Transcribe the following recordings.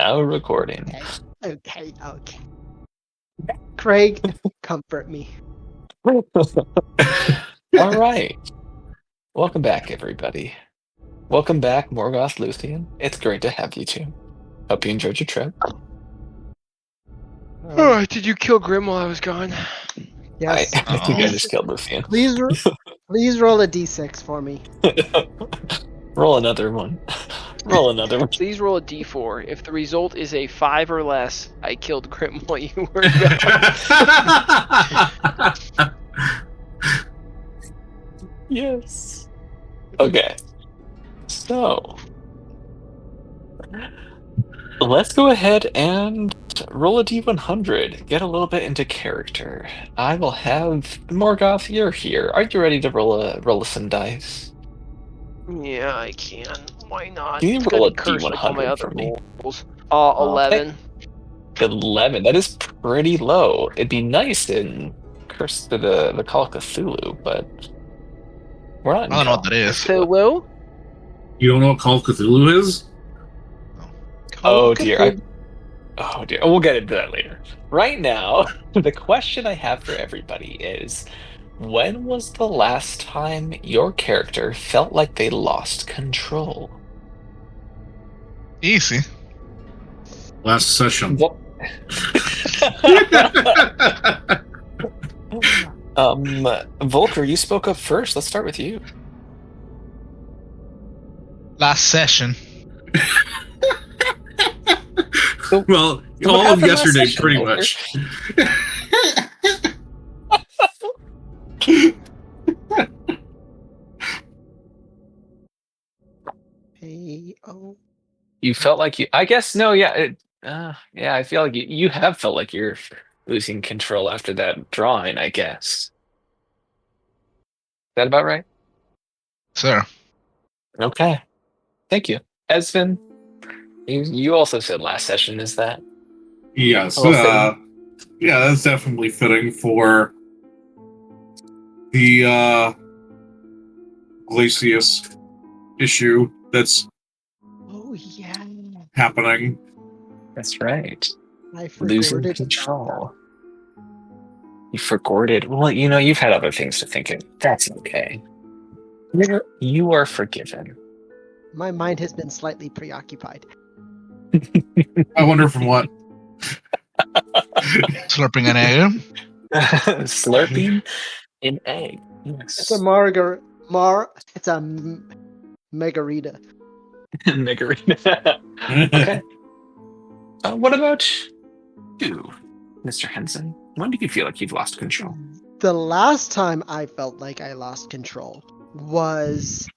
Now recording. Okay. Craig, comfort me. All right. Welcome back, everybody. Welcome back, Morgoth Luthien. It's great to have you two. Hope you enjoyed your trip. Did you kill Grim while I was gone? Yes. I think I just killed Luthien. Please roll a d6 for me. Roll another one. Roll another one. Please roll a d4. If the result is a 5 or less, I killed Grim while you were gone. Yes. Okay. So, let's go ahead and roll a d100. Get a little bit into character. I will have Morgoth. You're here. Are you ready to roll some dice? Yeah, I can. Why not? Can you It's roll gonna a be cursed like all my D100 other for me? rolls. 11. 11. That is pretty low. It'd be nice in Curse to the Call of Cthulhu, but we're not. I don't know what that is. Cthulhu? You don't know what Call of Cthulhu is? Oh dear. Oh dear. We'll get into that later. Right now, the question I have for everybody is, when was the last time your character felt like they lost control? Easy. Last session. What? Volker, you spoke up first. Let's start with you. Last session. Well, What all of happened last yesterday, session, pretty Volker? much. Hey-oh. You felt like you. I guess no. Yeah. Yeah. I feel like you have felt like you're losing control after that drawing. I guess. Is that about right? Sir. Okay. Thank you, Esvin. You also said last session. Is that? Yes. Well, fitting. Yeah, that's definitely fitting for the Glacius issue that's Oh, yeah. happening. That's right. I Losing forgot it. control. You forgot it. Well, you've had other things to think of. That's okay. You are forgiven. My mind has been slightly preoccupied. I wonder from what. Slurping an egg. Slurping an egg. Yes. It's a It's a margarita. Margarita. Okay. What about you, Mr. Henson? When do you feel like you've lost control? The last time I felt like I lost control was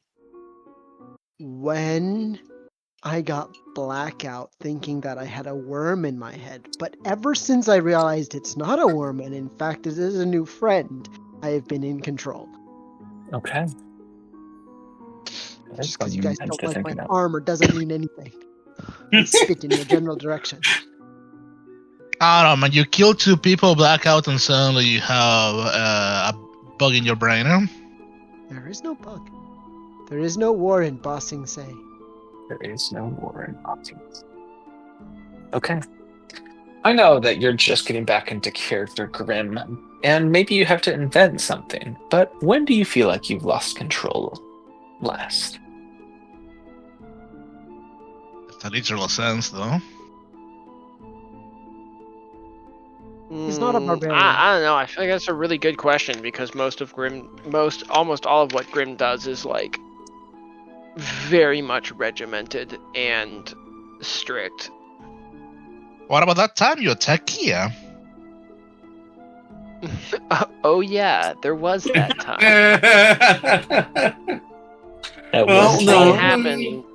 when I got blackout thinking that I had a worm in my head. But ever since I realized it's not a worm and in fact it is a new friend, I have been in control. Okay. Just because you guys don't like my armor doesn't mean anything. I spit in your general direction. I don't know, man. You kill 2 people, blackout, and suddenly you have a bug in your brain. Huh? There is no bug. There is no war in Ba Sing Se. There is no war in options. Okay. I know that you're just getting back into character, Grim, and maybe you have to invent something, but when do you feel like you've lost control last? If that literal sense, though. He's not a barbarian. I don't know. I feel like that's a really good question because almost all of what Grim does is like very much regimented and strict. What about that time you attacked Kia? Oh yeah, there was that time. Well, It no. happened.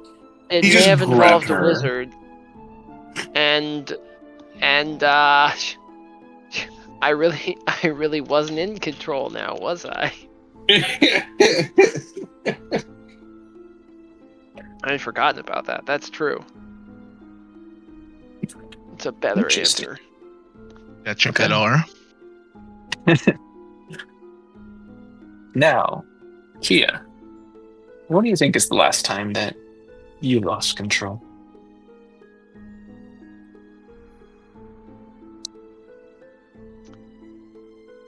It He may just have involved grabbed a her. wizard, and I really wasn't in control now, was I? I'd forgotten about that. That's true. It's a better Interesting. answer. Yeah, check Okay. that over. Now, Kia, what do you think is the last time that you lost control?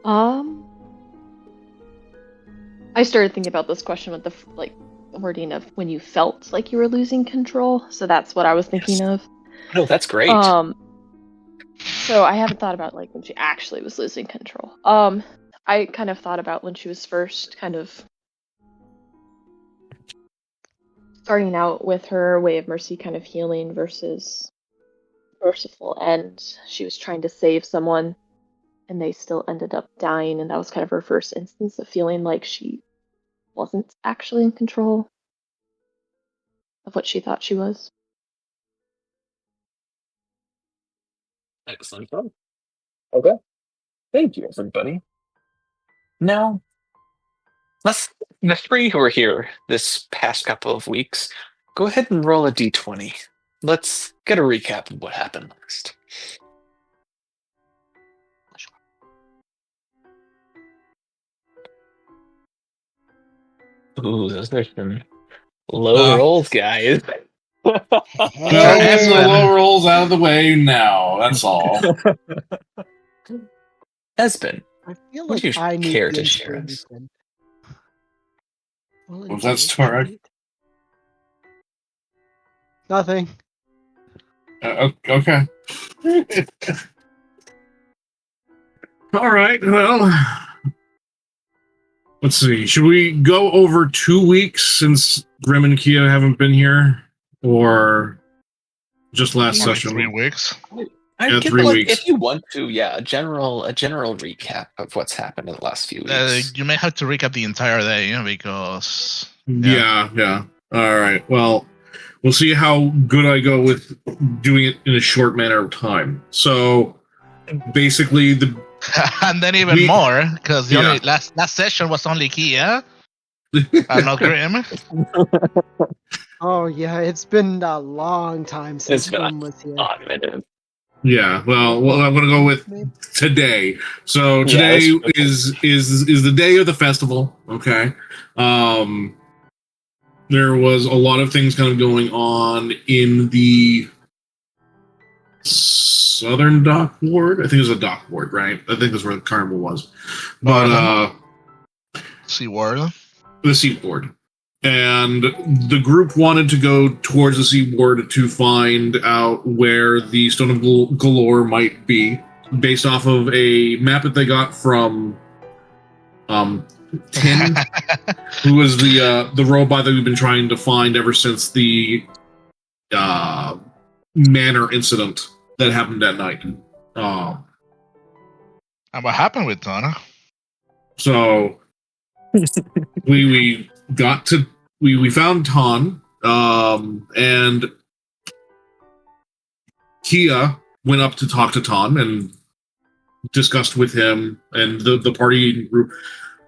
I started thinking about this question with the wording of when you felt like you were losing control. So that's what I was thinking of. No, that's great. So I haven't thought about like when she actually was losing control. I kind of thought about when she was first kind of starting out with her way of mercy kind of healing versus merciful, and she was trying to save someone and they still ended up dying, and that was kind of her first instance of feeling like she wasn't actually in control of what she thought she was. Excellent. Okay. Thank you, everybody. Now, the three who were here this past couple of weeks, go ahead and roll a d20. Let's get a recap of what happened last. Ooh, those are some low rolls, guys. Get the low rolls out of the way now. That's all. Espen, I feel would like you I need care the to share us? inspiration. Well, Was that Storak? Nothing. Okay. All right. Well, let's see. Should we go over 2 weeks since Grim and Kia haven't been here, or just last Only session? 3 weeks. I'd give 3 like, weeks. if you want to, a general recap of what's happened in the last few weeks. You may have to recap the entire day because. Yeah. All right. Well, we'll see how good I go with doing it in a short manner of time. So, basically, And then even more because the only last session was only Kia. And not Grim. Oh yeah, it's been a long time since Grim was here. Yeah, well, I'm going to go with today. So today is the day of the festival. Okay, there was a lot of things kind of going on in the southern dock ward. I think it was a dock ward, right? I think that's where the carnival was. But Seaward. The seaboard. And the group wanted to go towards the seaboard to find out where the Stone of Galore might be, based off of a map that they got from Tin, who was the robot that we've been trying to find ever since the manor incident that happened that night. And what happened with Donna? So we got to we found Ton, and Kia went up to talk to Ton and discussed with him, and the party group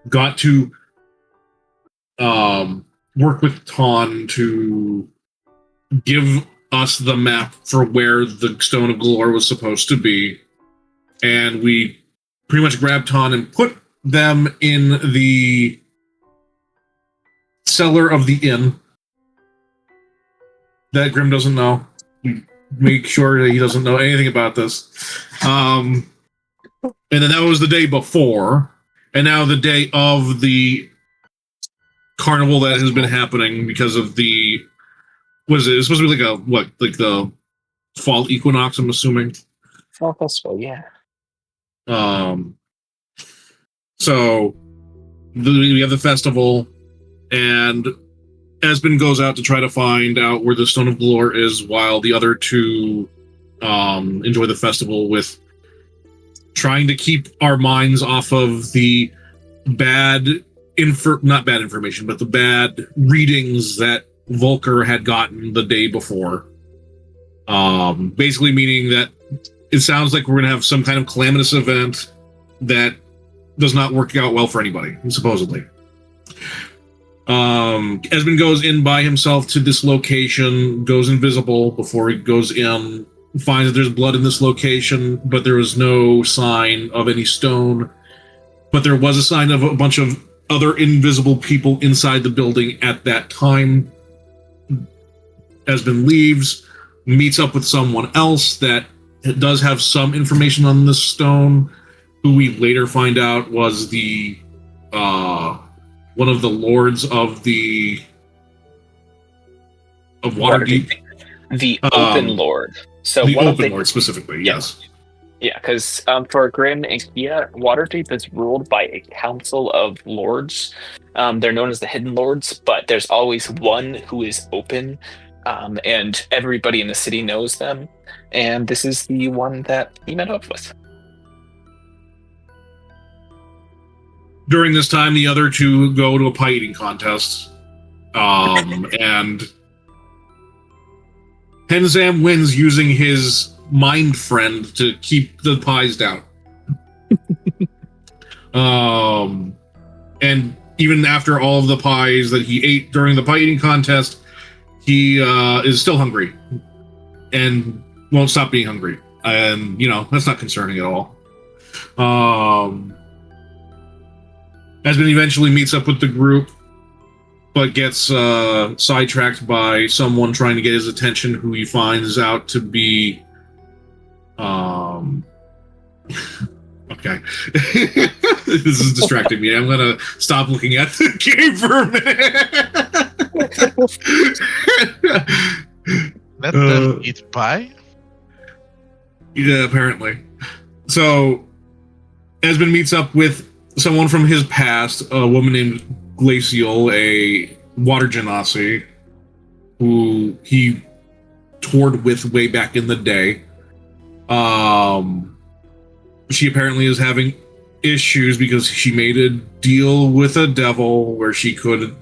got to work with Ton to give us the map for where the Stone of Galore was supposed to be, and we pretty much grabbed Ton and put them in the cellar of the inn that Grim doesn't know. We make sure that he doesn't know anything about this. And then that was the day before, and now the day of the carnival that has been happening because of the was it? It's supposed to be like the fall equinox, I'm assuming. Fall festival, yeah. So we have the festival, and Esben goes out to try to find out where the Stone of Galore is, while the other two enjoy the festival with trying to keep our minds off of the not bad information, but the bad readings that Volker had gotten the day before. Basically meaning that it sounds like we're going to have some kind of calamitous event that does not work out well for anybody, supposedly. Esben goes in by himself to this location, goes invisible before he goes in, finds that there's blood in this location, but there was no sign of any stone. But there was a sign of a bunch of other invisible people inside the building at that time. Esben leaves, meets up with someone else that does have some information on this stone, who we later find out was the one of the lords of Waterdeep. The Open Lord. So the one Open of the Lord specifically, Yeah. yes. Yeah, because for Grim and Kia, Waterdeep is ruled by a council of lords. They're known as the Hidden Lords, but there's always one who is open, and everybody in the city knows them. And this is the one that he met up with. During this time, the other two go to a pie eating contest, and Henzam wins using his mind friend to keep the pies down. And even after all of the pies that he ate during the pie eating contest, he is still hungry and won't stop being hungry. And, that's not concerning at all. Esmond eventually meets up with the group, but gets sidetracked by someone trying to get his attention, who he finds out to be okay. This is distracting me. I'm gonna stop looking at the game for a minute. Let them eat pie? Yeah, apparently. So Esmond meets up with someone from his past, a woman named Glacial, a water genasi, who he toured with way back in the day. She apparently is having issues because she made a deal with a devil where she could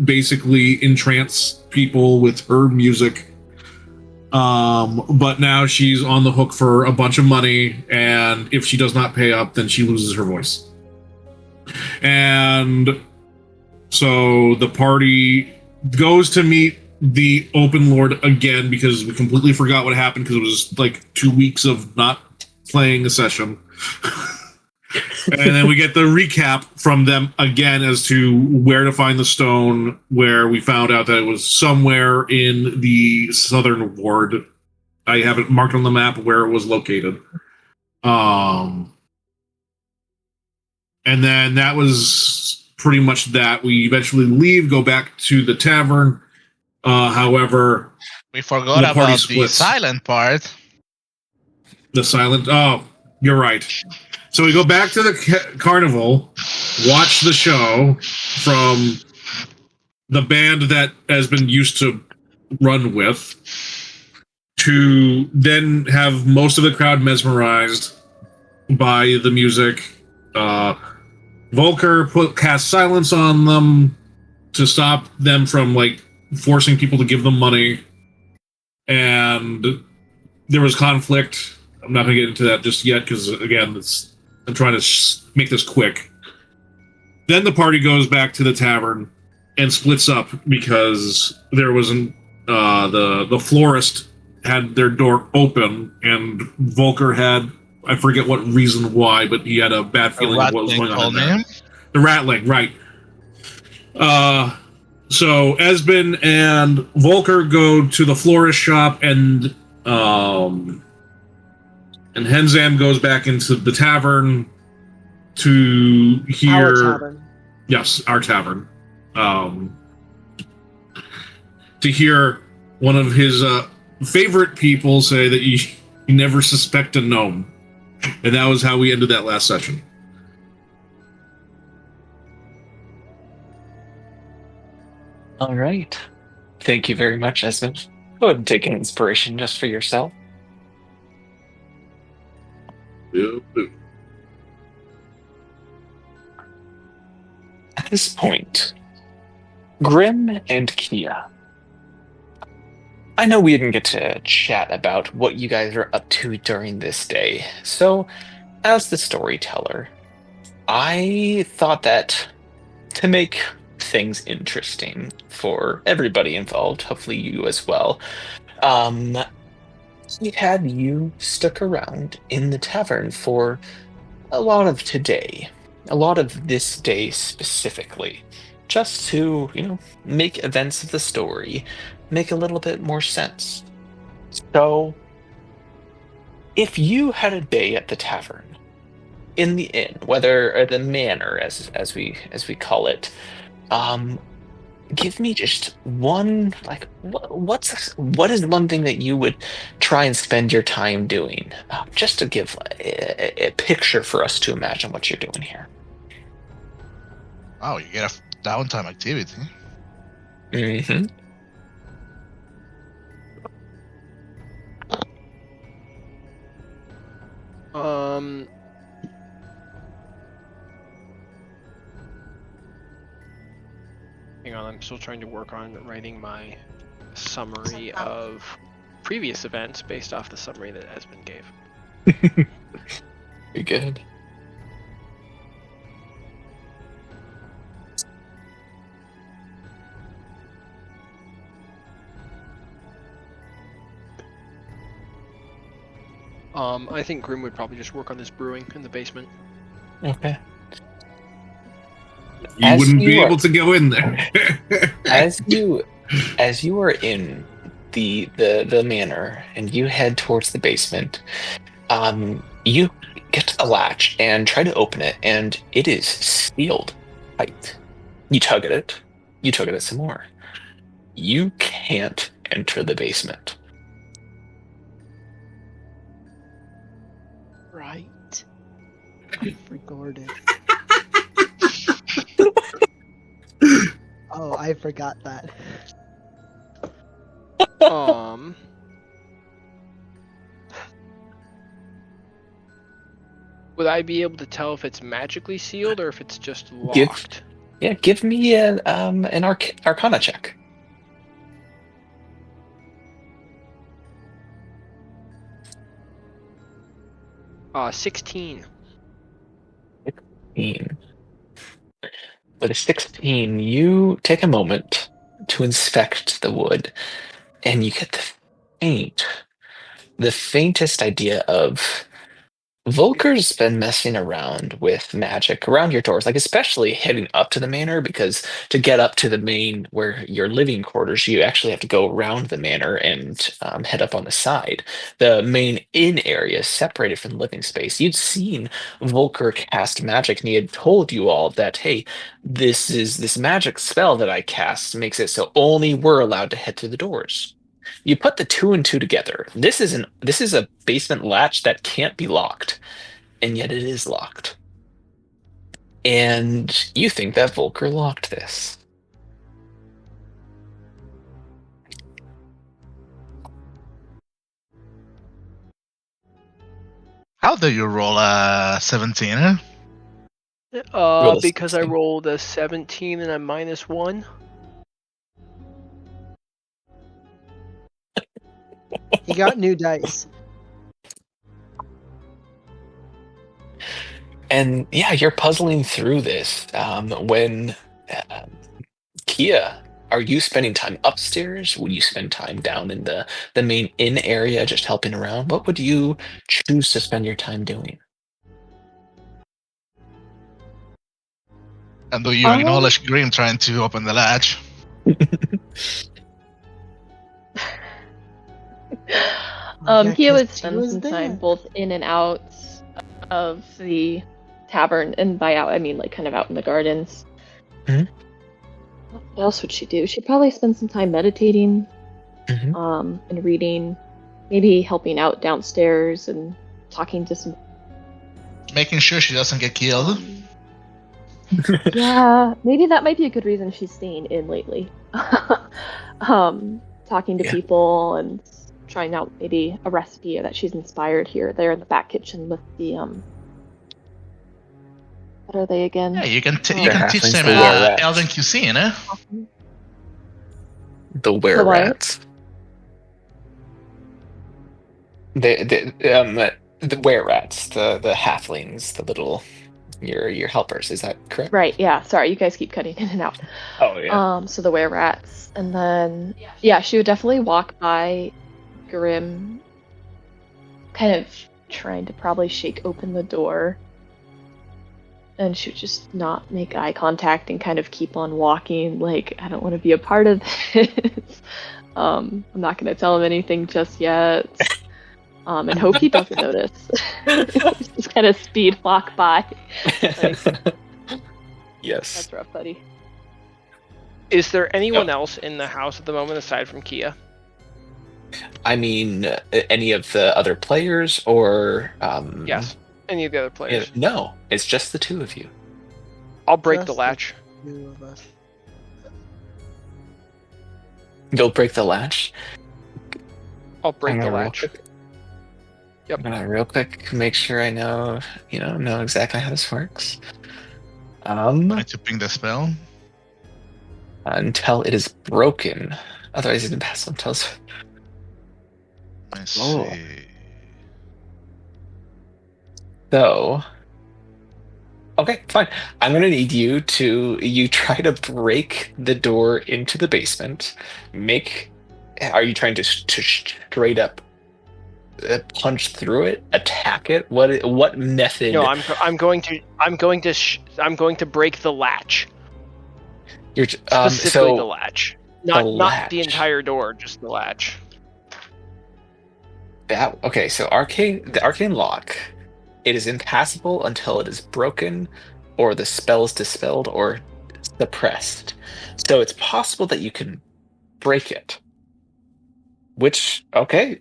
basically entrance people with her music. But now she's on the hook for a bunch of money, and if she does not pay up, then she loses her voice. And so the party goes to meet the Open Lord again, because we completely forgot what happened, because it was like 2 weeks of not playing a session. And then we get the recap from them again as to where to find the stone, where we found out that it was somewhere in the southern ward. I have it marked on the map where it was located. And then that was pretty much that. We eventually leave, go back to the tavern. However, we forgot about the silent part. The silent... Oh, you're right. So we go back to the carnival, watch the show from the band that has been used to run with, to then have most of the crowd mesmerized by the music. Volker cast silence on them to stop them from forcing people to give them money, and there was conflict. I'm not going to get into that just yet because, again, I'm trying to make this quick. Then the party goes back to the tavern and splits up because there wasn't the florist had their door open, and Volker had, I forget what reason why, but he had a bad feeling of what was going on in there. The rattling, right. So Esben and Volker go to the florist shop, and Henzam goes back into the tavern to hear... Our tavern. Yes, our tavern. To hear one of his favorite people say that you never suspect a gnome. And that was how we ended that last session. All right. Thank you very much, Esmond. Go ahead and take an inspiration just for yourself. At this point, Grim and Kia, I know we didn't get to chat about what you guys are up to during this day, so as the storyteller, I thought that to make things interesting for everybody involved, hopefully you as well, we had you stuck around in the tavern for a lot of today, a lot of this day specifically, just to, make events of the story make a little bit more sense. So, if you had a day at the tavern in the inn, whether or the manor as we call it, give me just one, like, what is one thing that you would try and spend your time doing, just to give a picture for us to imagine what you're doing here. Oh, you get a downtime activity. Mm-hmm. Hang on, I'm still trying to work on writing my summary of previous events based off the summary that Esmond gave. Very good. I think Grim would probably just work on this brewing in the basement. Okay. You wouldn't be able to go in there. as you are in the manor and you head towards the basement, you get to the latch and try to open it, and it is sealed tight. You tug at it. You tug at it some more. You can't enter the basement. Right. Recorded. Oh, I forgot that. Would I be able to tell if it's magically sealed or if it's just locked? Give me an Arcana check. 16. 16. With a 16, you take a moment to inspect the wood, and you get the faintest idea of Volker's been messing around with magic around your doors, like especially heading up to the manor, because to get up to the main where your living quarters, you actually have to go around the manor and head up on the side. The main inn area is separated from the living space. You'd seen Volker cast magic, and he had told you all that, hey, this magic spell that I cast makes it so only we're allowed to head through the doors. You put the two and two together. This is a basement latch that can't be locked, and yet it is locked. And you think that Volker locked this. How do you roll a 17? Because I rolled a 17 and a -1. He got new dice. And yeah, you're puzzling through this when Kia, are you spending time upstairs? Would you spend time down in the main inn area just helping around? What would you choose to spend your time doing? And do you acknowledge Grim trying to open the latch? Kia would spend some time both in and out of the tavern, and by out I mean like kind of out in the gardens. Mm-hmm. What else would she do? She'd probably spend some time meditating, Mm-hmm. and reading, maybe helping out downstairs and talking to some. Making sure she doesn't get killed. Yeah, maybe that might be a good reason she's staying in lately. Talking to people and trying out maybe a recipe that she's inspired here or there in the back kitchen with the what are they again? Yeah, you can teach halflings, them the were-rats. Elven cuisine, eh? The were-rats. The were-rats, the halflings, the little your helpers. Is that correct? Right, yeah. Sorry, you guys keep cutting in and out. Oh yeah. So the were-rats, and then yeah, she would definitely walk by Grim, kind of trying to probably shake open the door, and she would just not make eye contact and kind of keep on walking, like, I don't want to be a part of this. I'm not going to tell him anything just yet. and hope he doesn't notice. Just kind of speed walk by. Like, Yes. that's rough, buddy. Is there anyone else in the house at the moment aside from Kia? I mean, any of the other players or Yes. Any of the other players? No, it's just the two of you. I'll break the Just latch. Two of us. You'll break the latch. I'll break I'm the gonna real latch. quick- Yep. I'm gonna real quick make sure I know exactly how this works. Trying to ping the spell. Until it is broken. Otherwise, it's impossible until it's... Let's Oh. see. So, okay, fine. I'm gonna need you try to break the door into the basement. Are you trying to straight up punch through it, attack it? What method? No, I'm going to break the latch. You're Specifically the latch. Not the latch. entire door, just the latch. Okay, so the arcane lock, it is impassable until it is broken, or the spell is dispelled or suppressed. So it's possible that you can break it. Which, okay,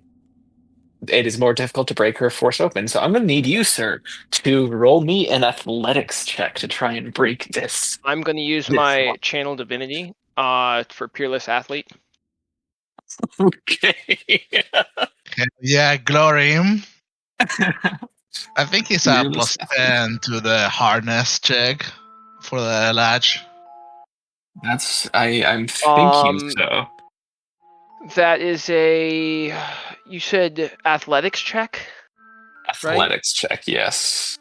it is more difficult to break or force open. So I'm going to need you, sir, to roll me an athletics check to try and break this. I'm going to use This my one. channel divinity for Peerless Athlete. Okay. Yeah, glory. I think it's a Fearless plus 10 to the hardness check for the latch. I'm thinking so. That is you said athletics check? Athletics check, yes.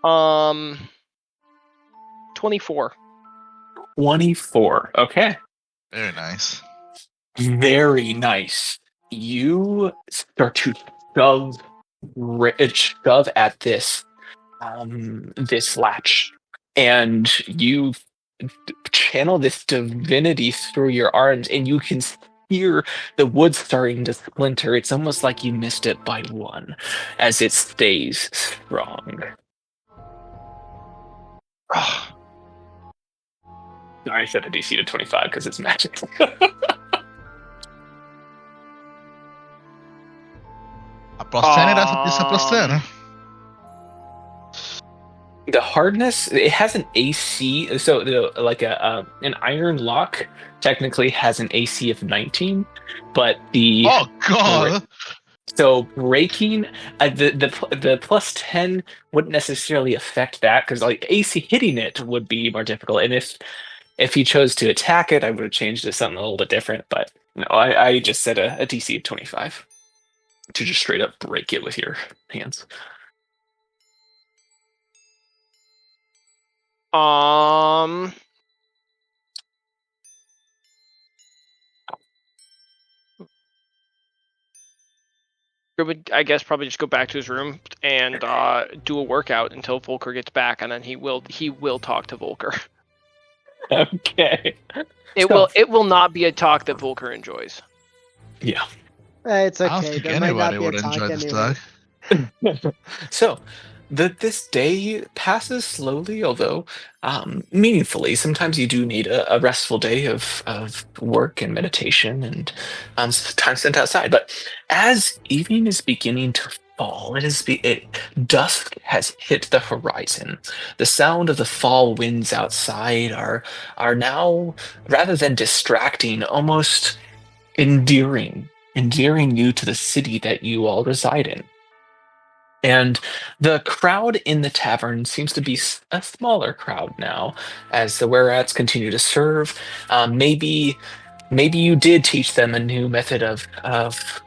24. 24. Okay. Very nice. Very nice. You start to shove at this latch, and you channel this divinity through your arms, and you can hear the wood starting to splinter. It's almost like you missed it by one, as it stays strong. I set a DC to 25 because it's magic. A plus 10, it's a plus 10. The hardness, it has an AC, so like an iron lock technically has an AC of 19, but Oh, God! so breaking the plus 10 wouldn't necessarily affect that, because like AC hitting it would be more difficult, and if you chose to attack it, I would have changed it to something a little bit different. But no, I just set a DC of 25 to just straight up break it with your hands. Would, I guess, probably just go back to his room and do a workout until Volker gets back, and then he will talk to Volker. Okay. It will not be a talk that Volker enjoys. Yeah. It's I don't okay. think There might not anybody be a would talk enjoy this anyway. talk. So, this day passes slowly, although meaningfully. Sometimes you do need a restful day of work and meditation and time spent outside. But as evening is beginning to fall, dusk has hit the horizon. The sound of the fall winds outside are now, rather than distracting, almost endearing you to the city that you all reside in. And the crowd in the tavern seems to be a smaller crowd now, as the were-rats continue to serve. Maybe you did teach them a new method of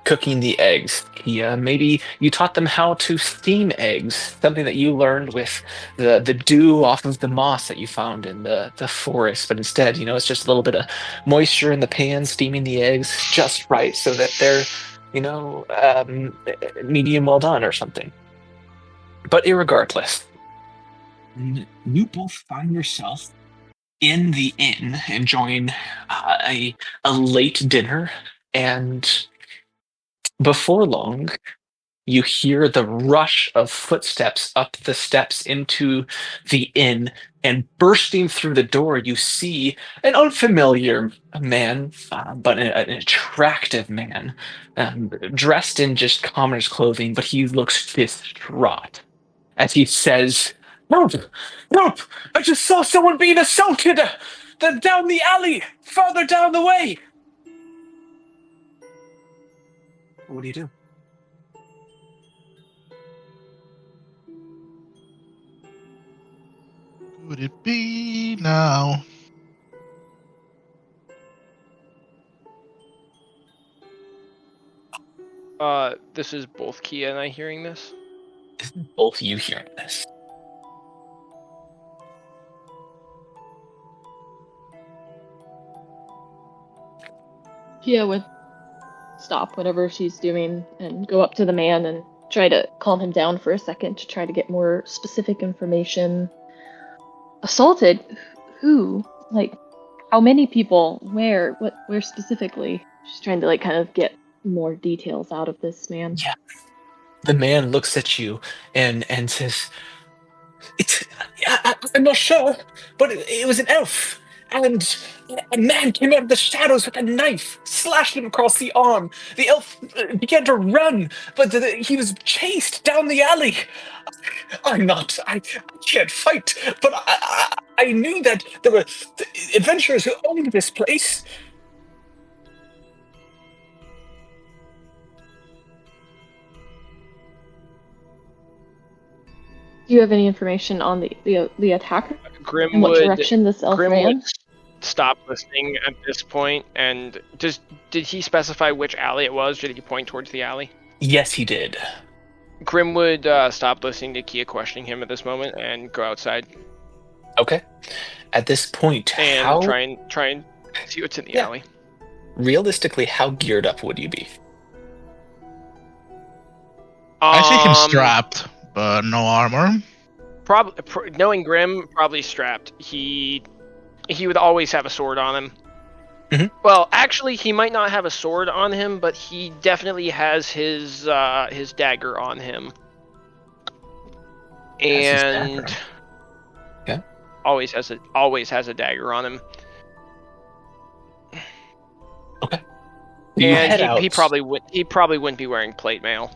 cooking the eggs. Yeah, maybe you taught them how to steam eggs, something that you learned with the dew off of the moss that you found in the forest. But instead, it's just a little bit of moisture in the pan, steaming the eggs just right so that they're, medium well done or something. But irregardless, you both find yourself in the inn enjoying a late dinner, and before long, you hear the rush of footsteps up the steps into the inn, and bursting through the door, you see an unfamiliar man, but an attractive man, dressed in just commoner's clothing, but he looks distraught as he says, "Help! Help! I just saw someone being assaulted down the alley, farther down the way." What do you do? Would it be now? This is both Kia and I hearing this. Both you hearing this? Kia would stop whatever she's doing and go up to the man and try to calm him down for a second to try to get more specific information. Assaulted? Who? Like, how many people? Where? Where specifically? She's trying to like kind of get more details out of this man. Yeah. The man looks at you and says, I'm not sure, but it was an elf. And a man came out of the shadows with a knife, slashed him across the arm. The elf began to run, but he was chased down the alley. I can't fight, but I knew that there were adventurers who owned this place. Do you have any information on the attacker? Grim In what would direction this elf Grim ran? would stop listening at this point, and did he specify which alley it was? Did he point towards the alley? Yes, he did. Grim would stop listening to Kia questioning him at this moment and go outside Okay. At this point, and try and see what's in the alley. realistically, how geared up would you be? I see him strapped, but no armor. Knowing Grim, probably strapped. He would always have a sword on him. Mhm. Well, actually, he might not have a sword on him, but he definitely has his dagger on him. And Okay. always has a dagger on him. Okay. You head And out. he probably wouldn't be wearing plate mail.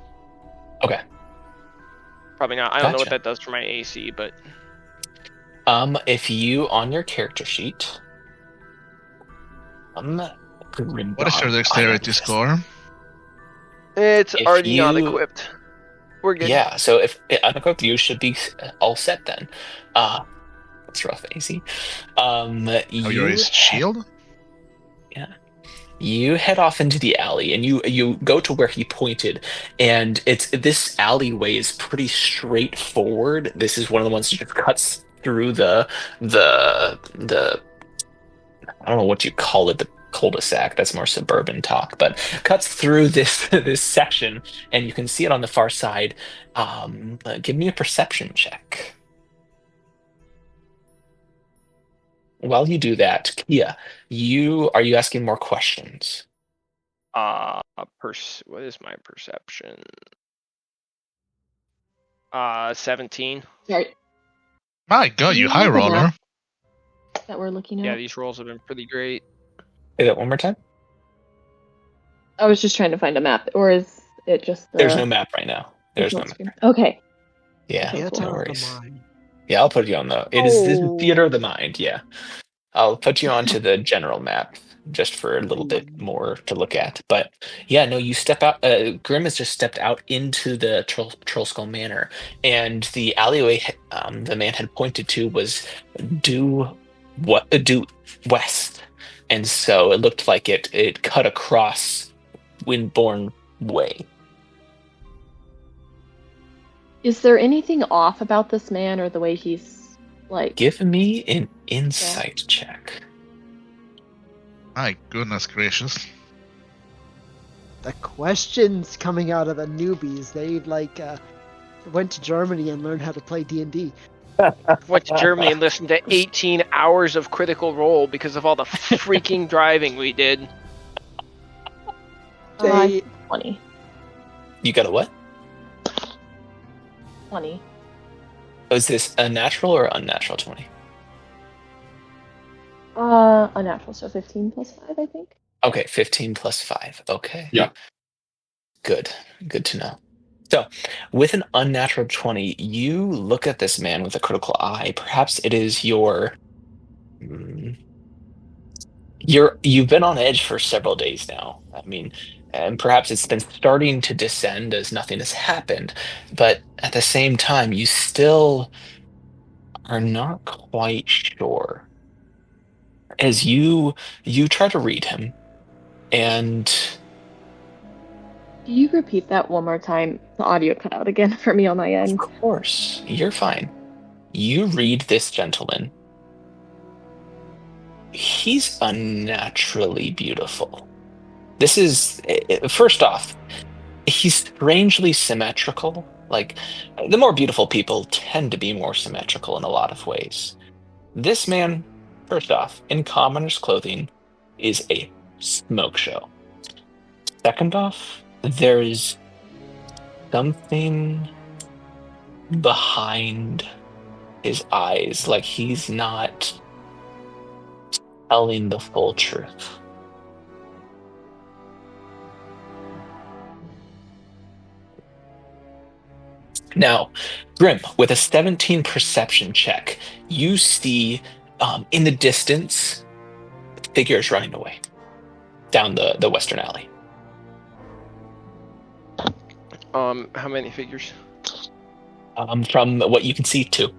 Okay. Probably not. I don't know what Gotcha. that does for my AC, but If you on your character sheet, What is your dexterity score? it's If already not you- equipped. We're good. Yeah, so if unequipped, you should be all set then. That's rough, AC. Oh, your You shield? You head off into the alley, and you go to where he pointed, and this alleyway is pretty straightforward. This is one of the ones that just cuts through the I don't know what you call it, the cul-de-sac. That's more suburban talk, but cuts through this section, and you can see it on the far side. Give me a perception check. While you do that, Kia, are you asking more questions? What is my perception? 17. Sorry, My god, you high roller. that we're looking at. Yeah, these rolls have been pretty great. Say that one more time. I was just trying to find a map, or is it just the... There's no map right now. There's no map. screen? Okay. Yeah, Theater no of the worries. mind. Yeah, I'll put you on the. It is this Oh. theater of the mind. Yeah, I'll put you onto the general map just for a little bit more to look at. But yeah, no, you step out. Grim has just stepped out into the Troll Skull Manor, and the alleyway the man had pointed to was due west, and so it looked like it cut across Windborne Way. Is there anything off about this man or the way he's like? Give me an insight check. My goodness gracious. The questions coming out of the newbies, they went to Germany and learned how to play D&D. Went to Germany and listened to 18 hours of Critical Role because of all the freaking driving we did. They 20. You got a what? 20. Is this a natural or unnatural 20? Unnatural, so 15 plus 5, I think. Okay, 15 plus 5. Okay. Yeah. Good. Good to know. So, with an unnatural 20, you look at this man with a critical eye. Perhaps it is mm, you've been on edge for several days now. I mean, and perhaps it's been starting to descend as nothing has happened, but at the same time, you still are not quite sure. As you try to read him, and Can you repeat that one more time? The audio cut out again for me on my of end. course, you're fine. You read this gentleman. He's unnaturally beautiful. This is, first off, he's strangely symmetrical. Like, the more beautiful people tend to be more symmetrical in a lot of ways. This man, first off, in commoner's clothing, is a smoke show. Second off, there is something behind his eyes, like he's not telling the full truth. Now, Grim, with a 17 perception check, you see in the distance figures running away down the western alley. How many figures? From what you can see, two.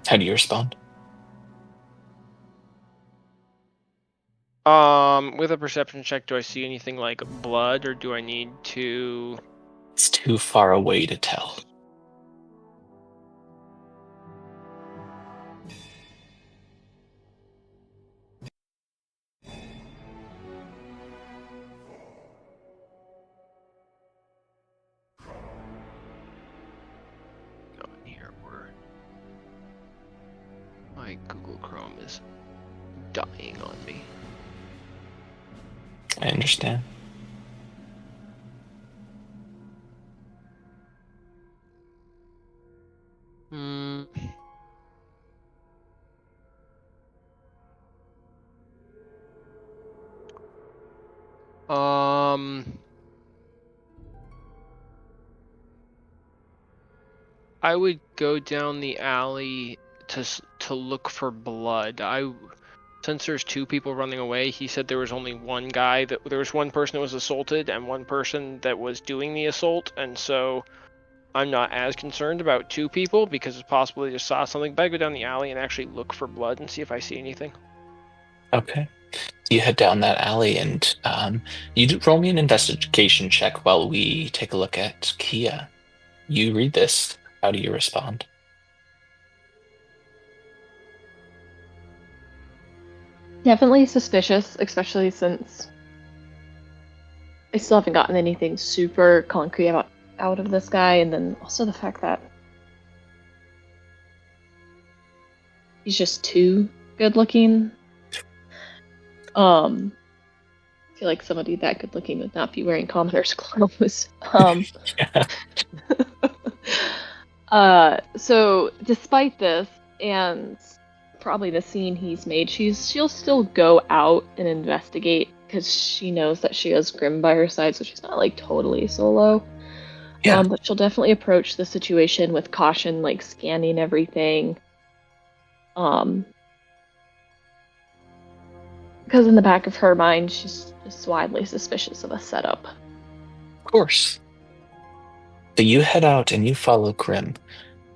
How do you respond? With a perception check, do I see anything like blood, or do I need to? It's too far away to tell. Go in here where my Google Chrome is dying on me. I understand. Hmm. I would go down the alley to look for blood. Since there's two people running away, he said there was only one guy there was one person that was assaulted and one person that was doing the assault, and so I'm not as concerned about two people because it's possible they just saw something. But I go down the alley and actually look for blood and see if I see anything. Okay. You head down that alley and roll me an investigation check while we take a look at Kia. You read this. How do you respond? Definitely suspicious, especially since I still haven't gotten anything super concrete out of this guy, and then also the fact that he's just too good looking. I feel like somebody that good looking would not be wearing commoner's clothes. So despite this, and probably the scene he's made, she'll still go out and investigate because she knows that she has Grim by her side, so she's not like totally solo. Yeah. But she'll definitely approach the situation with caution, like scanning everything. Because in the back of her mind, she's just widely suspicious of a setup. Of course. So you head out and you follow Grim,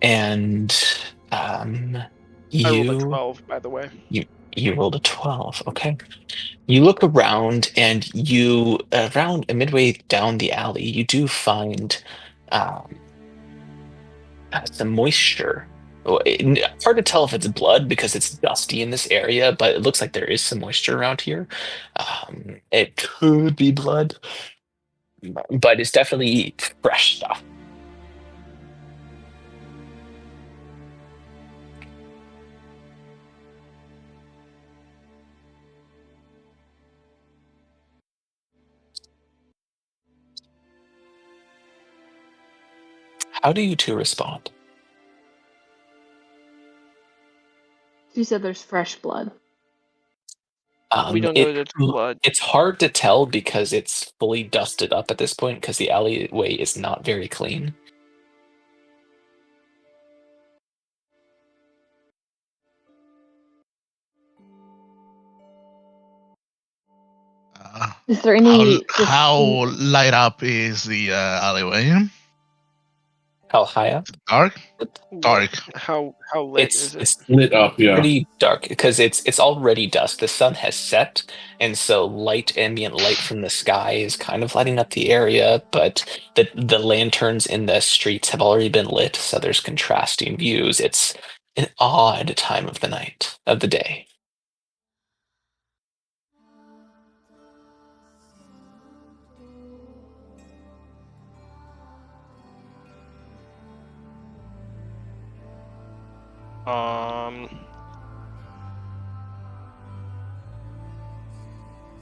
and I rolled a 12, by the way. You rolled a 12. Okay. You look around, and around midway down the alley, you do find some moisture. Hard to tell if it's blood because it's dusty in this area, but it looks like there is some moisture around here. It could be blood, but it's definitely fresh stuff. How do you two respond? You said there's fresh blood. We don't know that it's blood. It's hard to tell because it's fully dusted up at this point because the alleyway is not very clean. Is there any how light up is the alleyway? How high up? Dark. How lit is it? It's Lit up, yeah. pretty dark because it's already dusk. The sun has set, and so ambient light from the sky is kind of lighting up the area. But the lanterns in the streets have already been lit, so there's contrasting views. It's an odd time of the day.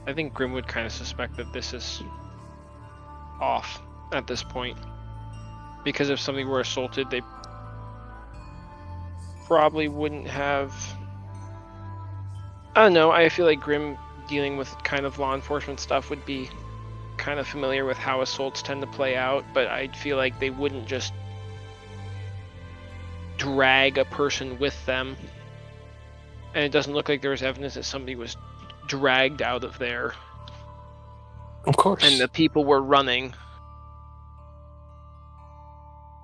I think Grim would kind of suspect that this is off at this point. Because if somebody were assaulted, they probably wouldn't have... I don't know, I feel like Grim dealing with kind of law enforcement stuff would be kind of familiar with how assaults tend to play out, but I feel like they wouldn't just drag a person with them. And it doesn't look like there was evidence that somebody was dragged out of there. Of course. And the people were running.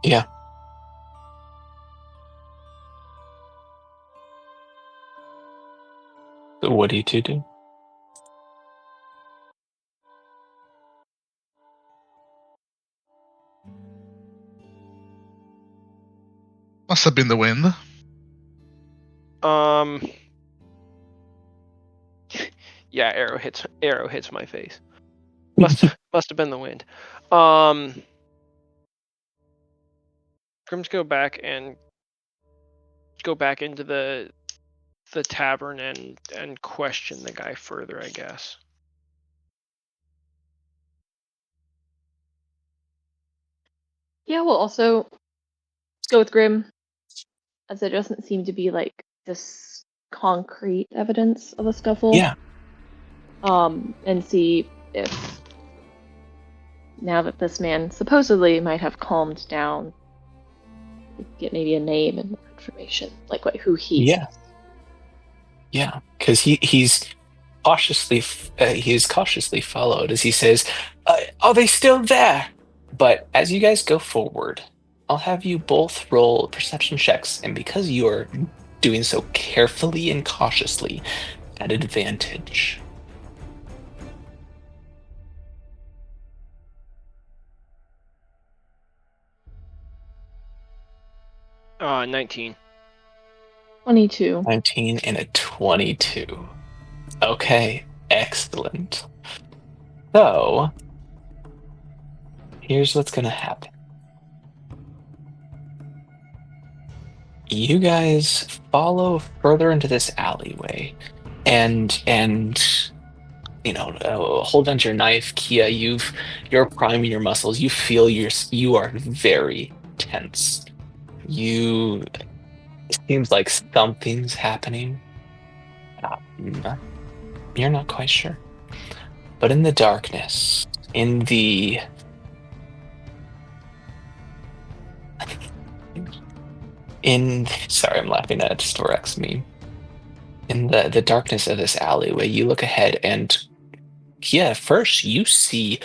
Yeah. So what do you two do? Must have been the wind. Yeah, arrow hits my face. Must have been the wind. Grim's go back into the tavern and question the guy further, I guess. Yeah, we'll also go with Grim, as there doesn't seem to be like this concrete evidence of a scuffle. Yeah. And see if now that this man supposedly might have calmed down, get maybe a name and more information, like who he is. Yeah, because he's cautiously followed as he says, "Are they still there?" But as you guys go forward, I'll have you both roll perception checks, and because you're doing so carefully and cautiously, at advantage. Uh, 19. 22. 19 and a 22. Okay, excellent. So, here's what's gonna happen. You guys follow further into this alleyway, and hold onto your knife, Kia. You're priming your muscles. You feel you are very tense. It seems like something's happening. You're not quite sure. But in the darkness, sorry, I'm laughing at Storex meme. In the darkness of this alleyway, you look ahead and first you see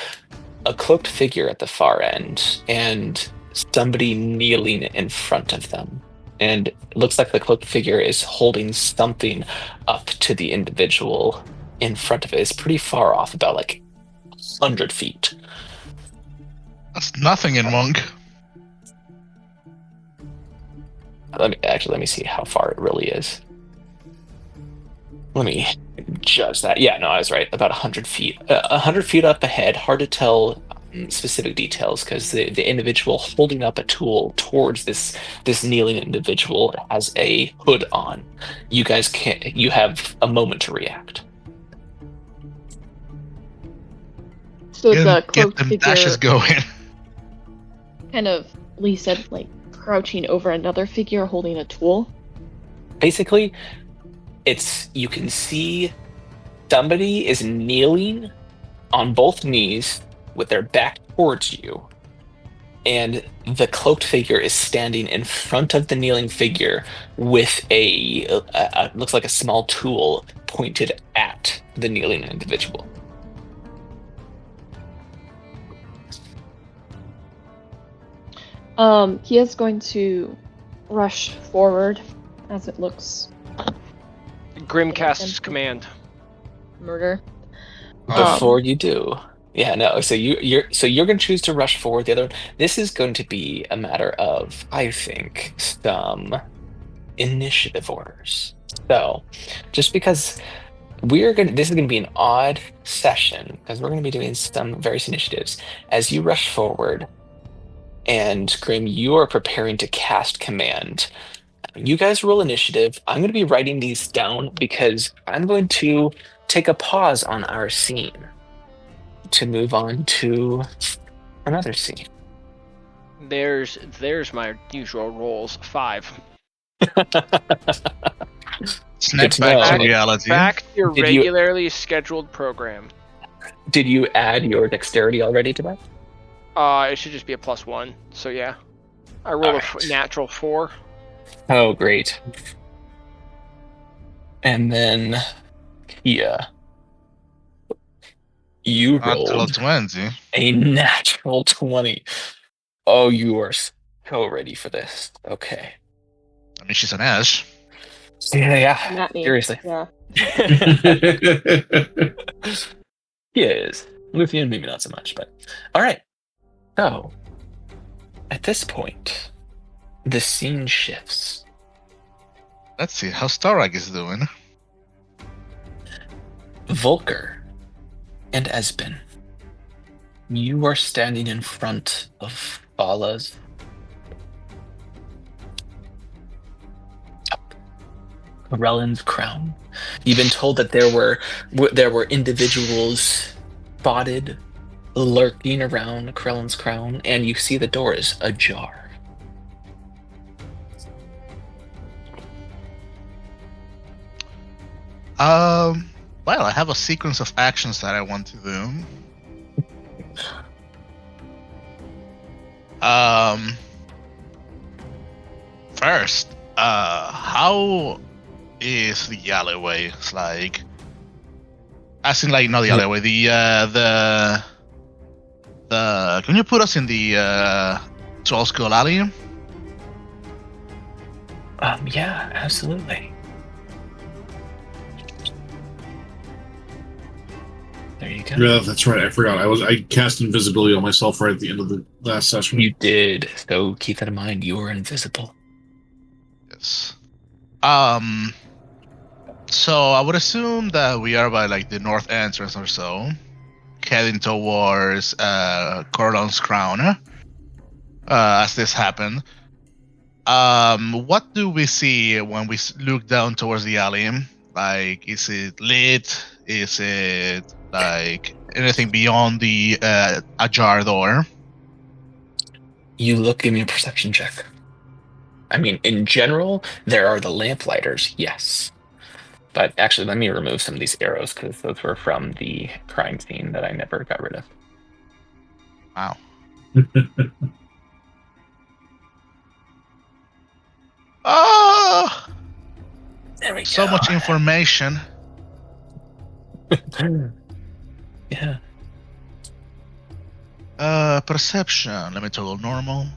a cloaked figure at the far end and somebody kneeling in front of them. And it looks like the cloaked figure is holding something up to the individual in front of it. It's pretty far off, about like 100 feet. That's nothing in Monk. Let me see how far it really is. Let me judge that. Yeah, no, I was right. About 100 feet. 100 feet up ahead. Hard to tell specific details because the individual holding up a tool towards this kneeling individual has a hood on. You guys you have a moment to react. So the cloaked them figure dashes going. kind of Lee said, like, crouching over another figure holding a tool. Basically, you can see somebody is kneeling on both knees with their back towards you, and the cloaked figure is standing in front of the kneeling figure with a looks like a small tool pointed at the kneeling individual. He is going to rush forward as it looks Grim casts command. murder. Before you do, yeah, no. So you're going to choose to rush forward. The other one. This is going to be a matter of, I think, some initiative orders. So, just because this is going to be an odd session because we're going to be doing some various initiatives. As you rush forward, and Grim, you are preparing to cast command. You guys roll initiative. I'm going to be writing these down because I'm going to take a pause on our scene to move on to another scene. There's my usual rolls. 5. Snap to back to know. reality. Back to your Did you- regularly scheduled program. Did you add your dexterity already to that? It should just be a +1. So yeah, I rolled Alright. a natural 4. Oh, great. And then, yeah, you Natural rolled 20. a natural 20. Oh, you are so ready for this. Okay. I mean, she's an ash. Yeah. Not me. Seriously. Yeah. He is. Luthien, maybe not so much, but all right. So, at this point, the scene shifts. Let's see how Starag is doing. Volker and Esben, you are standing in front of Fala's Corellin's crown. You've been told that there were individuals spotted lurking around Corellin's crown, and you see the door is ajar. Well, I have a sequence of actions that I want to do. First, how is the alleyway? It's like, as in like not the alleyway, the. Can you put us in the Troll Skull Alley? Yeah, absolutely. There you go. Yeah, that's right. I forgot. I cast invisibility on myself right at the end of the last session. You did. So keep that in mind. You are invisible. Yes. So I would assume that we are by like the north entrance or so, heading towards Corlon's crown. As this happened, what do we see when we look down towards the alley? Like, is it lit? Is it like anything beyond the ajar door? You give me a perception check. I mean, in general, there are the lamplighters, yes. But actually, let me remove some of these arrows because those were from the crime scene that I never got rid of. Wow. Oh, There we so go. much information. Yeah. Perception. Let me toggle normal.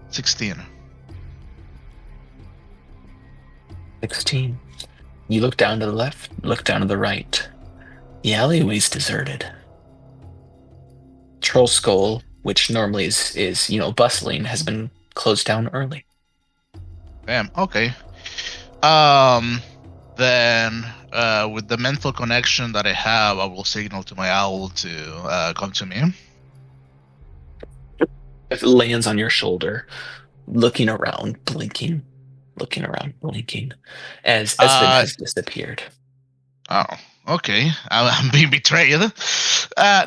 16. 16. You look down to the left, look down to the right. The alleyway's deserted. Troll Skull, which normally is bustling, has been closed down early. Damn. Okay. Then, with the mental connection that I have, I will signal to my owl to come to me. It lands on your shoulder, looking around, blinking, looking around, blinking, as Espen has disappeared. Oh, okay. I'm being betrayed.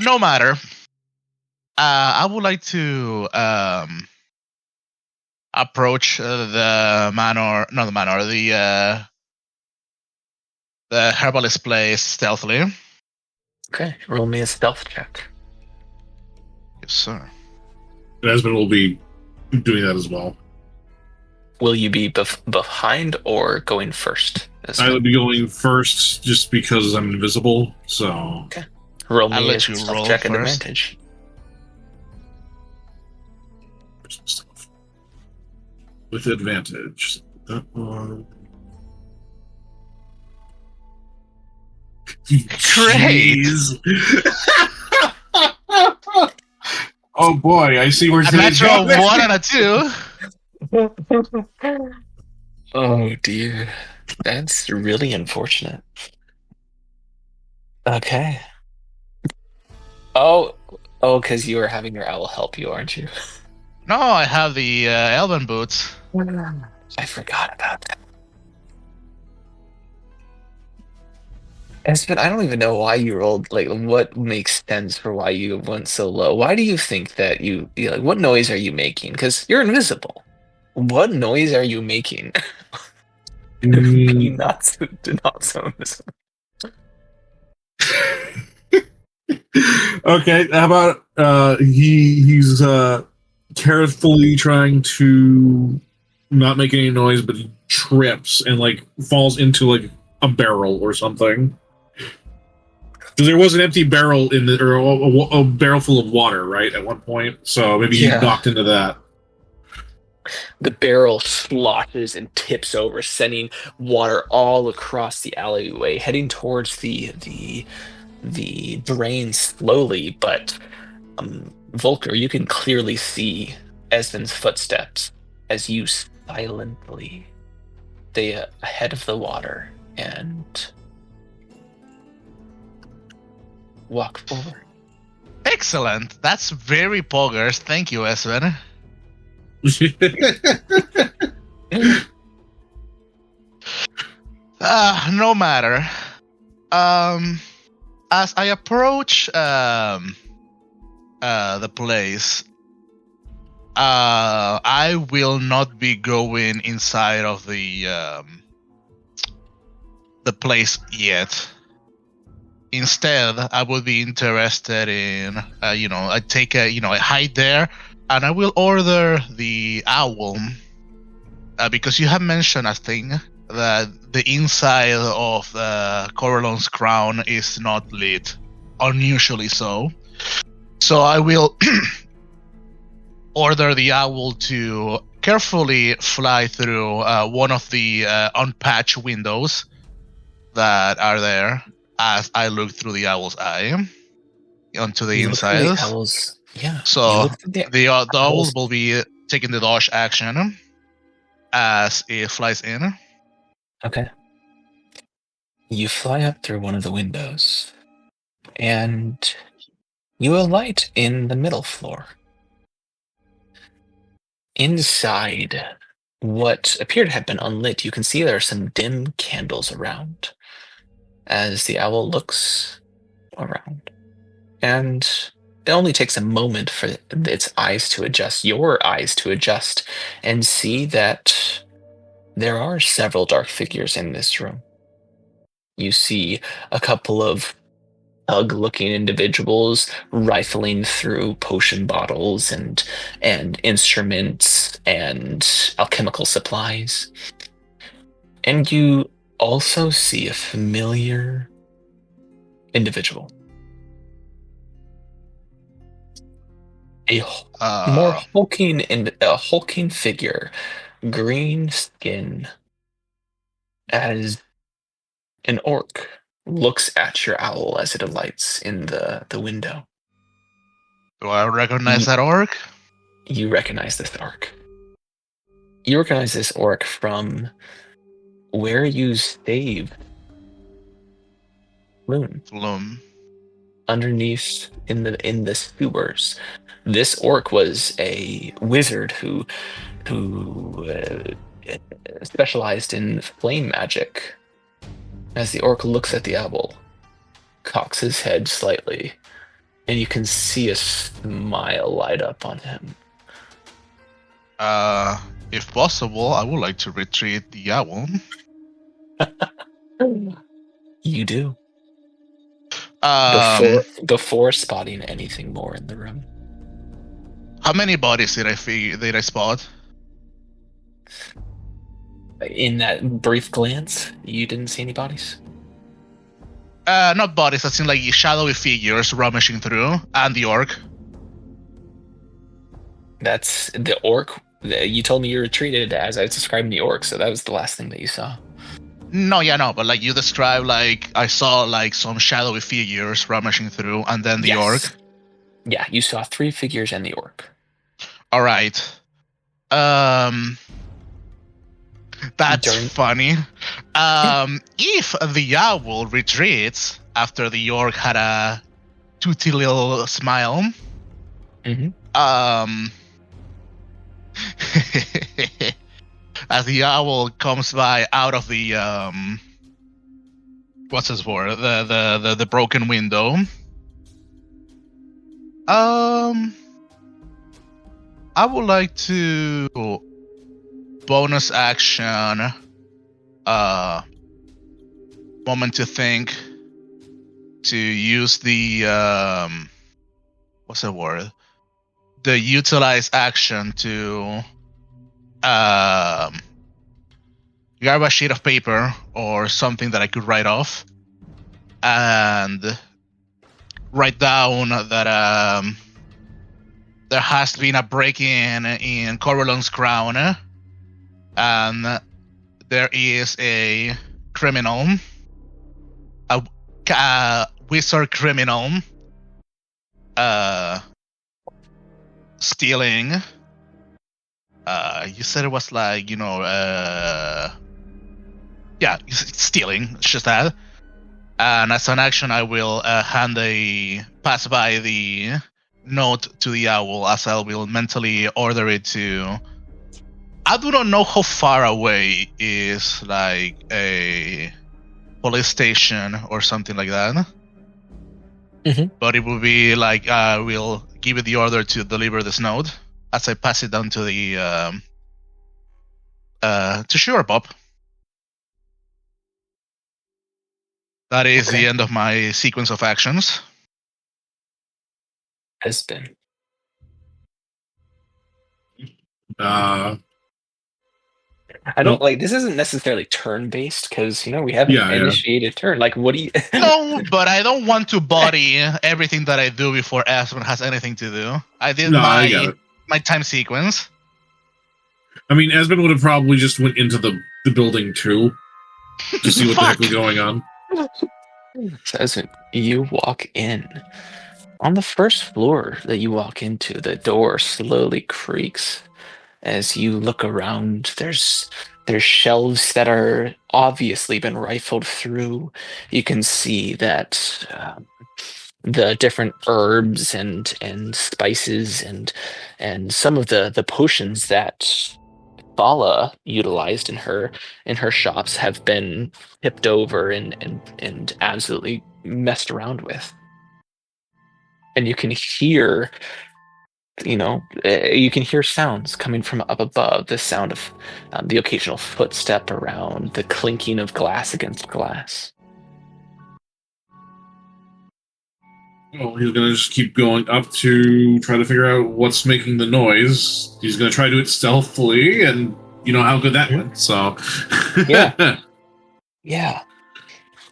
No matter. I would like to approach the manor, not the manor, the herbalist place stealthily. Okay, roll me a stealth check. Yes, sir. Esmond will be doing that as well. Will you be behind or going first? I would be going first just because I'm invisible. So roll I'll me a let you stealth roll check at first. advantage. With advantage. That one. Great. Jeez. Oh boy, I see where A today's natural going. 1 and a 2. Oh dear, that's really unfortunate. Okay. Oh, because you are having your owl help you, aren't you? No, I have the elven boots. I forgot about that. Espen, I don't even know why you rolled, like, what makes sense for why you went so low. Why do you think that like, what noise are you making? Because you're invisible. What noise are you making? not so invisible. Okay, how about he's carefully trying to not make any noise, but he trips and like falls into like a barrel or something. Because there was an empty barrel in the, or a barrel full of water, right, at one point. So maybe he knocked into that. The barrel sloshes and tips over, sending water all across the alleyway, heading towards the drain slowly. But Volker, you can clearly see Esmond's footsteps as you silently stay ahead of the water and walk forward. Excellent. That's very poggers. Thank you, Esven. No matter. As I approach the place, I will not be going inside of the place yet. Instead, I would be interested in, I take I hide there, and I will order the owl, because you have mentioned, I think, that the inside of Coralon's crown is not lit, unusually so. So I will order the owl to carefully fly through one of the unpatched windows that are there as I look through the owl's eye onto the inside. So the owl will be taking the dodge action as it flies in. Okay. You fly up through one of the windows, and you alight in the middle floor. Inside what appear to have been unlit, you can see there are some dim candles around as the owl looks around. And it only takes a moment for its eyes to adjust, your eyes to adjust, and see that there are several dark figures in this room. You see a couple of thug-looking individuals rifling through potion bottles and instruments and alchemical supplies. And you also see a familiar individual. A more hulking figure, green skin, as an orc looks at your owl as it alights in the window. Do I recognize that orc? You recognize this orc. You recognize this orc from where you saved Loom. Underneath in the sewers. This orc was a wizard who specialized in flame magic. As the orc looks at the owl, cocks his head slightly, And you can see a smile light up on him. If possible, I would like to retrieve the owl. You do. Um, Before spotting anything more in the room. how many bodies did I spot? In that brief glance, you didn't see any bodies? Not bodies, that's in like shadowy figures rummaging through, and the orc. That's the orc. You told me you retreated as I was describing the orc, so that was the last thing that you saw. No, but like you described, like I saw like some shadowy figures rummaging through, and then the Yes. orc. Yeah, you saw 3 figures and the orc. All right. That's funny. If the owl retreats after the orc had a toothy little smile, as the owl comes by out of the what's this for? The broken window. I would like to bonus action moment to think to use the what's the word? The utilize action to grab a sheet of paper or something that I could write off and write down that there has been a break-in in Corvalon's crown, and there is a criminal, a wizard criminal, stealing. You said it was like, stealing. It's just that. And as an action, I will pass by the note to the owl, as I will mentally order it to. I do not know how far away is like a police station or something like that. But it will be like we'll give it the order to deliver this note as I pass it down to the to Sure Bob. That is the end of my sequence of actions. Has been. I don't like this. Isn't necessarily turn based because we haven't initiated turn. Like, what do you? No, but I don't want to body everything that I do before Aspen has anything to do. I did my time sequence. I mean, Esmond would have probably just went into the building too to see what the heck was going on. So as you walk in, on the first floor that you walk into, the door slowly creaks. As you look around, there's shelves that are obviously been rifled through. You can see that the different herbs and spices and some of the potions that Bala utilized in her shops have been tipped over and absolutely messed around with. And you can hear you can hear sounds coming from up above, the sound of the occasional footstep around, the clinking of glass against glass. Well, he's going to just keep going up to try to figure out what's making the noise. He's going to try to do it stealthily, and you know how good that went, so... Yeah. Yeah.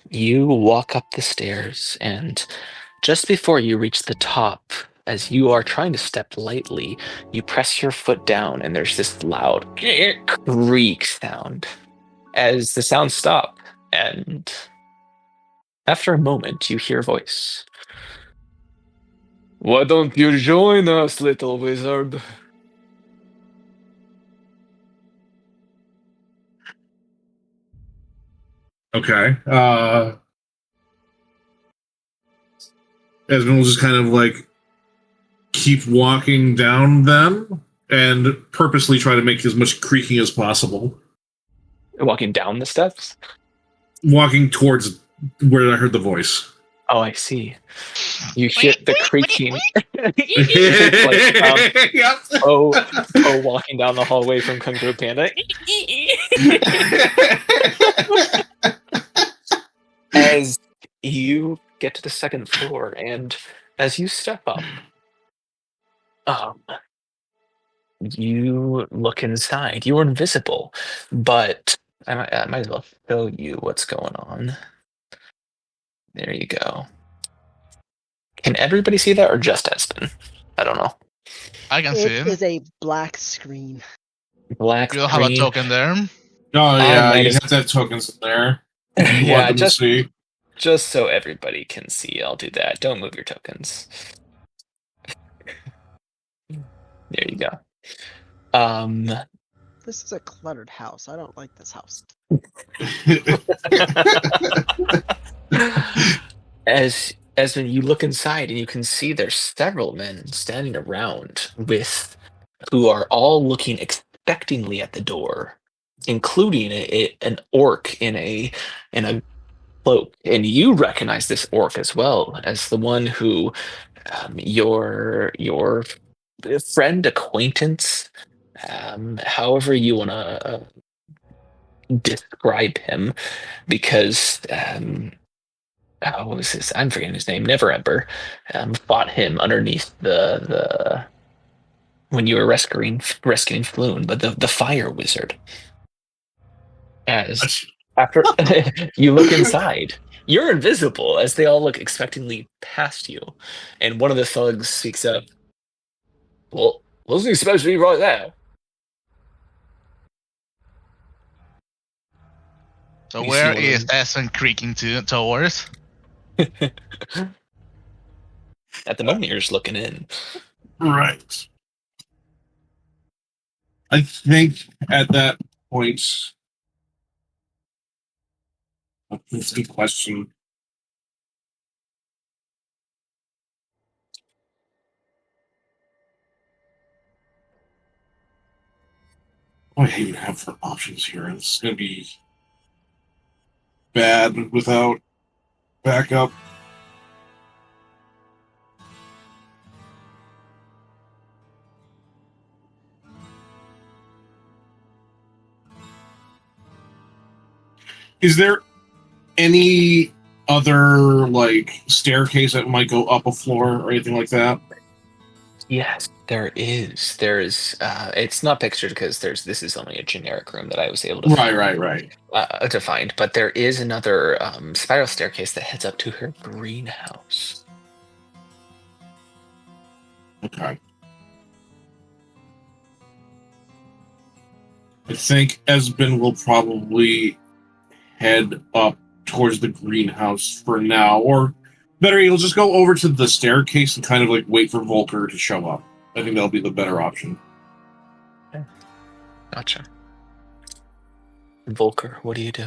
You walk up the stairs, and just before you reach the top, as you are trying to step lightly, you press your foot down, and there's this loud creak sound as the sounds stop. And after a moment, you hear a voice. Why don't you join us, little wizard? Okay. Esmond will just kind of like keep walking down them and purposely try to make as much creaking as possible. Walking down the steps? Walking towards where I heard the voice. Oh, I see. You hear the creaking. Yep. Oh, walking down the hallway from Kung Fu Panda. As you get to the second floor, and as you step up, um, you look inside. You are invisible, but I might as well show you what's going on. There you go. Can everybody see that, or just Espen? I don't know. I can see It it. is a black screen. Black You don't have a screen. token there. Oh I yeah, might you as- have to have tokens in there. If you Yeah, want them to see. just so everybody can see, I'll do that. Don't move your tokens. There you go. This is a cluttered house. I don't like this house. As when you look inside and you can see there's several men standing around who are all looking expectingly at the door, including an orc in a cloak, and you recognize this orc as well as the one who your friend, acquaintance, however you want to describe him, because what was his? I'm forgetting his name. Never Ember fought him underneath the when you were rescuing Floon, but the fire wizard. As after you look inside, you're invisible as they all look expectantly past you, and one of the thugs speaks up. Well, wasn't he supposed to be right there? So You where see one is of Essen creaking towards? At the moment, you're just looking in. Right. I think at that point, that's a good question. Oh, I even have for options here. It's going to be bad without backup. Is there any other like staircase that might go up a floor or anything like that? Yes, there is. There's. It's not pictured because this is only a generic room that I was able to Right. to find. But there is another spiral staircase that heads up to her greenhouse. Okay. I think Esben will probably head up towards the greenhouse for now, or better, he'll just go over to the staircase and kind of like wait for Volker to show up. I think that'll be the better option. Gotcha. Volker, what do you do?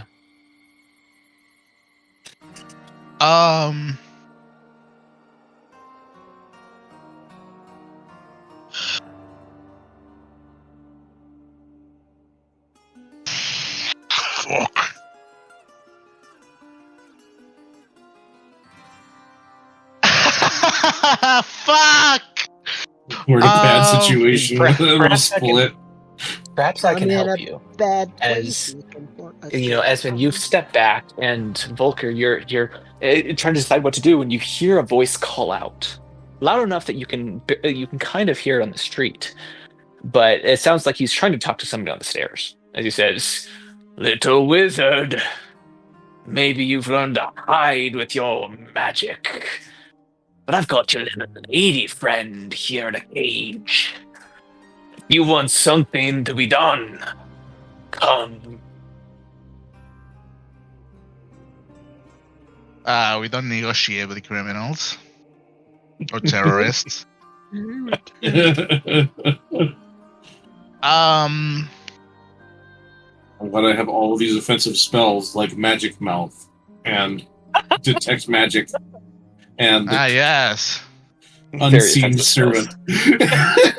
Fuck. Fuck! We're in a bad situation. perhaps We'll I can- split. Perhaps I can I'm in help a you. bad As place. Looking for a you know, as when you've stepped back and Volker, you're trying to decide what to do, and you hear a voice call out, loud enough that you can kind of hear it on the street, but it sounds like he's trying to talk to somebody on the stairs. As he says, "Little wizard, maybe you've learned to hide with your magic, but I've got your little lady friend here in a cage. If you want something to be done, come." We don't negotiate with the criminals or terrorists. I'm glad I have all of these offensive spells like Magic Mouth and Detect Magic and yes. Very Unseen offensive spells. Servant.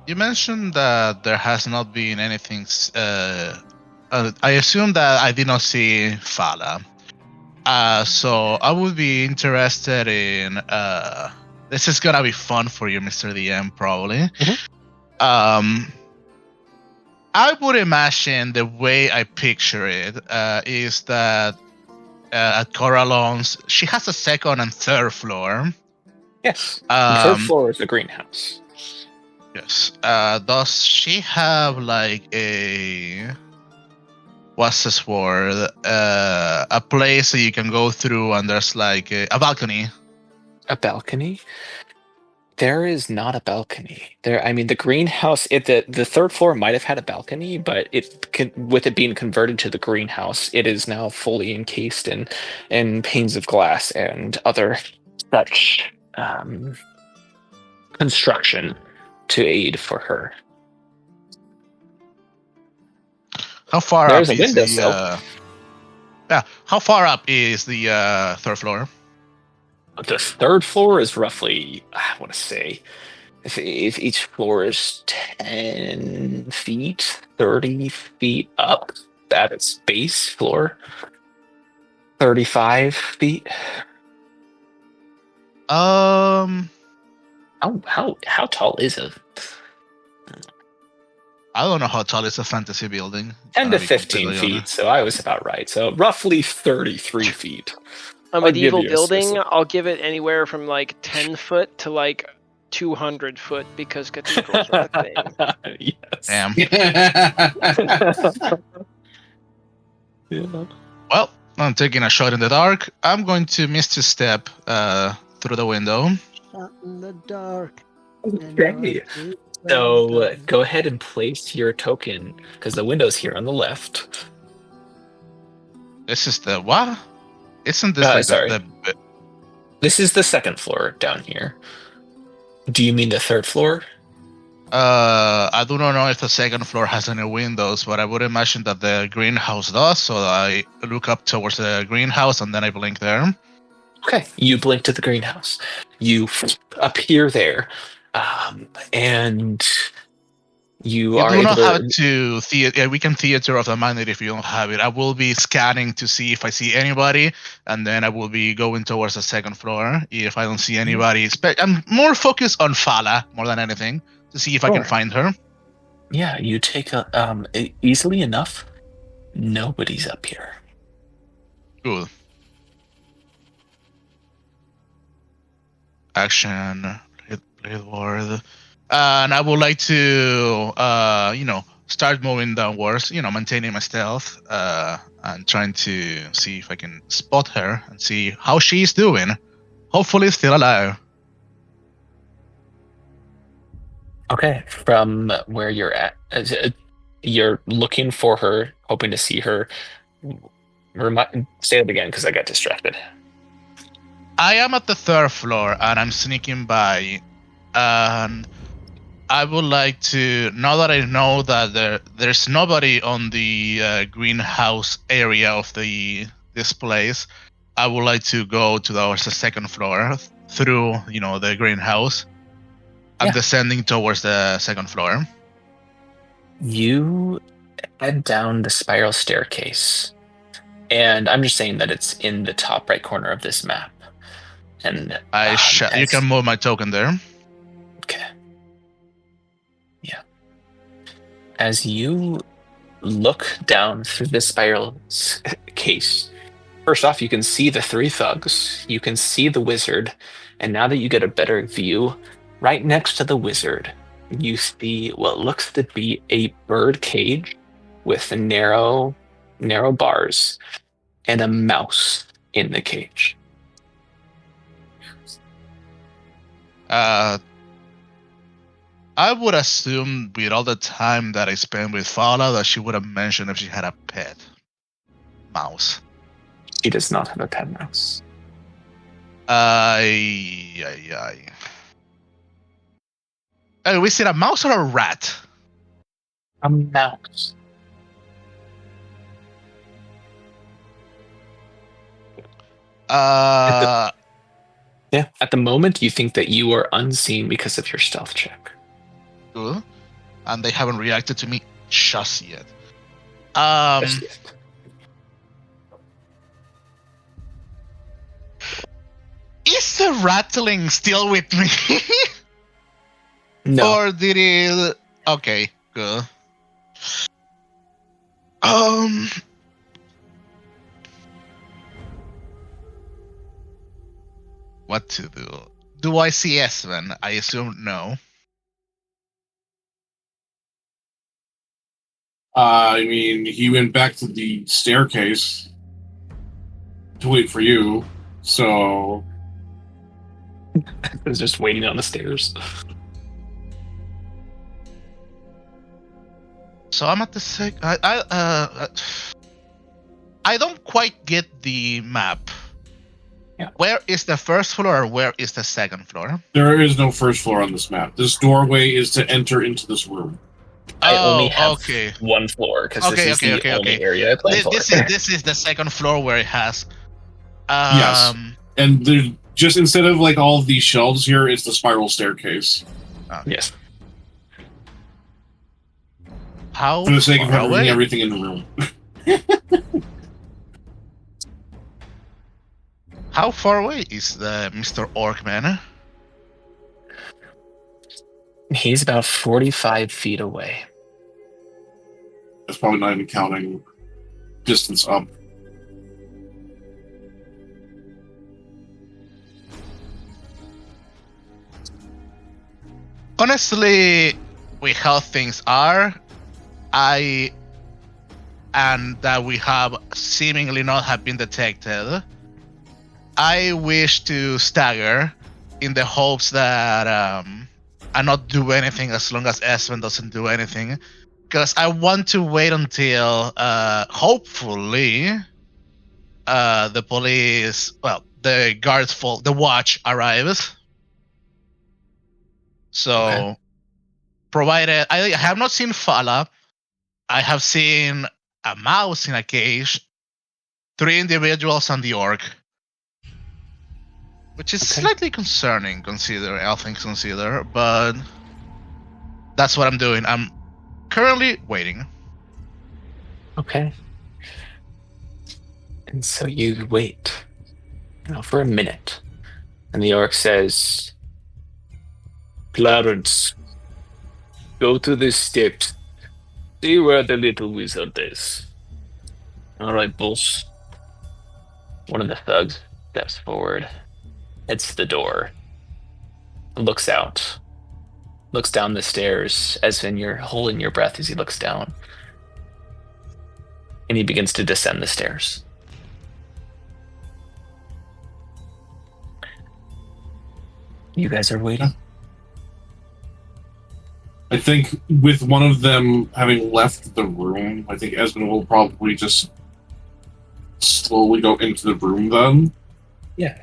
You mentioned that there has not been anything. I assume that I did not see Fala. So I would be interested in. This is gonna be fun for you, Mr. DM, probably. I would imagine the way I picture it is that at Coralon's, she has a second and third floor. Yes. The third floor is the greenhouse. Yes. Does she have like a what's this word? A place that you can go through, and there's like a balcony. A balcony? There is not a balcony. The greenhouse. The third floor might have had a balcony, but with it being converted to the greenhouse, it is now fully encased in panes of glass and other such construction to aid for her. How far There's up a is windowsill. How far up is the third floor? The third floor is roughly, I want to say, if each floor is 10 feet, 30 feet up at its base floor, 35 feet. How tall is it? I don't know how tall is a fantasy building. 10 to 15 feet, so I was about right. So roughly 33 feet. A I'll give medieval you a building, specific. I'll give it anywhere from like 10 foot to like 200 foot because cathedrals are a thing. Yes. Damn. Yeah. Well, I'm taking a shot in the dark. I'm going to misstep through the window. Shot in the dark. Okay. So go ahead and place your token because the window's here on the left. This is the what? Isn't this like sorry. the This is the second floor down here. Do you mean the third floor? I do not know if the second floor has any windows, but I would imagine that the greenhouse does. So I look up towards the greenhouse and then I blink there. Okay, you blink to the greenhouse. You appear there, and you are do able not to. have to theater. We can theater of the mind if you don't have it. I will be scanning to see if I see anybody, and then I will be going towards the second floor. If I don't see anybody, I'm more focused on Fala more than anything to see if I can find her. Yeah, you take easily enough. Nobody's up here. Cool. Action, play word. And I would like to, start moving downwards, maintaining my stealth, and trying to see if I can spot her and see how she's doing. Hopefully still alive. Okay, from where you're at, you're looking for her, hoping to see her. Say it again, because I got distracted. I am at the third floor, and I'm sneaking by, and I would like to, now that I know that there's nobody on the greenhouse area of this place, I would like to go towards the second floor through, the greenhouse. I'm descending towards the second floor. You head down the spiral staircase, and I'm just saying that it's in the top right corner of this map. And you can move my token there. Okay. Yeah. As you look down through the spiral case, first off, you can see the three thugs. You can see the wizard. And now that you get a better view, right next to the wizard, you see what looks to be a bird cage with narrow bars and a mouse in the cage. I would assume with all the time that I spent with Fala that she would have mentioned if she had a pet mouse. She does not have a pet mouse. Was it a mouse or a rat? A mouse. Yeah. At the moment, you think that you are unseen because of your stealth check. Cool. and they haven't reacted to me just yet. Just yet. Is the rattling still with me? No. Or did it? Okay, good. What to do? Do I see Esven? I assume no. I mean, he went back to the staircase to wait for you, so I was just waiting on the stairs. So I'm at the I don't quite get the map. Yeah. Where is the first floor? Or where is the second floor? there is no first floor on this map. This doorway is to enter into this room. I only have okay. one floor because this is the only area I plan for. This is the second floor where it has. Yes. And there's just instead of like all of these shelves here, it's the spiral staircase. Yes. How For the sake of far having away? everything in the room. How far away is the Mr. Orc man? He's about 45 feet away. That's probably not even counting distance up. Honestly, with how things are, and that we have seemingly not have been detected, I wish to stagger in the hopes that I not do anything as long as Espen doesn't do anything, because I want to wait until hopefully the police, well, the guards, the watch arrives. So, Okay. provided I have not seen Fala, I have seen a mouse in a cage, 3 individuals, and the orc, which is Okay. slightly concerning, all things considered. But that's what I'm doing. I'm currently waiting. Okay. And so you wait for a minute. And the orc says, Clarence, go to the steps. See where the little wizard is. All right, boss. One of the thugs steps forward, heads to the door, looks out, looks down the stairs, as in you're holding your breath as he looks down. And he begins to descend the stairs. You guys are waiting? I think with one of them having left the room, I think Esmond will probably just slowly go into the room then. Yeah.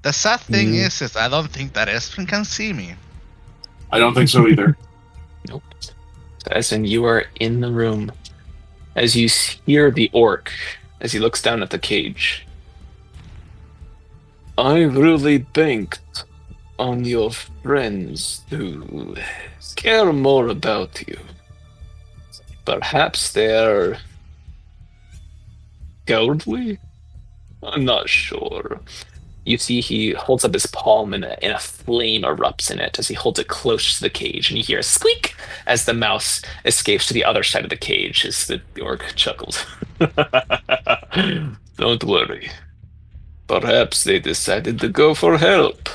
The sad thing is I don't think that Espen can see me. I don't think so either. Nope. So as in you are in the room, as you hear the orc, as he looks down at the cage. I really banked on your friends to care more about you. Perhaps they're cowardly? I'm not sure. You see he holds up his palm and a flame erupts in it as he holds it close to the cage, and you hear a squeak as the mouse escapes to the other side of the cage as the orc chuckles. Don't worry. Perhaps they decided to go for help.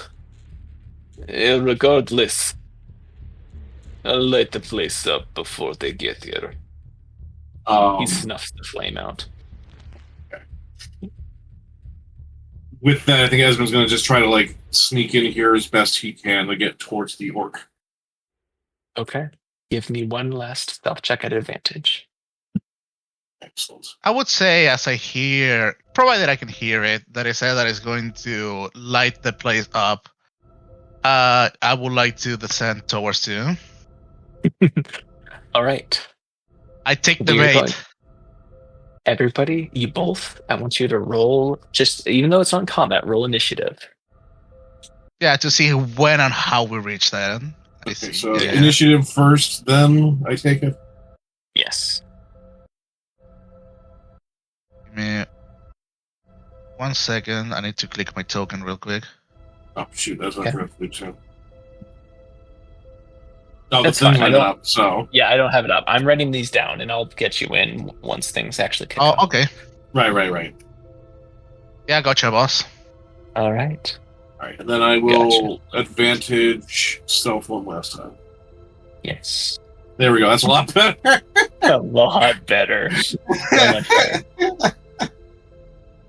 Regardless, I'll light the place up before they get here. He snuffs the flame out. With that, I think Esmond's going to just try to sneak in here as best he can to get towards the orc. Okay. Give me one last stealth check at advantage. Excellent. I would say, as I hear, provided I can hear it, that is that is going to light the place up. I would like to descend towards you. All right. I take the You're bait. everybody, you both, I want you to roll, just even though it's not combat, roll initiative. Yeah, to see when and how we reach that. I Okay, see. so Yeah. initiative first, then I take it. Yes. Give me 1 second. I need to click my token real quick. Oh shoot, that's what Okay. I forgot to do too. Oh, That's the thing's fine, I not don't- up, so Yeah, I don't have it up. I'm writing these down, and I'll get you in once things actually kick Oh, off. okay. right. Yeah, gotcha, boss. All right. All right, and then I will advantage stealth one last time. Yes. There we go. That's a lot better. A lot better. So much better.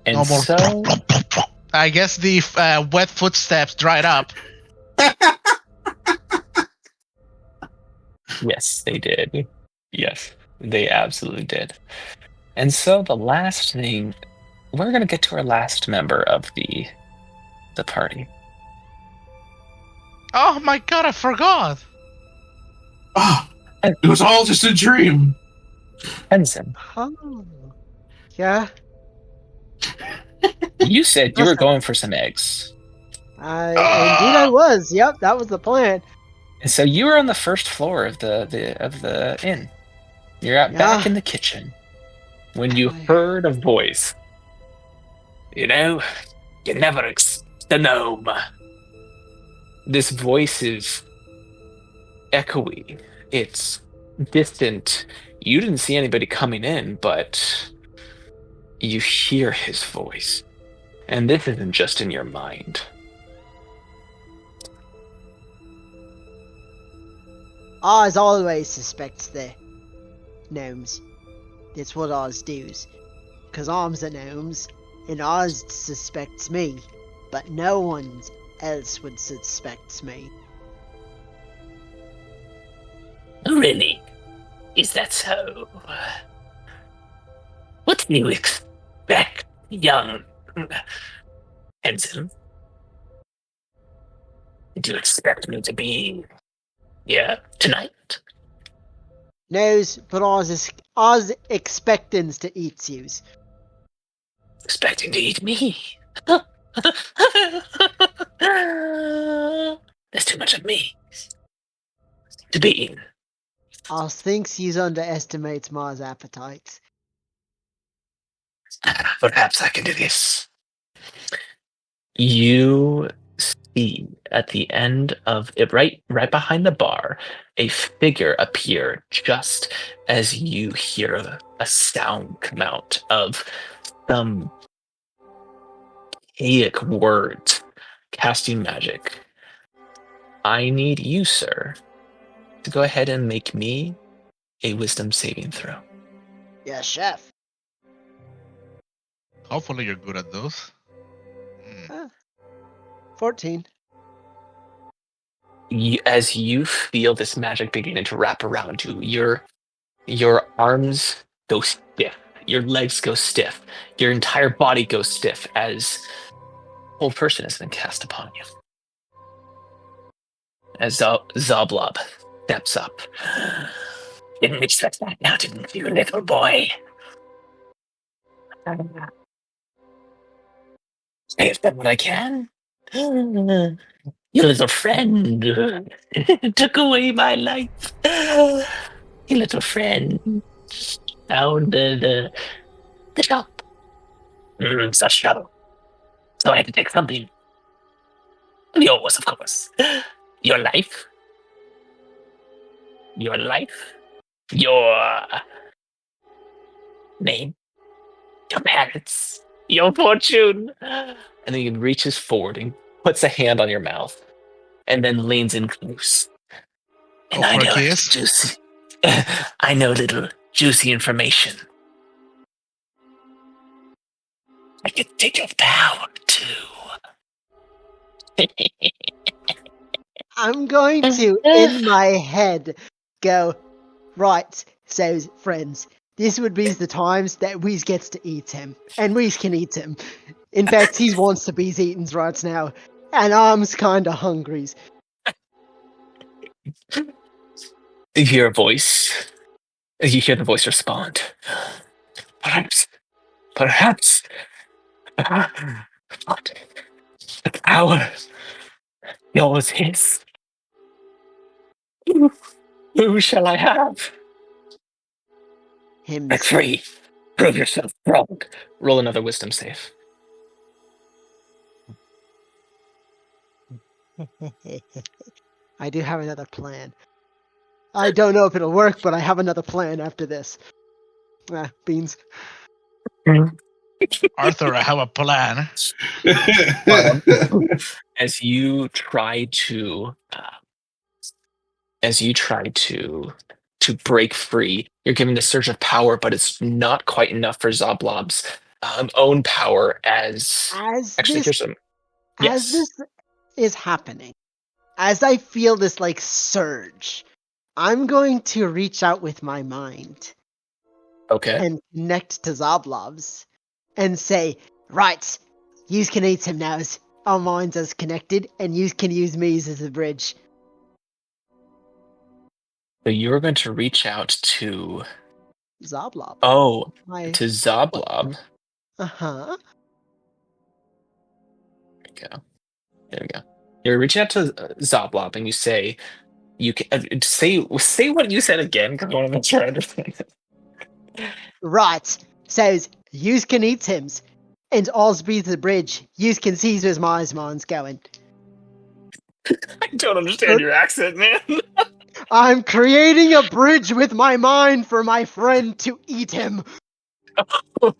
And No more. so, I guess the wet footsteps dried up. yes, they did. Yes, they absolutely did. And so the last thing, we're going to get to our last member of the party. Oh my god, I forgot. Oh, it was all just a dream. Ensign, Oh. Yeah. you said you were going for some eggs. Indeed I was. Yep, that was the plan. And so you were on the first floor of the inn. You're out back in the kitchen when you heard a voice. You know, you never expect a gnome. This voice is echoey. It's distant. You didn't see anybody coming in, but you hear his voice. And this isn't just in your mind. Oz always suspects the gnomes. That's what Oz does. Because I'm the gnomes, and Oz suspects me, but no one else would suspect me. Really? Is that so? What do you expect, young Ensign? Did you expect me to be here tonight? Knows, but Oz expectans to eat yous. Expecting to eat me? There's too much of me to be eaten. Oz thinks he's underestimates Ma's appetites. Perhaps I can do this. You see at the end of it, right behind the bar, a figure appear just as you hear a sound come out of some archaic words casting magic. I need you, sir, to go ahead and make me a wisdom saving throw. Yeah, chef. Hopefully you're good at those. 14. As you feel this magic beginning to wrap around you, your arms go stiff, your legs go stiff, your entire body goes stiff as a whole person has been cast upon you. As Zoblob steps up. Didn't expect that now, didn't you, little boy? I have done what I can. Your little friend took away my life. Your little friend found the shop. Such trouble. So I had to take something. Yours, of course. Your life. Your life. Your name. Your parents. Your fortune. And then he reaches forward and puts a hand on your mouth. And then leans in close. And I know it's juicy. I know little juicy information. I can take your power too. I'm going to, in my head, go, right, so friends, this would be the times that Weez gets to eat him. And Weez can eat him. In fact, he wants to be eaten right now. And I'm kinda hungry. You hear a voice. You hear the voice respond. Perhaps, but the power yours his. Who shall I have? Break Hims. free. Prove yourself strong. Roll another wisdom save. I do have another plan. I don't know if it'll work, but I have another plan after this. Beans. Arthur, I have a plan. As you try to break free, you're given a surge of power, but it's not quite enough for Zoblob's own power. As As actually, this here's some. as Yes. this is happening, as I feel this like surge, I'm going to reach out with my mind Okay. and connect to Zoblob's and say, right, yous can eat him now as our minds is connected, and yous can use me as a bridge. So you're going to reach out to Zoblob. to Zoblob. Uh-huh. There we go. There we go. You're reaching out to Zoblob, and you say, "You can say what you said again, because I want to make sure I understand it." Right. Says, yous can eat him, and all's be the bridge. Yous can see where my mind's going. I don't understand your accent, man. I'm creating a bridge with my mind for my friend to eat him.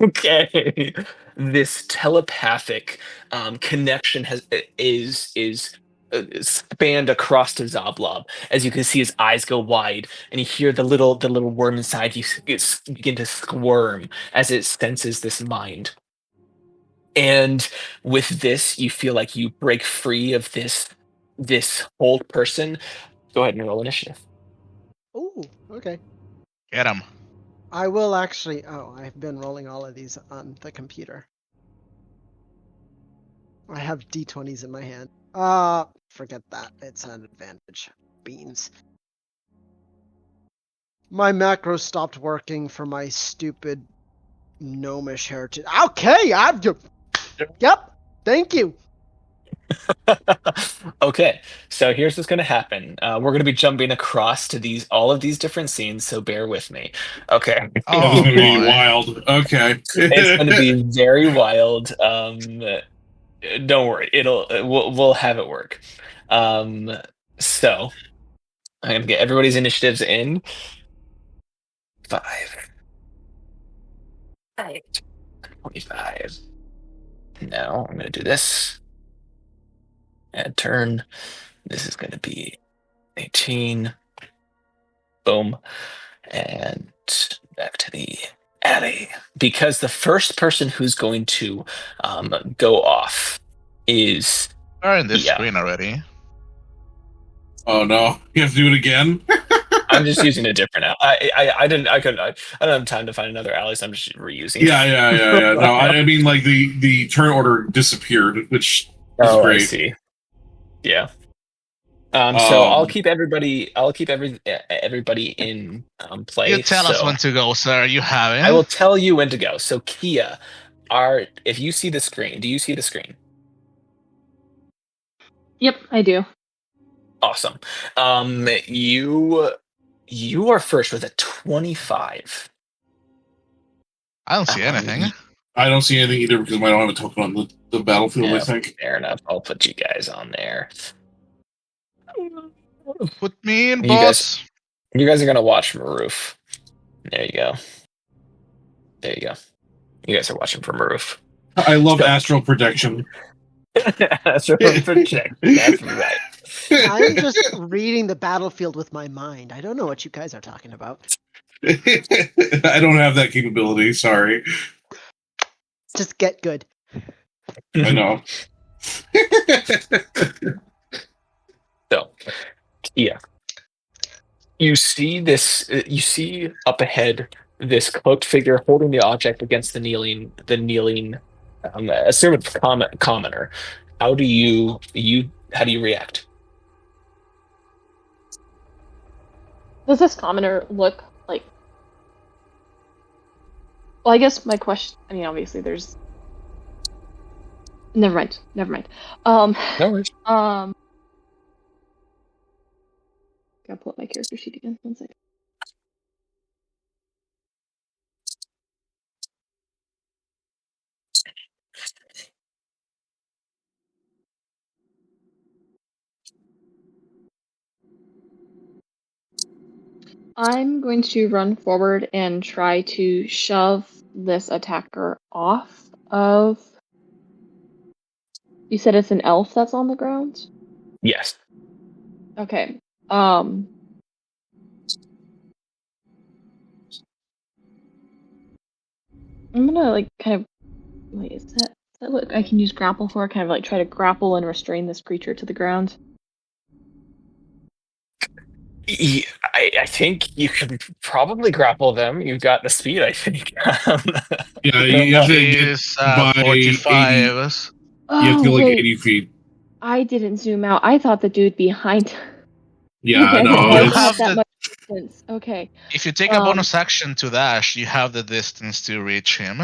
Okay. This telepathic connection is spanned across to Zoblob. As you can see, his eyes go wide, and you hear the little worm inside you begin to squirm as it senses this mind. And with this, you feel like you break free of this whole person. Go ahead and roll initiative. Ooh, okay. Get him. I will actually. Oh, I've been rolling all of these on the computer. I have d20s in my hand. Forget that. It's an advantage. Beans. My macro stopped working for my stupid gnomish heritage. Okay, Yep. Thank you. Okay, so here's what's going to happen. We're going to be jumping across to all of these different scenes, so bear with me. Okay. This is Oh going to be boy. wild. Okay. It's going to be very wild. Don't worry, we'll have it work. So I'm going to get everybody's initiatives in. 5, 25. Now I'm going to do this. Add turn. This is going to be 18. Boom. And back to the alley. Because the first person who's going to go off is We're in this Yeah. screen already. Oh no, you have to do it again. I'm just using a different alley. I don't have time to find another alley, so I'm just reusing. Yeah. No, I mean like the turn order disappeared, which is Oh, great. I see. Yeah. So I'll keep everybody in play. You tell us so when to go, sir. You have it. I will tell you when to go. So Kia, if you see the screen, do you see the screen? Yep, I do. Awesome. You are first with a 25. I don't see anything. I don't see anything either because I don't have a token on the battlefield. Yeah, I think. fair enough. I'll put you guys on there. Put me in, You boss. You guys are gonna watch from a roof. There you go. There you go. You guys are watching from a roof. I love astral projection. That's right. That's right. I'm just reading the battlefield with my mind. I don't know what you guys are talking about. I don't have that capability. Sorry. Just get good. I know. So, yeah. You see this. You see up ahead this cloaked figure holding the object against the kneeling, assumed commoner. How do you react? Does this commoner look like Well, I guess my question. I mean, obviously, there's. Never mind. No worries. Gotta pull up my character sheet again. One second. I'm going to run forward and try to shove this attacker off of. You said it's an elf that's on the ground? Yes. Okay. I'm gonna like kind of wait, is that what I can use grapple for? Kind of like try to grapple and restrain this creature to the ground. I think you can probably grapple them. You've got the speed, I think. Yeah, I don't you have know. to get Is by 80. 45. You have to Oh go like wait, 80 feet. I didn't zoom out. I thought the dude behind. Yeah, Okay, no, I You didn't have have it's, that the much distance. Okay. if you take a bonus action to dash, you have the distance to reach him.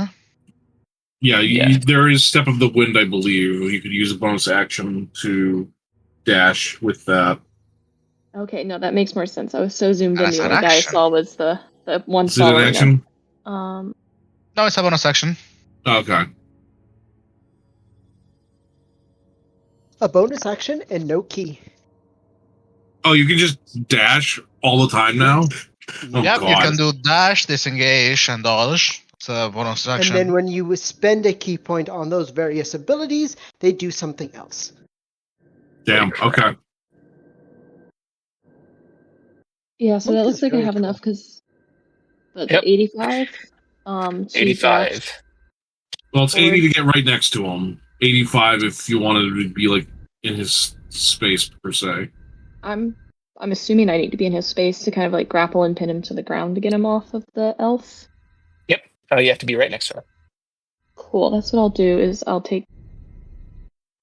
yeah, Yeah. there is Step of the Wind, I believe. You could use a bonus action to dash with that. Okay, no, that makes more sense. I was so zoomed in. As The an only guy I action. saw was the one Is it an following them. action? No, it's a bonus action. Okay. A bonus action and no key. Oh, you can just dash all the time now? Oh, Yep, you God. can do dash, disengage, and dodge. It's a bonus And action. then when you spend a key point on those various abilities, they do something else. Damn, okay. Yeah, so that Monk looks is like I very have enough cool. because the Yep. 85 to dash 85. Well, it's 80 forward. to get right next to him. 85 if you wanted to be, like, in his space, per se. I'm assuming I need to be in his space to kind of like grapple and pin him to the ground to get him off of the elf. Yep. Oh, you have to be right next to her. Cool. That's what I'll do is I'll take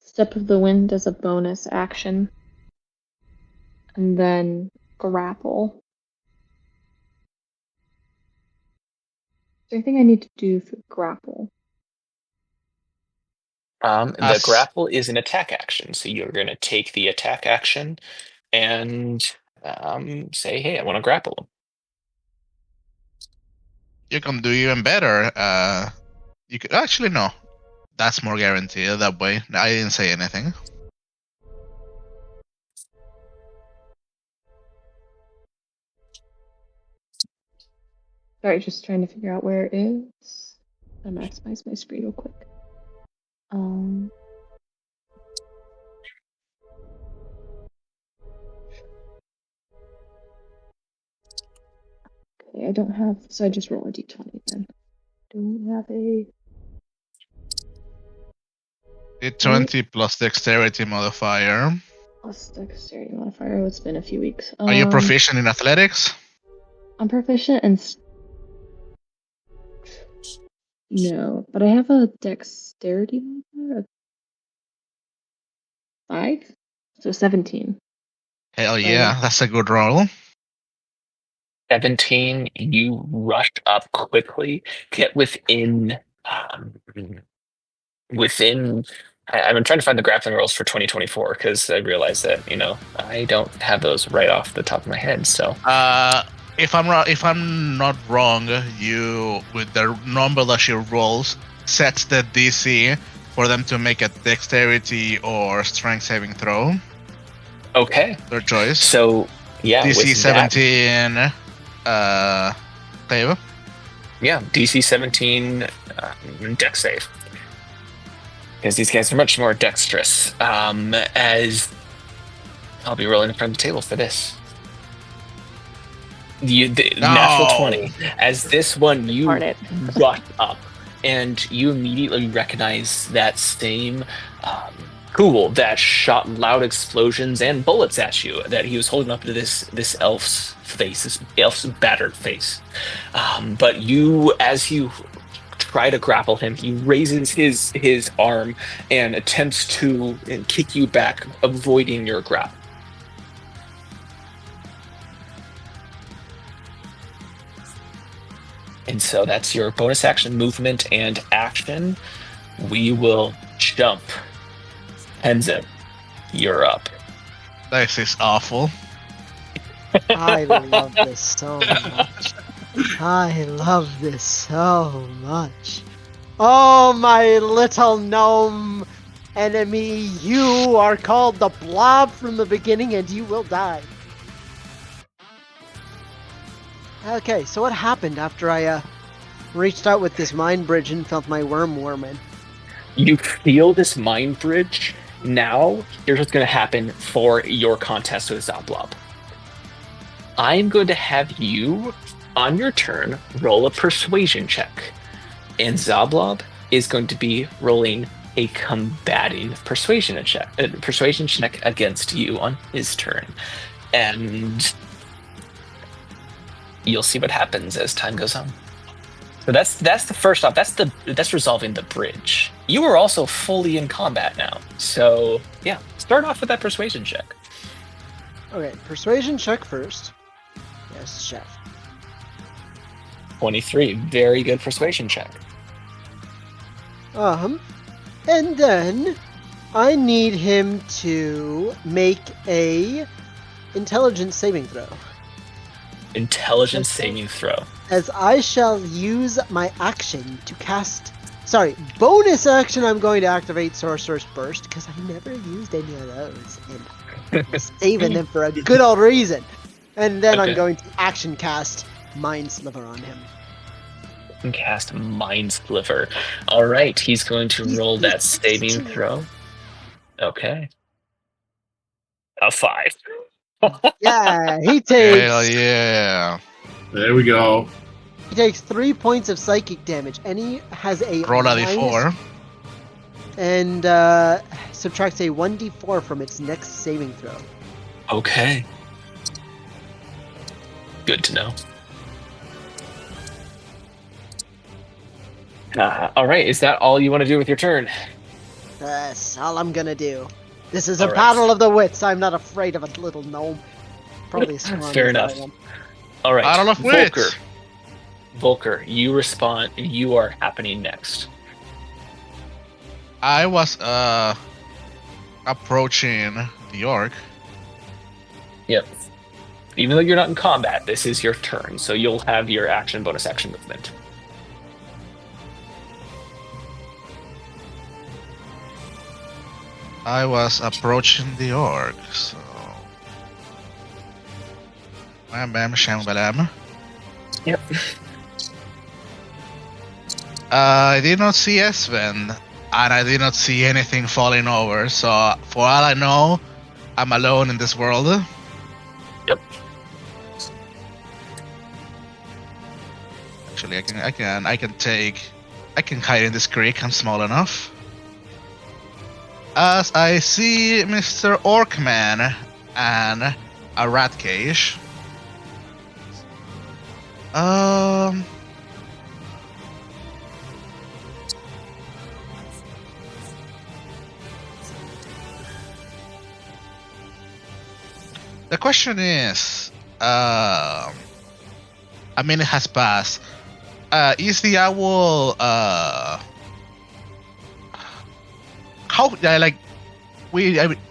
Step of the Wind as a bonus action. And then grapple. Is there anything I need to do for grapple? The As- grapple is an attack action, so you're going to take the attack action and say, "Hey, I want to grapple him." You can do even better. You could actually no. That's more guaranteed that way. I didn't say anything. Sorry, just trying to figure out where it is. I'll maximize my screen real quick. Okay, I don't have, so I just roll a d20 then. Don't have a. D20 plus dexterity modifier. Plus dexterity modifier. Oh, it's been a few weeks. Are you proficient in athletics? I'm proficient in. No, but I have a dexterity modifier of 5, so 17. Hell yeah, that's a good roll. 17. You rush up quickly, get within. I'm trying to find the grappling rolls for 2024 because I realized that I don't have those right off the top of my head. So If I'm not wrong, you with the number that she rolls sets the DC for them to make a dexterity or strength saving throw. okay, Their choice. so yeah, DC with that, 17. Save. yeah, DC 17 dex save. Because these guys are much more dexterous. As I'll be rolling in front of the table for this. Natural 20. As this one, you Darn it. rush up, and you immediately recognize that same ghoul that shot loud explosions and bullets at you that he was holding up to this elf's face, this elf's battered face. But as you try to grapple him, he raises his arm and attempts to kick you back, avoiding your grapple. And so that's your bonus action, movement, and action. We will jump. Tenzin, you're up. This is awful. I love this so much. I love this so much. Oh, my little gnome enemy, you are called the Blob from the beginning and you will die. Okay, so what happened after I reached out with this mind bridge and felt my worm warming? You feel this mind bridge. Now, here's what's going to happen for your contest with Zoblob. I'm going to have you, on your turn, roll a persuasion check. And Zoblob is going to be rolling a combating persuasion check against you on his turn. And you'll see what happens as time goes on. So that's the first off. That's resolving the bridge. You are also fully in combat now. So yeah, start off with that persuasion check. Okay, persuasion check first. Yes, chef. 23, very good persuasion check. And then I need him to make a intelligence saving throw. Intelligence saving throw. As I shall use my action to cast... Sorry, bonus action I'm going to activate Sorcerer's Burst, because I never used any of those. And I'm saving them for a good old reason. And then Okay. I'm going to action cast Mind Sliver on him. And cast Mind Sliver. All right, he's going to roll that saving throw. Okay. A 5. Yeah, he Hell takes... yeah. There we go. He takes 3 points of psychic damage, and he has a Roll a minus- d4. and subtracts a 1d4 from its next saving throw. Okay. Good to know. All right, is that all you want to do with your turn? That's all I'm gonna do. This is a All right. battle of the wits. I'm not afraid of a little gnome. Probably as strong Fair as enough. I am. All right, Battle of Volker. Wits. Volker, you respond. You are happening next. I was approaching the orc. Yep. Even though you're not in combat, this is your turn, so you'll have your action, bonus action movement. I was approaching the orc, so... Bam bam sham balam. Yep. I did not see Esven, and I did not see anything falling over, so for all I know, I'm alone in this world. Yep. Actually, I can hide in this creek. I'm small enough. As I see Mr. Orkman and a rat cage. The question is, a minute has passed. Is the owl, how, like,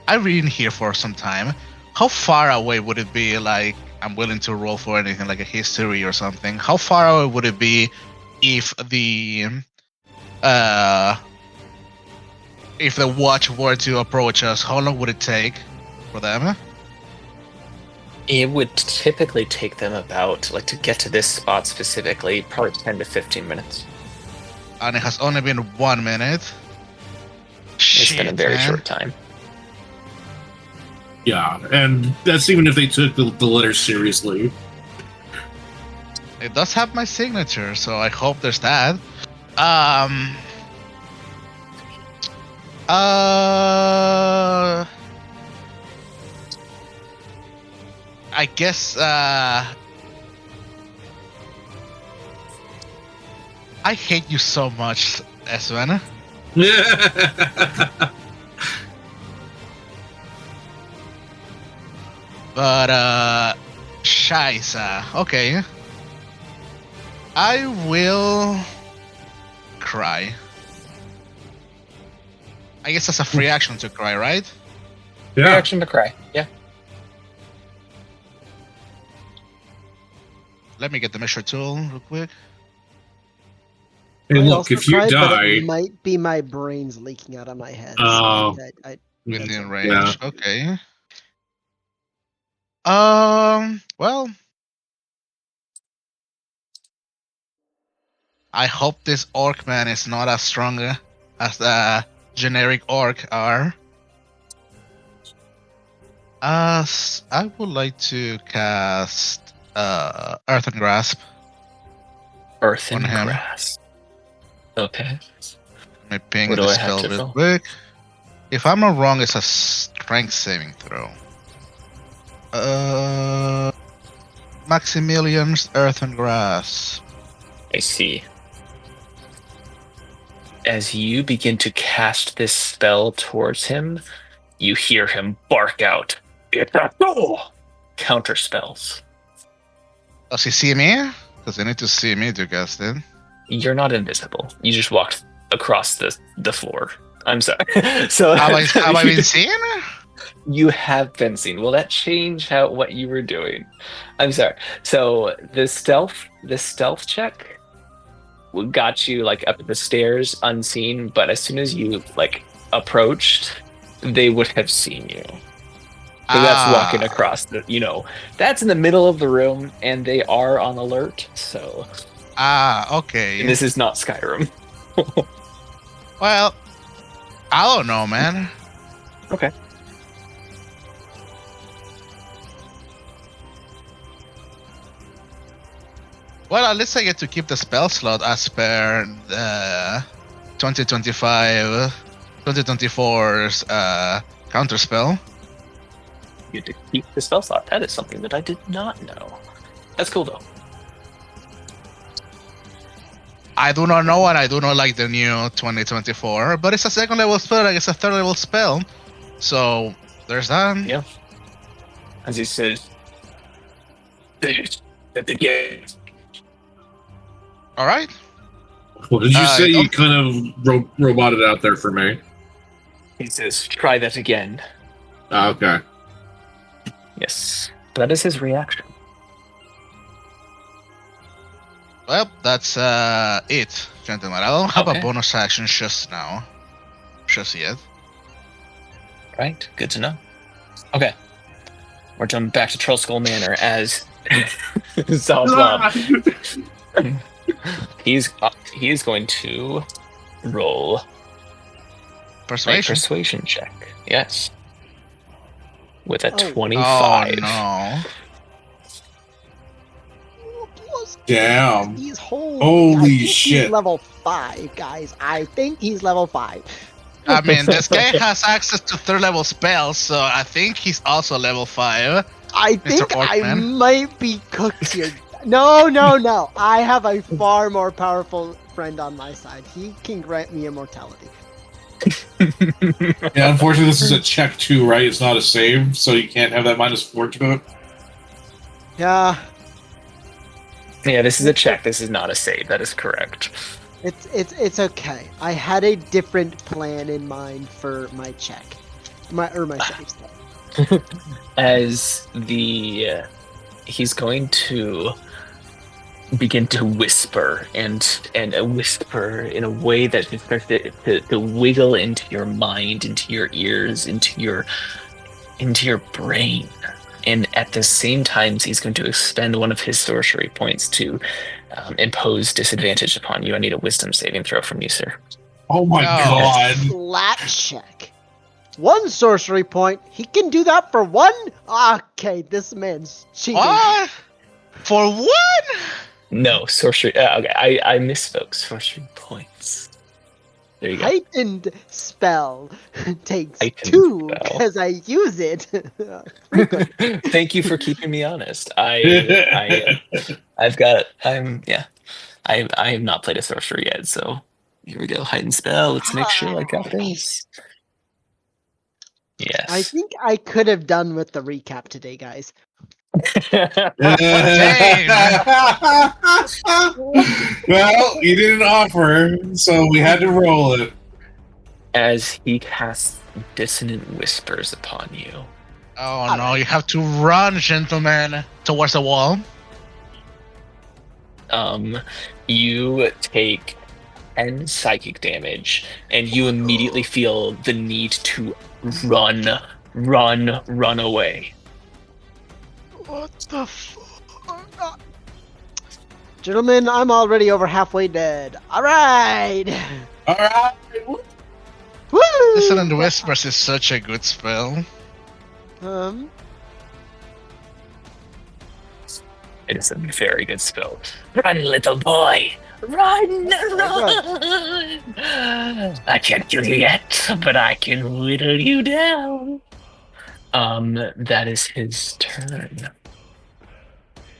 I've been here for some time. How far away would it be, like, I'm willing to roll for anything, like a history or something. How far away would it be if the watch were to approach us? How long would it take for them? It would typically take them about, like, to get to this spot specifically, probably 10 to 15 minutes. And it has only been 1 minute. It's been a very man. short time. Yeah, and that's even if they took the letter seriously. It does have my signature, so I hope there's that. I guess I hate you so much, Esven. But Scheisse. Okay. I will cry. I guess that's a free action to cry, right? Yeah. Reaction to cry. Yeah. Let me get the measure tool real quick. Hey, I look, also if you cried, but die, it might be my brains leaking out of my head. Oh. Within That's range. Okay. Well, I hope this orc man is not as strong as the generic orc are. I would like to cast Earth and Grasp. Earth and On him. grass. Okay. Let me ping What do the I have spell to real roll? quick. If I'm not wrong, it's a strength saving throw. Maximilian's Earth and Grass. I see. As you begin to cast this spell towards him, you hear him bark out, "It's a fool!" Counter spells. Does he see me? Because they need to see me to cast it. You're not invisible. You just walked across the floor. I'm sorry. So Have I been seen? You have been seen. Will that change what you were doing? I'm sorry. So the stealth check got you like up the stairs unseen, but as soon as you like approached, they would have seen you. So that's walking across that's in the middle of the room, and they are on alert. So Okay. and this is not Skyrim. Well, I don't know, man. Okay. Well, at least I get to keep the spell slot as per the 2024's counterspell. You get to keep the spell slot. That is something that I did not know. That's cool though. I do not know, and I do not like the new 2024, but it's a second level spell, like it's a third level spell. So there's that. Yeah. As he says, at the game. All right. What did you say? You don't- kind of roboted out there for me. He says, "Try that again." Okay. Yes, that is his reaction. Well, that's it, gentlemen. I don't have Okay. a bonus action just now. Just yet. Right, good to know. Okay, we're jumping back to Troll Skull Manor as Zalzlab. He is going to roll a persuasion check. Yes, with a 25. Oh no! Damn. He's Holy I think shit. He's level 5, guys. I think he's level 5. I mean, this guy has access to third level spells, so I think he's also level 5. I think Orkman. I might be cooked here. No. I have a far more powerful friend on my side. He can grant me immortality. Yeah, unfortunately, this is a check too, right? It's not a save, so you can't have that -4 to it. Yeah, Yeah, this is a check. This is not a save. That is correct. it's okay. I had a different plan in mind for my check, my save stuff. As he's going to begin to whisper and whisper in a way that starts to wiggle into your mind, into your ears, into your brain. And at the same time, he's going to expend one of his sorcery points to impose disadvantage upon you. I need a wisdom saving throw from you, sir. Oh my god. Flat check. 1 sorcery point. He can do that for 1? Okay, this man's cheating. What? For what? No, sorcery. Okay, I misspoke. Sorcery points. There you go. Heightened spell takes Heightened 2 spell. because I use it. Thank you for keeping me honest. I have not played a sorcerer yet, so here we go. Heightened spell. Let's make sure I got this. Yes. I think I could have done with the recap today, guys. Well, you didn't offer, so we had to roll it. As he casts dissonant whispers upon you. Oh no, you have to run, gentlemen, towards the wall. You take 10 psychic damage, and you immediately feel the need to run away. What the fuck? Gentlemen, I'm already over halfway dead. Alright! Alright. Woo! Dissonant Whispers is such a good spell. It is a very good spell. Run, little boy! Run! I can't kill you yet, but I can whittle you down. That is his turn.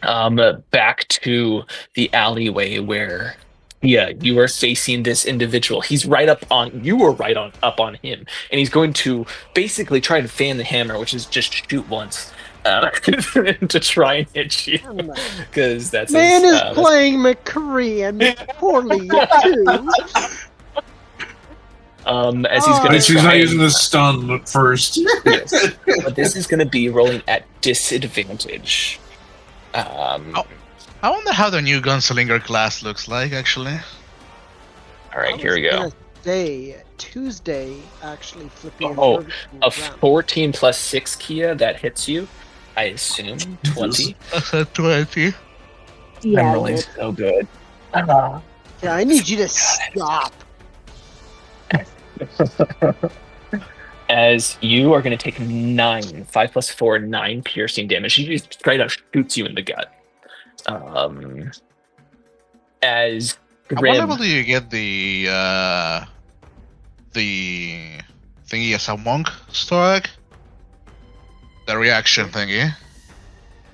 Back to the alleyway where, you are facing this individual. He's right up on you, were right up on him, and he's going to basically try to fan the hammer, which is just shoot once, to try and hit you, because that's Man is playing McCree and poorly too. As he's gonna. She's not using the stun at first. Yes, but this is going to be rolling at disadvantage. I wonder how the new Gunslinger class looks like, actually. All right, here we go. Tuesday, actually flipping. A 14 plus 6, Kia, that hits you. I assume 20. 20. Yeah, I'm rolling so good. Yeah, I need you to stop. As you are going to take 5 plus 4, 9 piercing damage. She just straight up shoots you in the gut. As At what level do you get the thingy as a monk, Storag? The reaction thingy.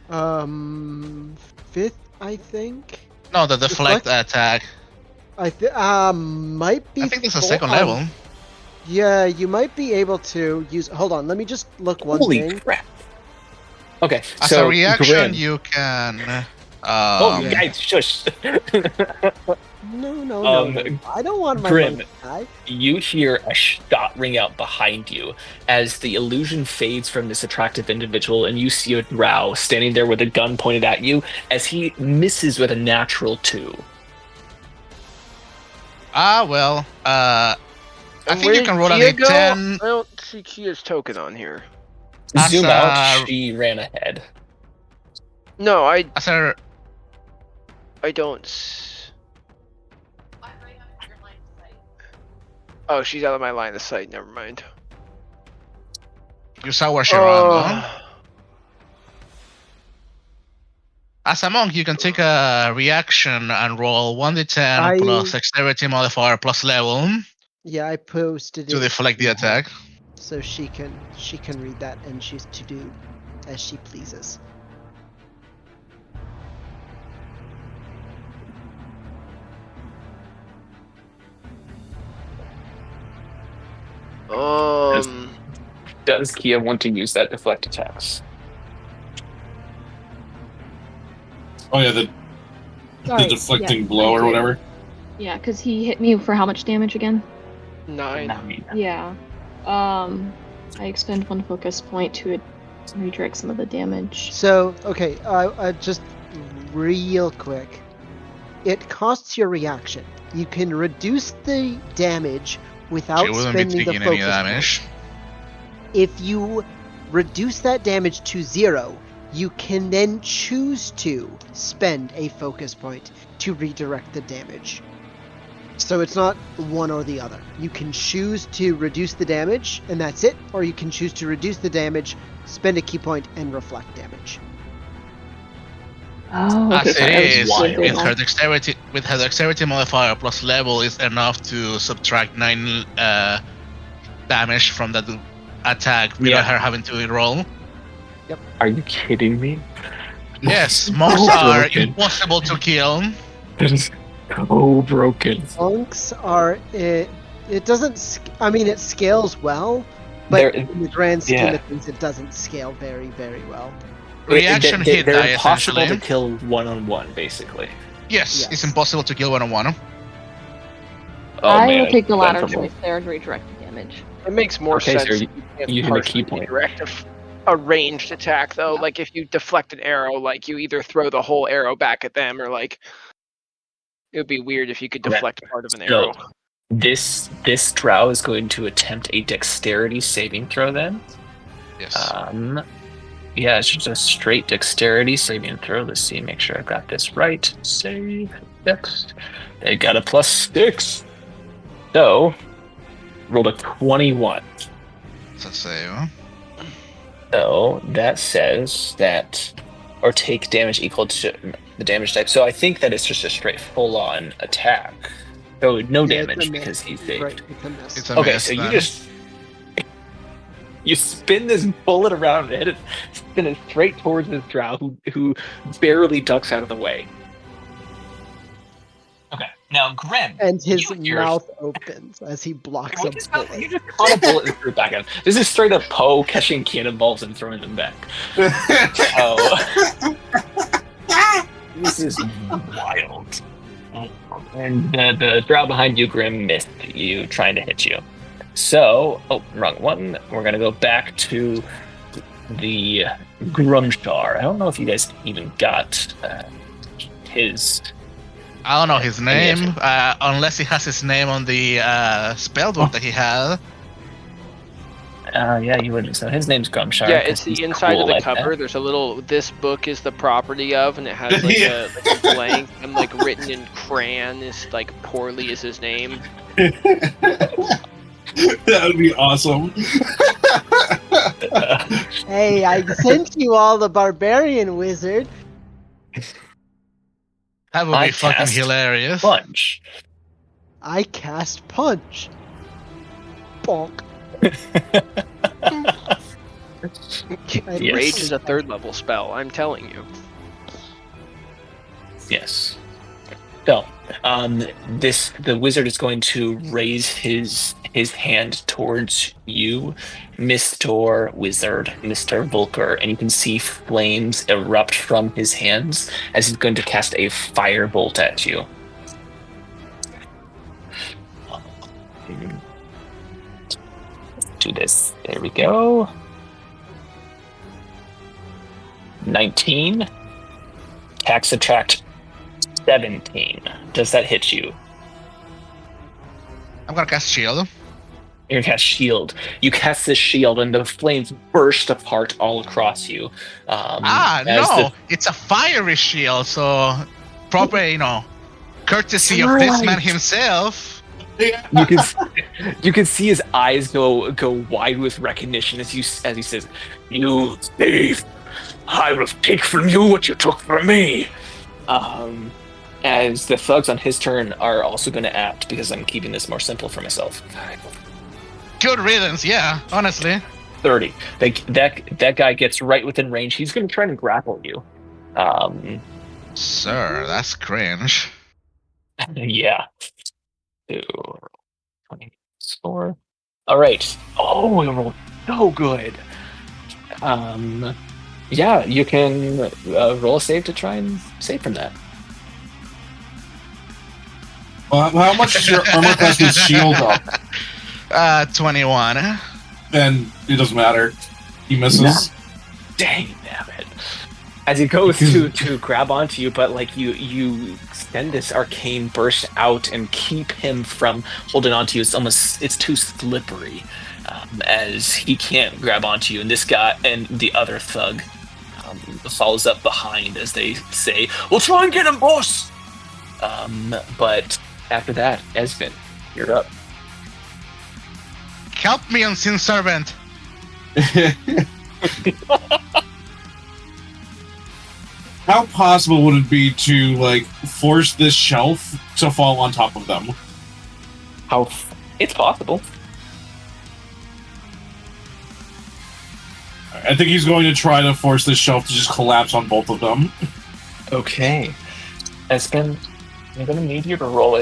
5th, I think. No, the deflect attack. Might be. I think it's a second level. Yeah, you might be able to use. Hold on, let me just look one Holy thing. crap. Okay, As so a reaction, Grim. you can. Guys, shush. No. I don't want my Grim, money to die. You hear a shot ring out behind you as the illusion fades from this attractive individual, and you see a drow standing there with a gun pointed at you as he misses with a natural 2. Well, I think you can roll a d10. I don't see Kia's token on here. Zoom out, she ran ahead. No, I As a, don't. Oh, she's out of my line of sight. Never mind. you saw where she ran, though. As a monk, you can take a reaction and roll 1d10 plus dexterity modifier plus level Yeah, I posted to it deflect the attack. so she can read that, and she's to do as she pleases. Does Kia want to use that deflect attacks? Oh yeah, the deflecting blow or whatever. Yeah, because he hit me for how much damage again? 9. Yeah. I expend 1 focus point to redirect some of the damage. So, okay, I just real quick. It costs your reaction. You can reduce the damage without She wouldn't be spending the taking focus any damage. point. If you reduce that damage to 0, you can then choose to spend a focus point to redirect the damage. So it's not one or the other. You can choose to reduce the damage, and that's it, or you can choose to reduce the damage, spend a key point, and reflect damage. Oh, As okay. it is, wild. with her dexterity modifier plus level is enough to subtract 9 damage from that attack without her having to roll. Are you kidding me? Yes, monks are impossible to kill. That is so broken. Monks are it doesn't. I mean, it scales well, But There- in the grand scheme yeah. of things, it doesn't scale very, very well. Reaction hit they're die, impossible essentially. to kill one-on-one, basically. Yes, Yes. it's impossible to kill one-on-one. Oh, I man, will take the went latter from- choice there and redirect the damage. It makes more Okay, sense. so if you can't you hit a key partially point. redirect a ranged attack, though. Like if you deflect an arrow, like you either throw the whole arrow back at them, or like it would be weird if you could Okay. deflect part of an So, arrow. this drow is going to attempt a dexterity saving throw then. Yes. Yeah, it's just a straight dexterity saving throw. Let's see, make sure I got this right. Save dex. They got a +6. So, rolled a 21. It's a save. So that says that, or take damage equal to the damage type. So I think that it's just a straight full-on attack. So no Yeah, it's a damage miss. because he's saved. Right, it's a miss. It's a Okay, miss, so you then. just you spin this bullet around and spin it straight towards this drow who barely ducks out of the way. Okay, now Grim, And his you're- mouth opens as he blocks a You just bullet. caught a bullet and threw it back at him. This is straight up Poe catching cannonballs and throwing them back. So this is wild. And the drow behind you, Grim, missed you trying to hit you. So, wrong one. We're gonna go back to the Grumshar. I don't know if you guys even got his. I don't know his name, unless he has his name on the spellbook that he had. Yeah, you wouldn't. So his name's Grumshar. Yeah, 'cause it's the he's inside cool of the like that. cover. There's a little. This book is the property of, and it has like Yeah. a blank and like written in crayon is like poorly is his name. That would be awesome. Hey, I sent you all the barbarian wizard. That would I be fucking cast hilarious. Punch. I cast punch. Bonk. Yes. Rage is a third level spell. I'm telling you. Yes. So, the wizard is going to raise his hand towards you, Mr. Wizard, Mr. Volker, and you can see flames erupt from his hands as he's going to cast a firebolt at you. Do this. There we go. 19. Attack subtract 17. Does that hit you? I'm gonna cast shield. You cast shield. You cast this shield, and the flames burst apart all across you. As No, it's a fiery shield, so proper, courtesy of this man himself. You can see his eyes go wide with recognition as he says, "You thief! I will take from you what you took from me." As the thugs on his turn are also going to act because I'm keeping this more simple for myself. Good riddance, yeah, honestly. 30. That guy gets right within range. He's going to try and grapple you. Sir, that's cringe. Yeah. 24. All right. Oh, we rolled so good. Yeah, you can roll a save to try and save from that. Well, how much is your armor class with shield up? 21. Then it doesn't matter. He misses. Dang, damn it. As he goes to grab onto you, but like you send this arcane burst out and keep him from holding onto you. It's too slippery, as he can't grab onto you. And this guy and the other thug follows up behind as they say, "We'll try and get him, boss." But after that, Esvin, you're up. Help me, unseen servant. How possible would it be to force this shelf to fall on top of them? It's possible. I think he's going to try to force this shelf to just collapse on both of them. Okay. Espen, I'm going to need you to roll an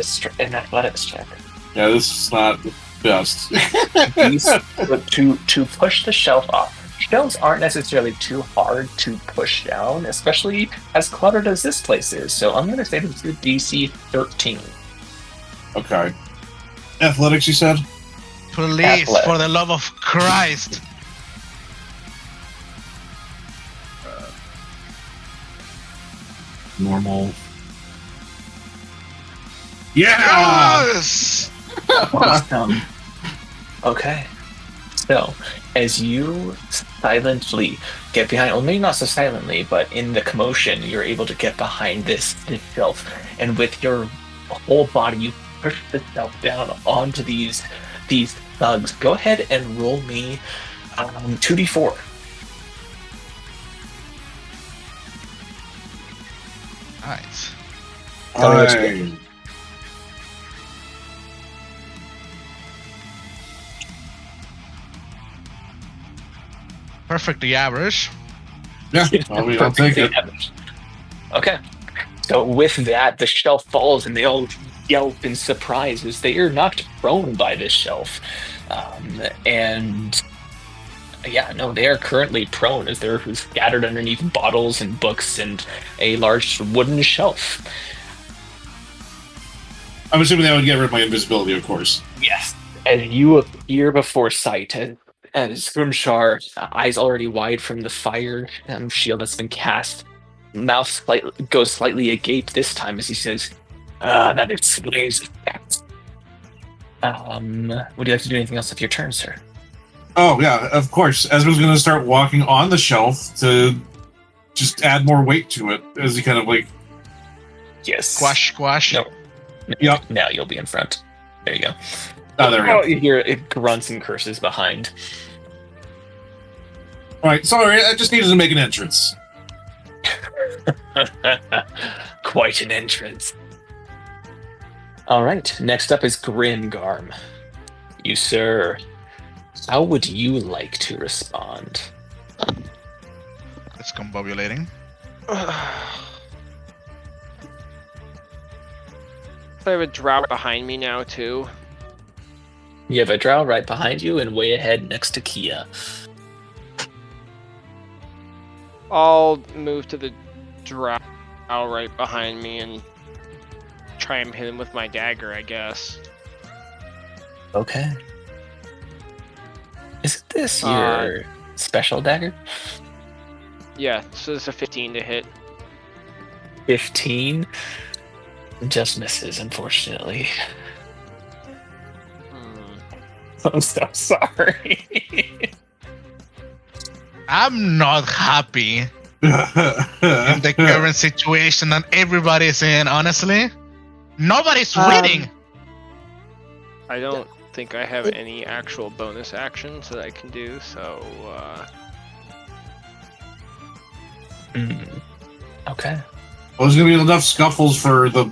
athletics check. Yeah, this is not best. To push the shelf off. Shelves aren't necessarily too hard to push down, especially as cluttered as this place is. So I'm going to say this is DC 13. Okay. Athletics, you said? Please, Athletics. for the love of Christ. Normal. Yeah! Yes! Awesome. Okay. So, as you silently get behind, well, maybe not so silently, but in the commotion, you're able to get behind this shelf, and with your whole body, you push the shelf down onto these thugs. Go ahead and roll me 2d4. Nice. Tell me what you I- Perfectly average. Yeah, I'll take it. Okay. So with that, the shelf falls, and they all yelp in surprise as they are knocked prone by this shelf. And yeah, no, they are currently prone as they're scattered underneath bottles and books and a large wooden shelf. I'm assuming that would get rid of my invisibility, of course. Yes. As you appear before sight, as Grimshar, eyes already wide from the fire shield that's been cast, mouth goes slightly agape this time as he says, that explains that. Would you like to do anything else with your turn, sir? Oh, yeah, of course. Ezra's going to start walking on the shelf to just add more weight to it as he kind of like... Yes. Squash, squash. No. Yep. Now you'll be in front. There you go. Oh, there we go. You hear it grunts and curses behind. All right, sorry, I just needed to make an entrance. Quite an entrance. All right, next up is Gringarm. You, sir, how would you like to respond? It's combobulating. I have a drow behind me now too. You have a drow right behind you and way ahead next to Kia. I'll move to the drow right behind me and try and hit him with my dagger, I guess. Okay. Isn't this your special dagger? Yeah, so it's a 15 to hit. 15? Just misses, unfortunately. I'm so sorry. I'm not happy in the current situation that everybody's in, honestly. Nobody's winning! I don't think I have any actual bonus actions that I can do, so Okay. Well, there's going to be enough scuffles for the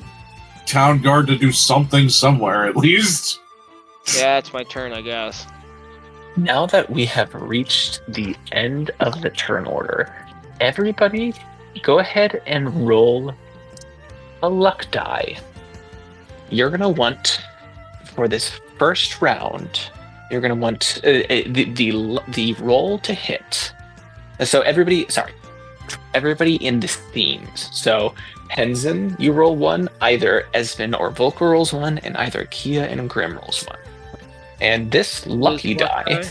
town guard to do something somewhere, at least. yeah, it's my turn, I guess. Now that we have reached the end of the turn order, everybody go ahead and roll a luck die. You're going to want, for this first round, you're going to want the roll to hit. So everybody in the themes. So Penzin, you roll one, either Esvin or Volker rolls one, and either Kia and Grim rolls one. And this lucky die,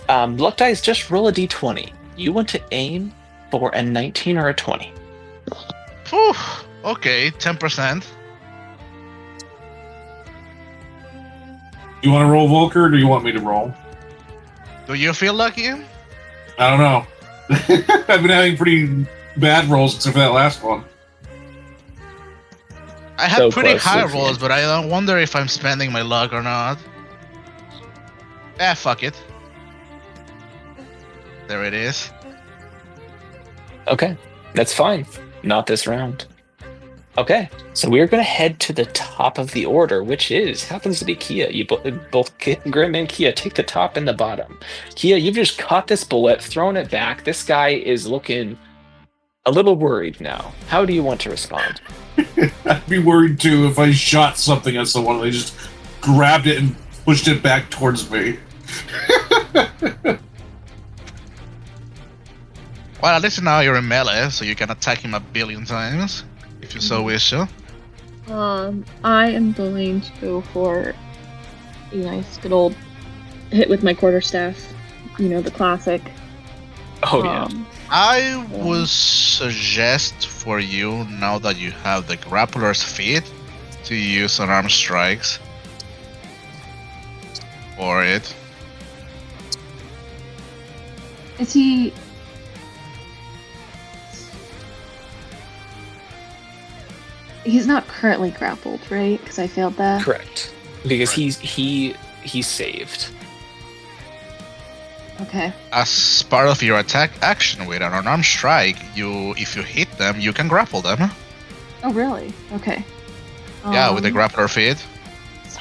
luck die is just roll a d20. You want to aim for a 19 or a 20. Whew. Okay, 10%. You want to roll Volker, or do you want me to roll? Do you feel lucky? I don't know. I've been having pretty bad rolls, except for that last one. I had So pretty close, high so rolls, but I don't wonder if I'm spending my luck or not. Fuck it. There it is. Okay, that's fine. Not this round. Okay, so we're going to head to the top of the order, which happens to be Kia. You both Grim and Kia take the top and the bottom. Kia, you've just caught this bullet, thrown it back. This guy is looking a little worried now. How do you want to respond? I'd be worried too if I shot something at someone and they just grabbed it and pushed it back towards me. Well, at least now you're in melee, so you can attack him a billion times if you so wish to. I am going to go for a nice good old hit with my quarterstaff. You know, the classic. Oh yeah. I would suggest for you, now that you have the grappler's feet, to use unarmed strikes for it. Is he? He's not currently grappled, right? Because I failed that. Correct. Because he's saved. Okay. As part of your attack action with an unarmed strike, if you hit them, you can grapple them. Oh, really? Okay. Yeah, with the grappler feet. Does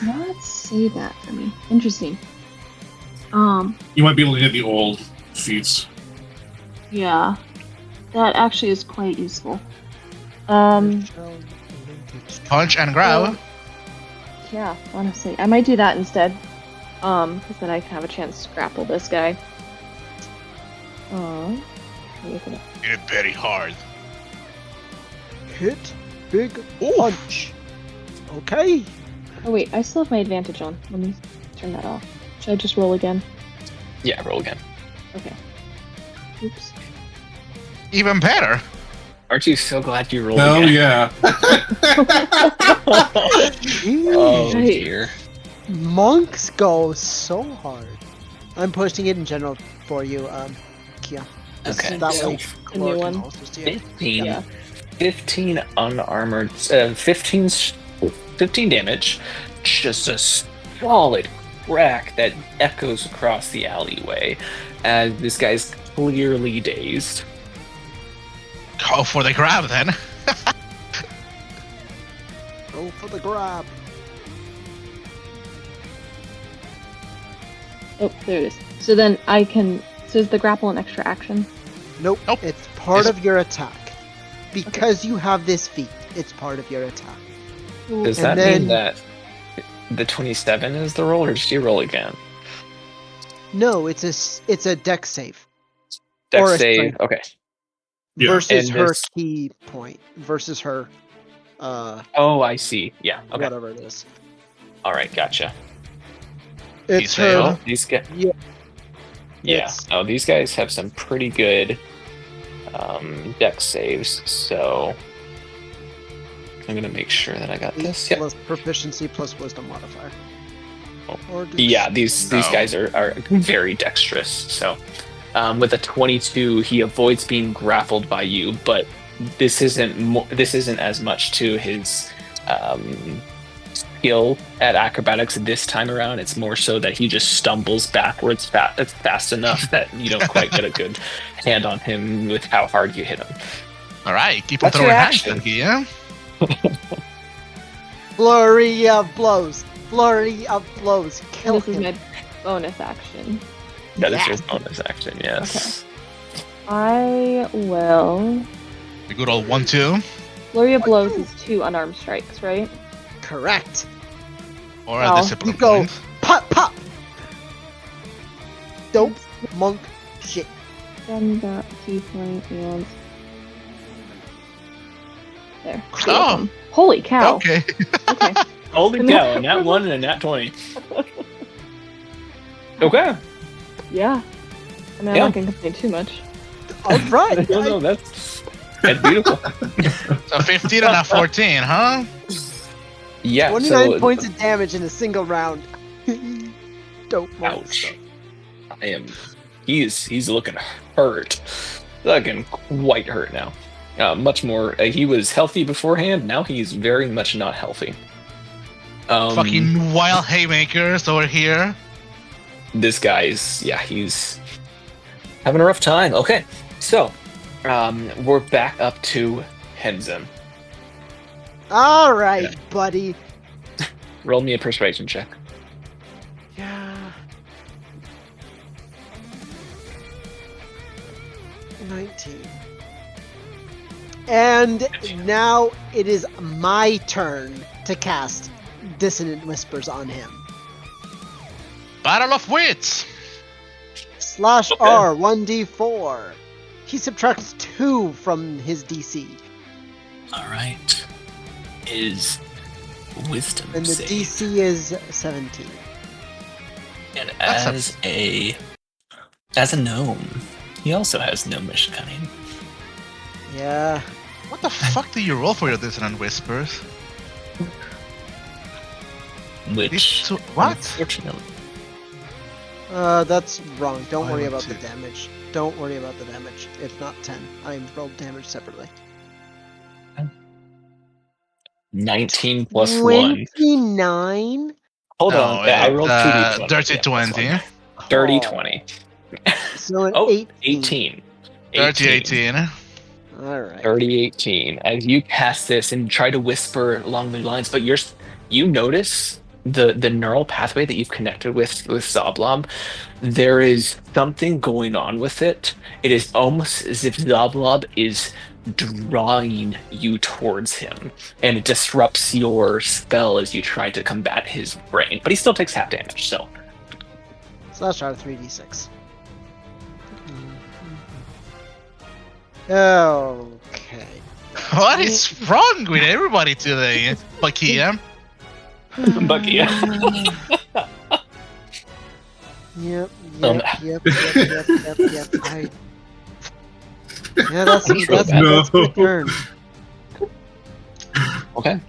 not say that for me. Interesting. You might be looking at the old feats. Yeah. That actually is quite useful. Punch and grab. Yeah, honestly. I might do that instead. Because then I can have a chance to grapple this guy. Hit it very hard. Hit big punch. Okay. Oh wait, I still have my advantage on. Let me turn that off. Should I just roll again? Yeah, roll again. Okay. Oops. Even better. Aren't you so glad you rolled Oh again? yeah. Oh Right. dear. Monks go so hard. I'm posting it in general for you, Kia. Okay. That So way A new Clara can one. also see it. 15, Yeah. 15 unarmored, 15 damage. Just a solid crack that echoes across the alleyway as this guy's clearly dazed. Go for the grab then. Go for the grab. Oh, there it is. So then I can. So is the grapple an extra action? Nope. Nope. It's part It's- of your attack. Because you have this feat, it's part of your attack. Does And that then- mean that the 27 is the roll, or did you roll again? No, it's a deck save Dex Or a save. strength. Okay. Yeah. versus And her this- key point versus her Oh, I see. Yeah. Okay. whatever it is. All right. Gotcha. It's say, her. oh? These guys. Yeah. Yeah. It's- Oh, these guys have some pretty good dex saves. So I'm gonna make sure that I got this. Yep. Plus proficiency plus wisdom modifier. Oh. Or does- Yeah, these No. guys are very dexterous. So, with a 22, he avoids being grappled by you, but this isn't as much to his skill at acrobatics this time around. It's more so that he just stumbles backwards fast enough that you don't quite get a good hand on him with how hard you hit him. All right, keep on What's your throwing action? action here. Flurry of blows. Flurry of blows. Kill This is him. my bonus action. That is Yeah. your bonus action, yes. I will. The good old 1-2, Flurry of blows is 2 unarmed strikes, right? Correct. or Oh, a discipline you go. point. Pop pop. Dope monk shit. Then that key point and there. Oh. Holy cow! Okay. Okay. Holy cow, a nat 1 and a nat 20. Okay. Yeah. I mean, I'm Yeah. not gonna complain too much. All right. No, that's beautiful. So 15 and a 14, huh? Yeah, 29 so points of damage in a single round. Dope monk ouch. stuff. I am. He's looking hurt, looking quite hurt now. Much more. He was healthy beforehand. Now he's very much not healthy. Fucking wild haymakers over here. This guy's he's having a rough time. Okay, so we're back up to Henzin. All right, buddy. Roll me a persuasion check. Yeah. 19. And now it is my turn to cast Dissonant Whispers on him. Battle of Wits. Slash Okay. R 1d4. He subtracts 2 from his DC, All right. Is wisdom and the save. DC is 17. And That's as a gnome, he also has gnomish cunning. Yeah. What the fuck do you roll for your dissonant whispers? Which What? Unfortunately, That's wrong. Don't I worry went about the to- damage. Don't worry about the damage. It's not 10. I rolled damage separately. 19 plus 1. 29? Hold No, on. Yeah, I rolled 2d20. dirty Yeah, plus 20. one. Dirty 20. So an Oh, 18. 18. Dirty 18. Alright. Dirty 18. As you cast this and try to whisper along the lines, but you notice the neural pathway that you've connected with Zoblob. There is something going on with it. It is almost as if Zoblob is drawing you towards him, and it disrupts your spell as you try to combat his brain. But he still takes half damage, so. Slash R 3d6. Okay. What is wrong with everybody today? Bakia? Bucky. Yep. Um, Yep. Yeah, that's I'm sure that's, that- that's a good turn. Okay.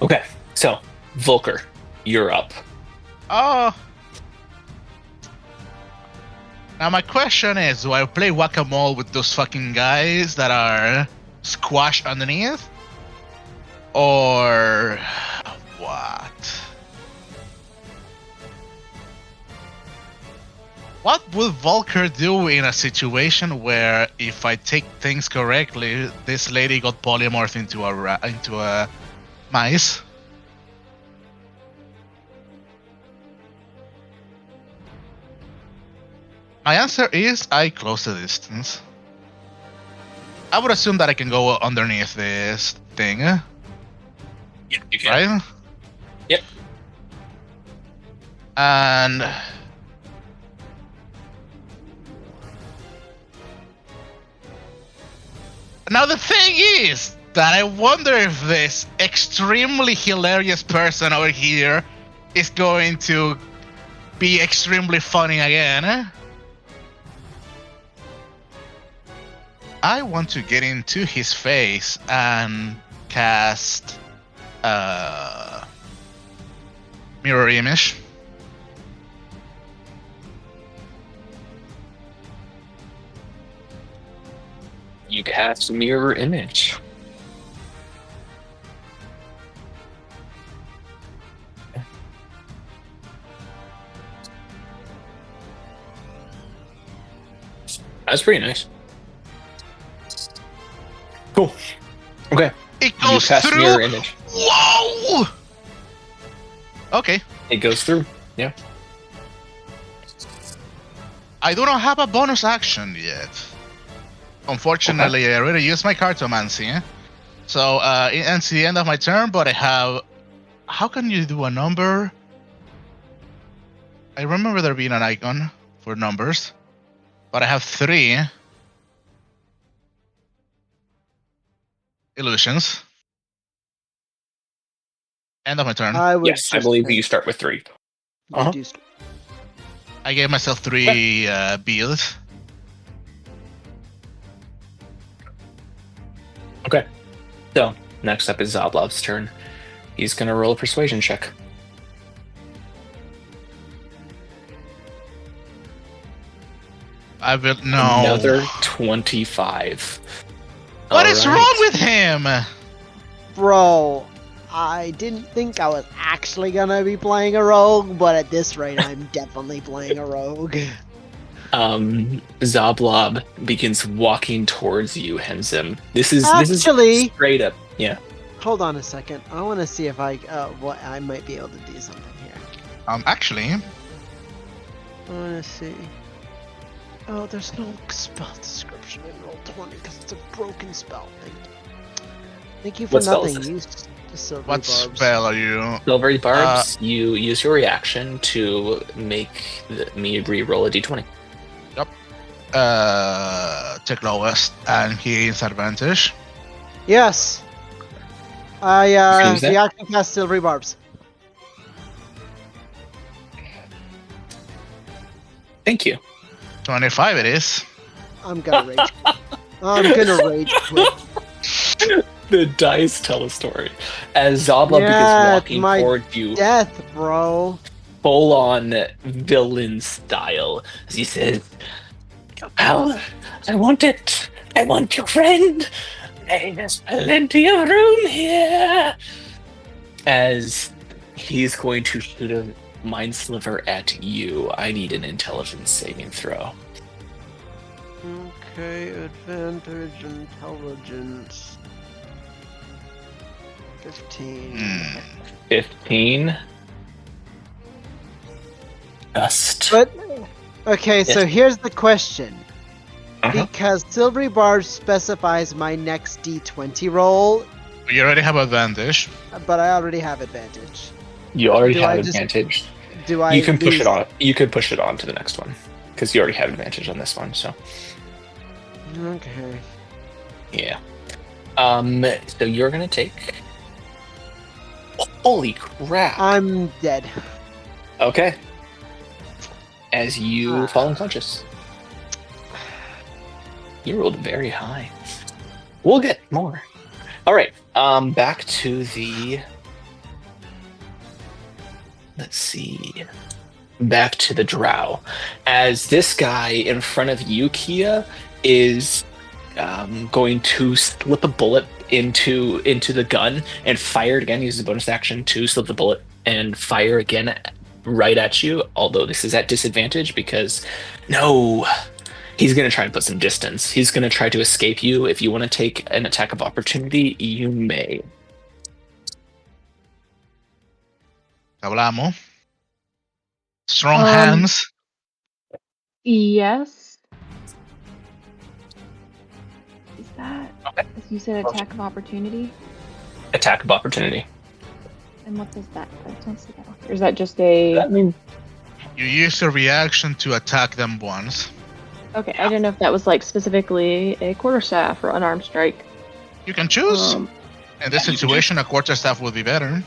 Okay, so, Volker, you're up. Oh. Now my question is, do I play whack-a-mole with those fucking guys that are squashed underneath? Or what? What would Volker do in a situation where, if I take things correctly, this lady got polymorphed into a mice? My answer is I close the distance. I would assume that I can go underneath this thing, Yeah, you can. right? Yep. And now the thing is that I wonder if this extremely hilarious person over here is going to be extremely funny again. I want to get into his face and cast mirror image. You cast mirror image. That's pretty nice. Cool. Okay. It You goes cast through. mirror image. Whoa! Okay. It goes through. Yeah. I do not have a bonus action yet. Unfortunately, I already used my cartomancy. So it ends the end of my turn, but I have. How can you do a number? I remember there being an icon for numbers, but I have 3 illusions. End of my turn. I would Yes, I just believe say you start with 3. Uh-huh. reduced. I gave myself 3 builds. Okay. So, next up is Zoblob's turn. He's going to roll a persuasion check. I will no. Another 25. What is Alright. wrong with him? Bro, I didn't think I was actually gonna be playing a rogue, but at this rate, I'm definitely playing a rogue. Zoblob begins walking towards you, Henzim. This is Actually- straight up. Yeah. Hold on a second. I want to see if I might be able to do something here. Actually, I want to see. Oh, there's no spell description in Roll20 because it's a broken spell. Thank you for What spell is nothing. this? Silvery What barbs. spell are you? Silvery Barbs, you use your reaction to make me re-roll a d20. Take lowest, and he gains advantage. Yes. I Use that? reaction cast silvery barbs. Thank you. 25 it is. I'm gonna rage. I'm gonna rage quit. The dice tell a story. As Zabla Yeah, begins walking my toward you, Death, bro. full-on villain style, as he says, "Well, I want it. I want your friend. There's plenty of room here." As he's going to shoot a mind sliver at you, I need an intelligence saving throw. Okay, advantage intelligence. 15. 15. Just. But okay, so Yes. here's the question. Uh-huh. Because Silvery Barbs specifies my next D20 roll, You already have advantage. but I already have advantage. You already Do have I just- advantage. Do I You can push lose- it on. You could push it on to the next one because you already have advantage on this one. So Okay. yeah. So you're gonna take. Holy crap! I'm dead. Okay. As you fall unconscious. You rolled very high. We'll get more. All right. Back to the. Let's see. Back to the drow. As this guy in front of you, Kia, is going to slip a bullet into the gun and fire it again. Use the bonus action to slip the bullet and fire again right at you. Although this is at disadvantage because no, he's going to try and put some distance. He's going to try to escape you. If you want to take an attack of opportunity, you may. Hablamos. Strong Um, hands. Yes. Is that, Okay. as you said, attack of opportunity? Attack of opportunity. And what does that? I don't see that. Or is that just a? I mean, You use your reaction to attack them once. Okay, I didn't know if that was like specifically a quarterstaff or unarmed strike. You can choose. Um, In this situation, a quarterstaff would be better.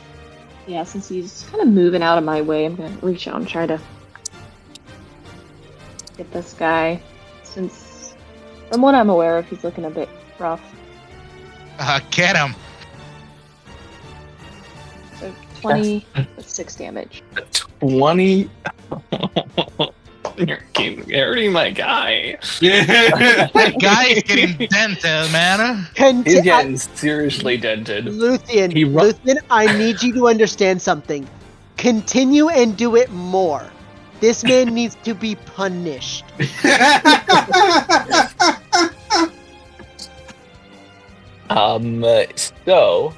yeah, since he's kind of moving out of my way, I'm gonna reach out and try to get this guy. Since, from what I'm aware of, he's looking a bit rough. Get him. So 20 with 6 damage. 20. You're hurting my guy. Yeah. That guy is getting dented, man. He's getting seriously dented. Luthien, He ru- Luthien, I need you to understand something. Continue and do it more. This man needs to be punished. So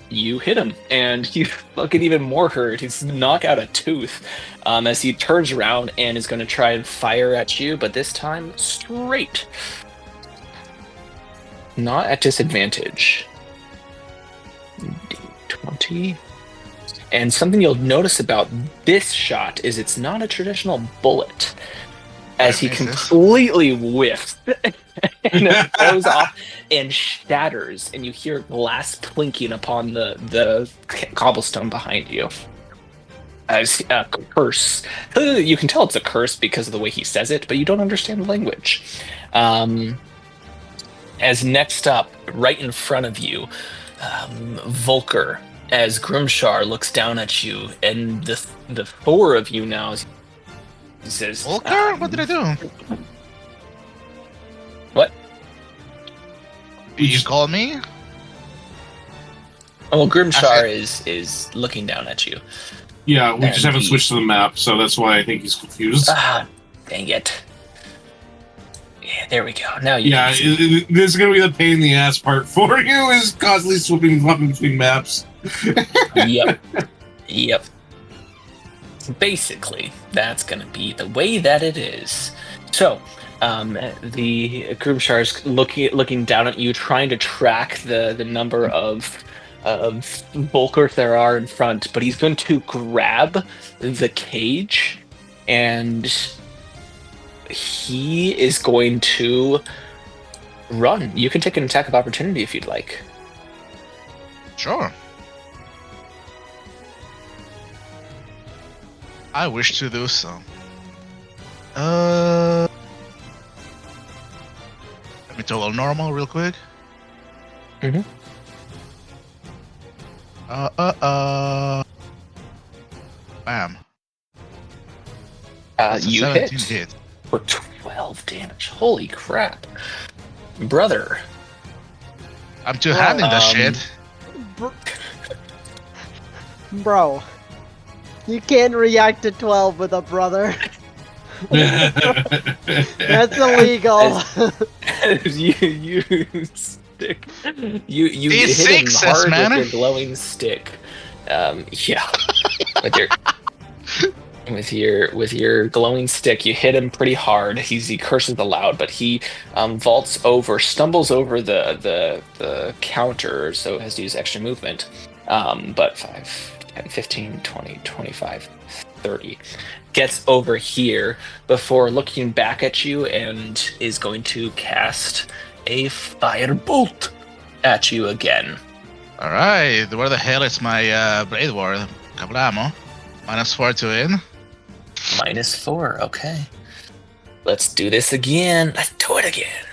you hit him, and he's fucking even more hurt. He's knocked out a tooth. As he turns around and is going to try and fire at you, but this time straight. Not at disadvantage. D20. And something you'll notice about this shot is it's not a traditional bullet. As he What is this? completely whiffs and it goes off and shatters, and you hear glass clinking upon the cobblestone behind you. As a curse. You can tell it's a curse because of the way he says it, but you don't understand the language. As next up, right in front of you, Volker, as Grimshar looks down at you, and the four of you now, he says, Volker? What did I do? What? You just called me? Oh, well, Grimshar Okay. is looking down at you. Yeah, we just And haven't he- switched to the map, so that's why I think he's confused. Ah, dang it. Yeah, there we go. Now you Yeah, can see. this is gonna be the pain in the ass part for you, is constantly flopping between maps. Yep. Yep. Basically, that's going to be the way that it is. So, the Grimshar's looking down at you, trying to track the number of Volker there are in front, but he's going to grab the cage, and he is going to run. You can take an attack of opportunity if you'd like. Sure. I wish to do so. Let me toggle normal real quick. Mm-hmm. Bam. You 17 hit hit. for 12 damage. Holy crap. Brother. I'm two-handing that shit. Bro, you can't react to 12 with a brother. That's illegal. you stick. You These hit him sixes, hard man. with your glowing stick. Yeah. With your glowing stick, you hit him pretty hard. He curses aloud, but he stumbles over the counter, so has to use extra movement. But 5, 10, 15, 20, 25, 30. Gets over here before looking back at you and is going to cast a firebolt at you again. Alright, where the hell is my Blade Ward? Kablamo. -4 to it. -4, okay. Let's do this again. Let's do it again.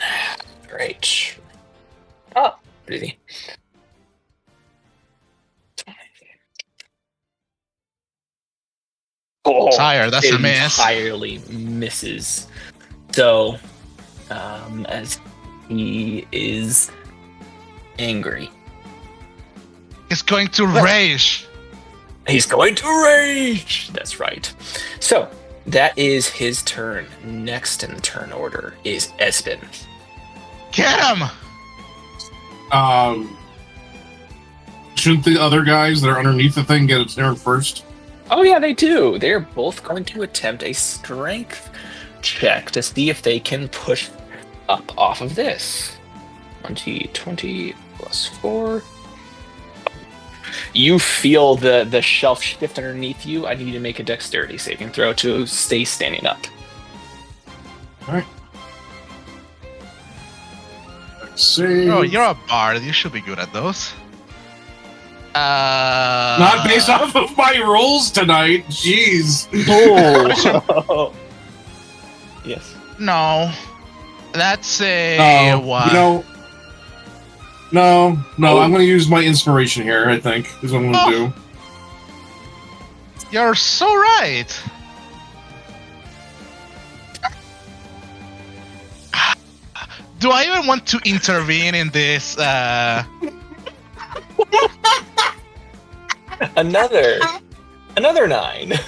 Great. Oh, easy. Oh, Sire, that's a miss. Entirely misses. So, as he is angry. He's going to rage. He's going to rage! That's right. So, that is his turn. Next in the turn order is Espen. Get him! Shouldn't the other guys that are underneath the thing get a turn first? Oh yeah, they do. They're both going to attempt a strength check to see if they can push up off of this. 20 plus 4. You feel the shelf shift underneath you. I need you to make a dexterity saving throw to stay standing up. Alright. Let's see. Oh, you're a bard. You should be good at those. Not based off of my rolls tonight. Jeez. Oh. Yes. No. That's a what? No, I'm going to use my inspiration here, I think, is what I'm going to do. You're so right. Do I even want to intervene in this? Another 9.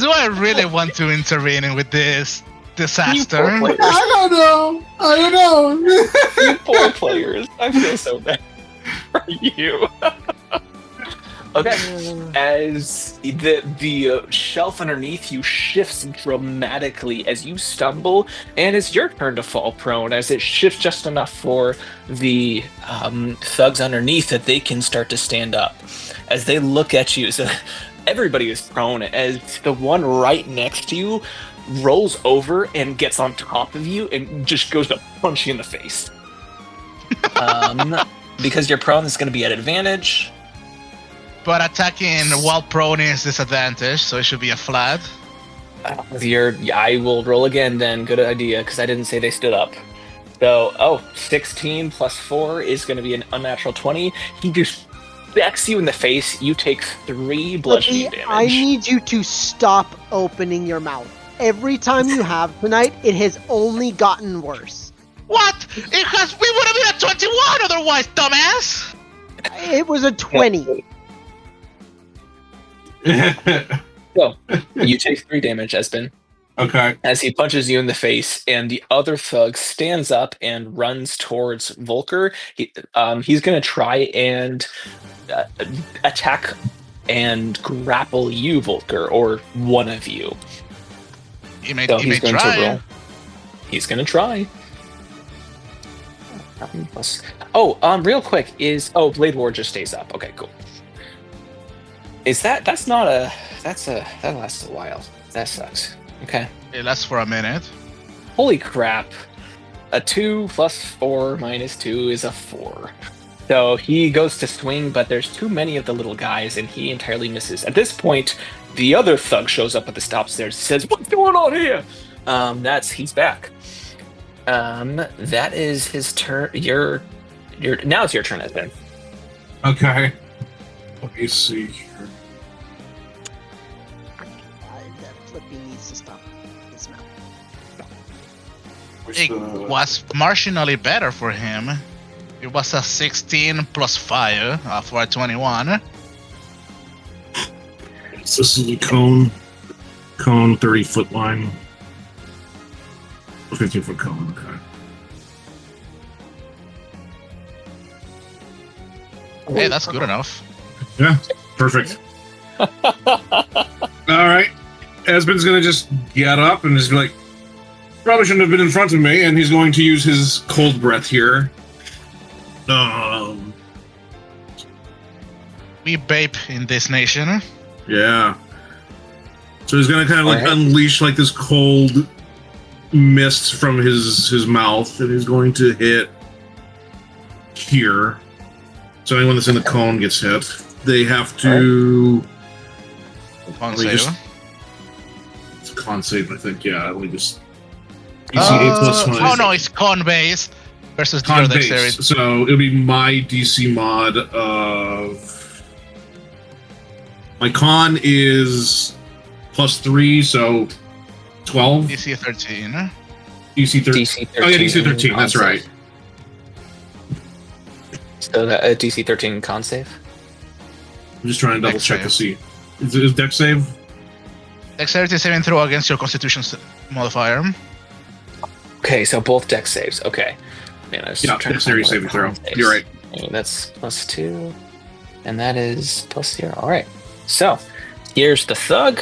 Do I really want to intervene in with this disaster? I don't know. You poor players. I feel so bad for you. Okay. As the shelf underneath you shifts dramatically as you stumble, and it's your turn to fall prone as it shifts just enough for the thugs underneath that they can start to stand up. As they look at you, so everybody is prone as the one right next to you rolls over and gets on top of you and just goes to punch you in the face. Because you're prone, it's going to be at advantage. But attacking while prone is disadvantage, so it should be a flat. I will roll again then. Good idea, because I didn't say they stood up. So, 16 plus 4 is going to be an unnatural 20. He just becks you in the face. You take 3 bludgeoning damage. I need you to stop opening your mouth. Every time you have tonight, it has only gotten worse. What? Because we would have been at 21 otherwise, dumbass! It was a 20. So, you take 3 damage, Espen. Okay. As he punches you in the face, and the other thug stands up and runs towards Volker. He's going to try and attack and grapple you, Volker, or one of you. He may So he's going try. to roll. He's going to try. Plus. Real quick Blade War just stays up. Okay, cool. That lasts a while. That sucks. Okay. It lasts for a minute. Holy crap. A 2 plus 4 minus 2 is a 4. So he goes to swing, but there's too many of the little guys, and he entirely misses. At this point, the other thug shows up at the stop stairs and says, "What's going on here?" He's back. That is his turn. Now it's your turn, Esben. Okay. Let me see here. That flipping needs to stop his mouth. It was marginally better for him. It was a 16 plus 5 for a 21. This is the cone. Cone, 30-foot line. 15-foot cone, okay. Hey, that's good enough. Yeah, perfect. Alright. Esben's gonna just get up and just be like, probably shouldn't have been in front of me, and he's going to use his cold breath here. We bape in this nation. Yeah. So he's gonna kind of like unleash like this cold mist from his mouth, and he's going to hit here. So anyone that's in the cone gets hit. They have to. Con save. It's a con save, I think. Yeah. Let me just. DC 8 plus 5. Oh no, it's con base versus Con the base. dexterity. So it'll be my DC mod of. My con is +3, so 12. DC 13. DC 13. DC 13. Oh yeah, DC 13. That's con right. save. So that DC 13 con save. I'm just trying to double Dex check to save. see. Is dex save? Dexterity saving throw against your Constitution modifier. Okay, so both dex saves. Okay. Man, I was Yeah, trying to dexterity find saving throw. con saves. You're right. Okay, that's +2, and that is +0. All right. So here's the thug.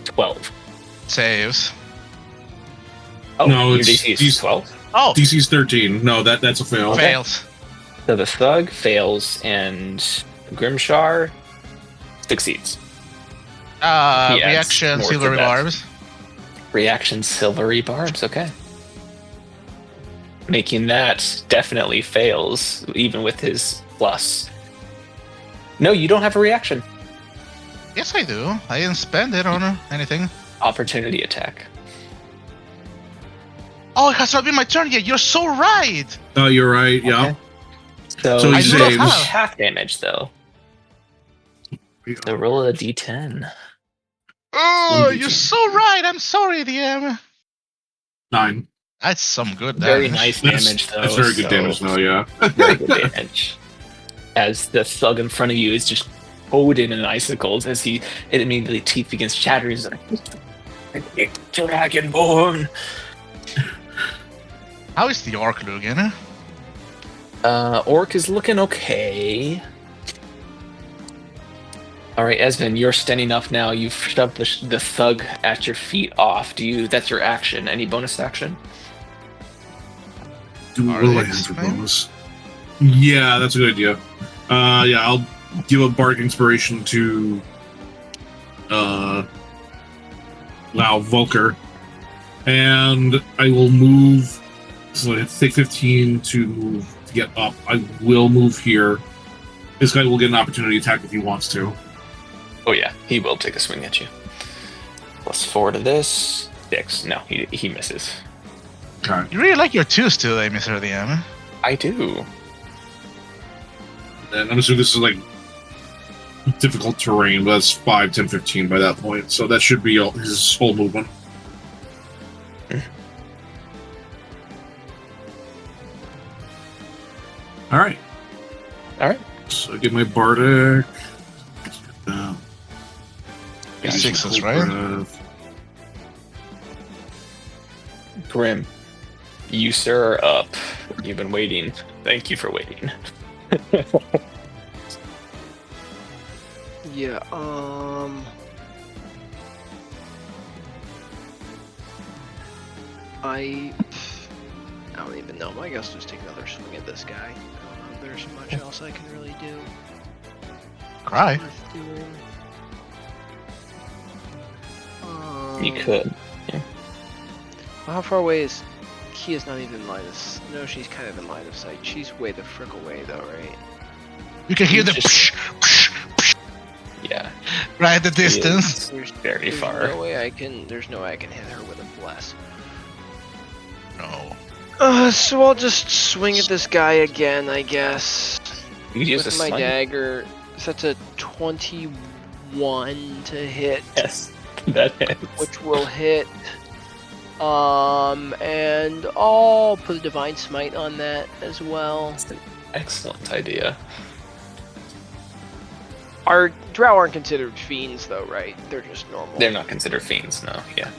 12. Saves. Oh, No, your it's DC is 12. Oh, DC's 13. No, that's a fail. Okay. fails. So the thug fails, and Grimshar succeeds. He adds Reaction, more to silvery that. barbs. Reaction silvery barbs. Okay. Making that definitely fails, even with his plus. No, you don't have a reaction. Yes, I do. I didn't spend it on anything. Opportunity attack. Oh, it has not been my turn yet. You're so right. Oh, you're right. Yeah. Okay. So So he you don't have saves. half damage though. So roll a d10. Oh, One you're D10. so right. I'm sorry, DM. 9. That's some good Very damage. nice That's, damage though. that's very good so damage, though. Yeah. Very good damage. As the thug in front of you is just coated in icicles, as it immediately teeth begins chattering. He's like, Dragonborn. How is the orc looking? Orc is looking okay. All right, Esmond, you're standing up now. You've shoved the thug at your feet off. That's your action. Any bonus action? Do Are what do they I have for explained? bonus? Yeah, that's a good idea. Yeah, I'll give a bardic inspiration to Volker, and I will move. So I have to take 15 to get up. I will move here. This guy will get an opportunity attack if he wants to. Oh yeah, he will take a swing at you. +4 to this. 6. No, he misses. Okay. You really like your twos today, Mr. DM. I do. And I'm assuming this is like difficult terrain, but that's 5, 10, 15 by that point. So that should be his whole movement. All right. All right. So I get my bardic. Your sixes, right? Grim, you sir are up. You've been waiting. Thank you for waiting. Yeah, I don't even know. I guess just take another swing at this guy. I don't know if there's much else I can really do. Cry. Worth doing. You could. How far away is... Kia's not even in line of... No, she's kind of in line of sight. She's way the frick away, though, right? You can hear the Just- Yeah. right at the distance. It's There's very far. No way I can... There's no way I can hit her with a bless. No. So I'll just swing at this guy again, I guess. You use With a my sling. dagger. So that's a 21 to hit, Yes, that hits. which will hit. And I'll put a divine smite on that as well. That's an excellent idea. Our drow aren't considered fiends, though, right? They're just normal. They're not considered fiends, no. Yeah.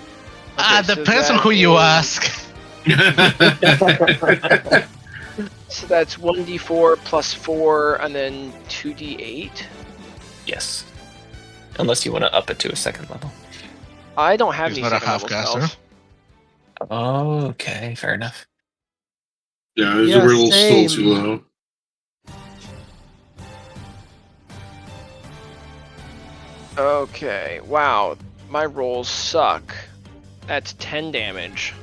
so Depends on that who you is- ask. So that's 1d4 plus 4, and then 2d8. Yes. Unless you want to up it to a second level. I don't have He's any not a second level half-caster. spells. Oh, okay, fair enough. Yeah, it's Yeah, a little still same. too low. Okay, wow. My rolls suck. That's 10 damage.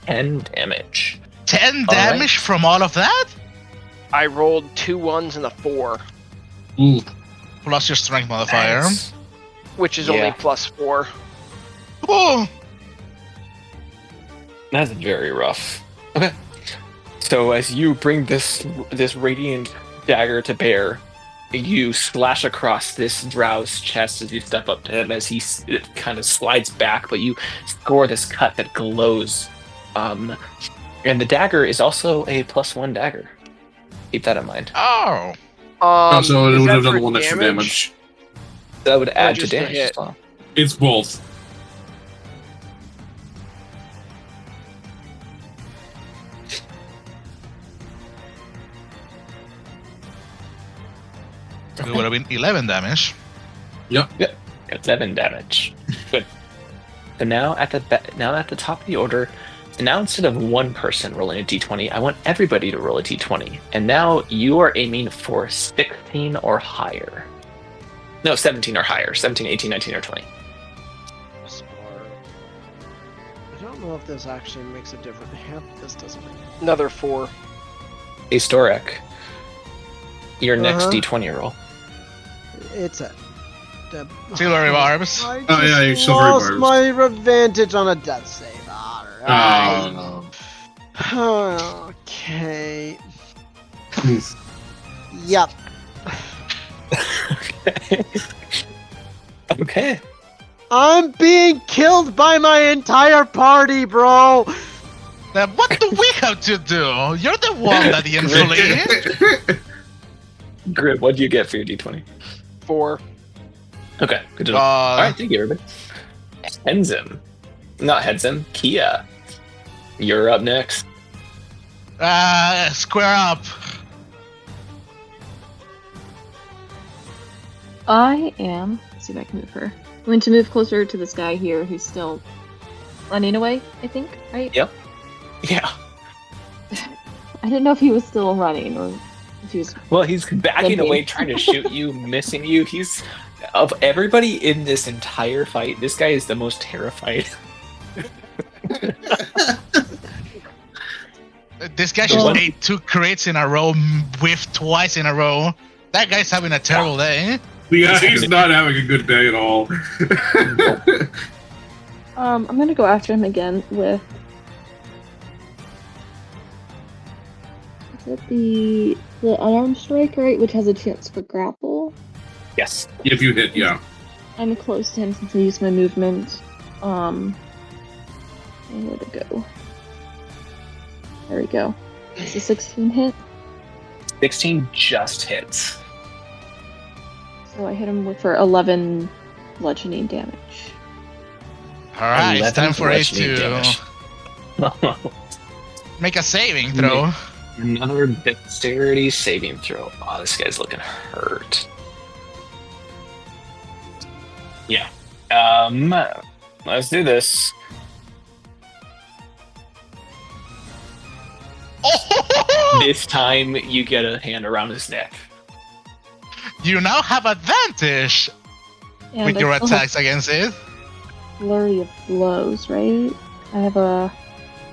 10 damage. 10 All damage from all of that? I rolled 2 1s and a 4, Ooh. Plus your strength modifier. Nice. which is Yeah. only plus 4. Oh, That's very rough. Okay. So as you bring this radiant dagger to bear, you slash across this drow's chest as you step up to him as it kind of slides back, but you score this cut that glows. And the dagger is also a +1 dagger. Keep that in mind. oh. So it is would that have done for 1 extra damage. That would add to just a damage hit? as well. It's both. It would have been 11 damage. 11 damage. Good. So now at the top of the order, so now instead of one person rolling a d20, I want everybody to roll a d20. And now you are aiming for 16 or higher. No, 17 or higher. 17, 18, 19, or 20. I don't know if this actually makes a difference. Yeah, this doesn't make Another 4. Historic. Your next Uh-huh. d20 roll. It's a. Silvery barbs. I Oh, yeah, just silvery lost barbs. my advantage on a death save. Alright. Okay. Yep. Okay. I'm being killed by my entire party, bro. Now, what do we have to do? You're the one that influenced. Grid, what do you get for your d20? 4. Okay, good to know. All right, thank you, everybody. Henzim. Not Henzim, Kia. You're up next. Square up. I am. Let's see if I can move her. I'm going to move closer to this guy here who's still running away, I think, right? Yep. Yeah. I didn't know if he was still running or if he was. Well, he's backing Could be. away, trying to shoot you, missing you. He's of everybody in this entire fight, this guy is the most terrified. This guy just ate 2 crates in a row, whiffed twice in a row. That guy's having a terrible day. Yeah, he's not having a good day at all. I'm gonna go after him again with. Is it the unarmed strike, right? Which has a chance for grapple. Yes. If you hit, yeah. I'm close to him since I used my movement. Where to go? There we go. It's a 16 hit. 16 just hits. So I hit him for 11 bludgeoning damage. Alright, it's 11 time for Ace bludgeoning to damage. make a saving throw. Another dexterity saving throw. Oh, this guy's looking hurt. Yeah. Let's do this. This time you get a hand around his neck. You now have advantage And with I your still have attacks against it. flurry of blows, right? I have a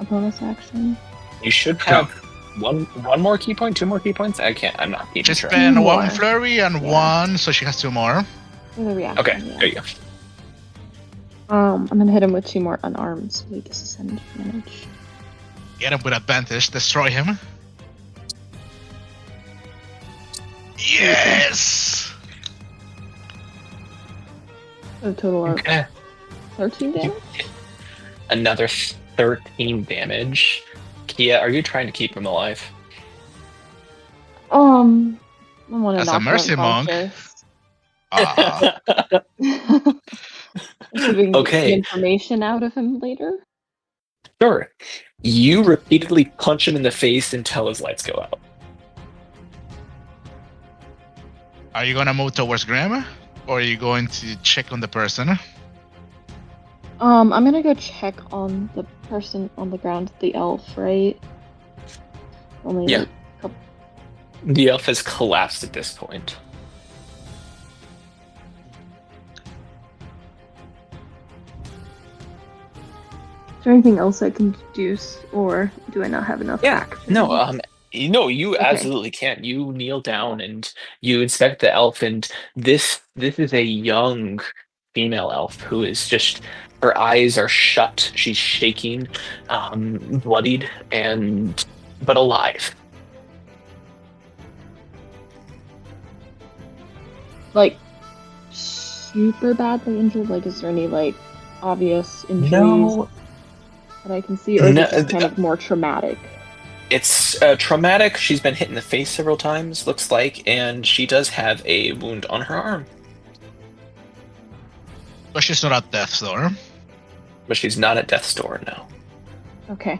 bonus action. You should have one more key point, 2 more key points. I'm not keeping She track. spent Two one more. flurry and Yeah. 1, so she has 2 more. For the reaction. Okay, yeah. there you go. I'm gonna hit him with 2 more unarmed, so he gets disadvantage. Get him with advantage. Destroy him. Yes! A total of Okay. 13 damage? Another 13 damage. Kia, are you trying to keep him alive? I want to As a knock him mercy monk. unconscious. Giving Okay. information out of him later. Sure. You repeatedly punch him in the face until his lights go out. Are you gonna move towards Graham? Or are you going to check on the person? I'm gonna go check on the person on the ground, the elf, right? Only Yeah. like, couple... The elf has collapsed at this point. Is there anything else I can deduce, or do I not have enough? No, you Okay. absolutely can. You kneel down and you inspect the elf, and this is a young female elf who is just, her eyes are shut. She's shaking, bloodied, but alive. Like, super badly injured? Like, is there any, like, obvious injuries that I can see? Or is No, it just kind of more traumatic? It's traumatic. She's been hit in the face several times, looks like, and she does have a wound on her arm. But she's not at death's door. But she's not at death's door, no. Okay.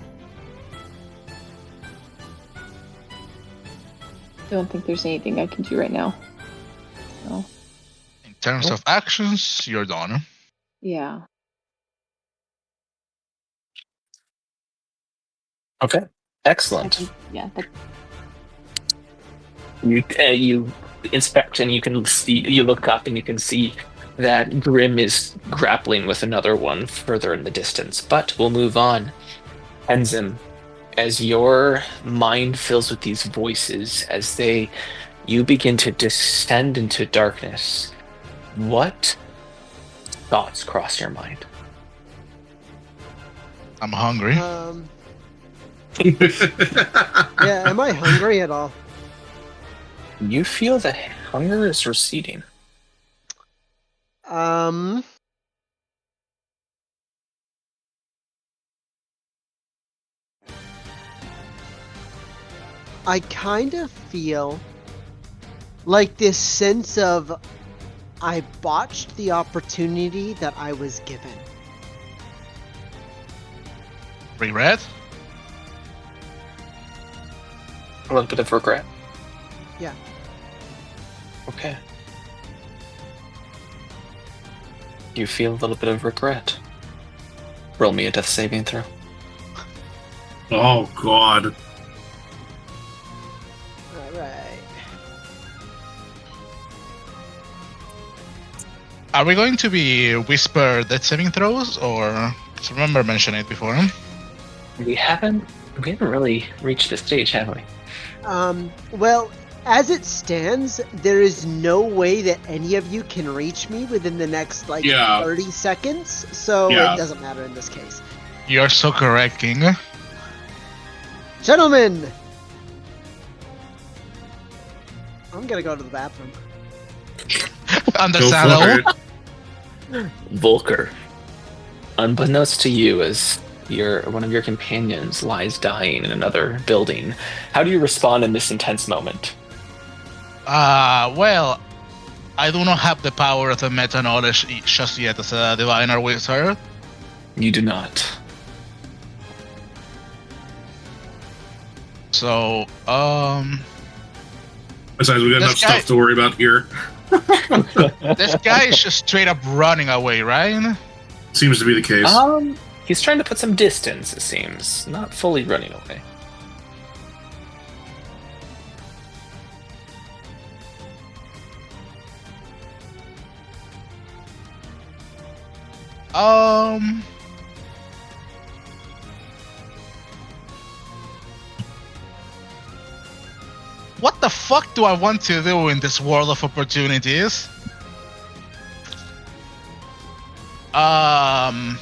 Don't think there's anything I can do right now. No. In terms of actions, you're done. Yeah. Okay, excellent. Yeah. You inspect and you can see. You look up and you can see that Grim is grappling with another one further in the distance. But we'll move on. Enzim, as your mind fills with these voices, you begin to descend into darkness, what thoughts cross your mind? I'm hungry. Yeah, am I hungry at all? You feel the hunger is receding. I kind of feel like this sense of I botched the opportunity that I was given. Regret? A little bit of regret. Yeah. Okay. You feel a little bit of regret. Roll me a death saving throw. Oh, God. Alright. Are we going to be whisper death saving throws, or? 'Cause I remember mentioning it before. We haven't really reached this stage, have we? Well, as it stands, there is no way that any of you can reach me within the next, 30 seconds, so Yeah. it doesn't matter in this case. You're so correct, King. Gentlemen! I'm gonna go to the bathroom. Understandable. Go for it. Volker, unbeknownst to you, as one of your companions lies dying in another building, how do you respond in this intense moment? Well, I do not have the power of the meta knowledge just yet as a diviner wizard. You do not. So, Besides, we got enough This guy- stuff to worry about here. this guy is just straight up running away, right? Seems to be the case. He's trying to put some distance, it seems. Not fully running away. Um. What the fuck do I want to do in this world of opportunities? I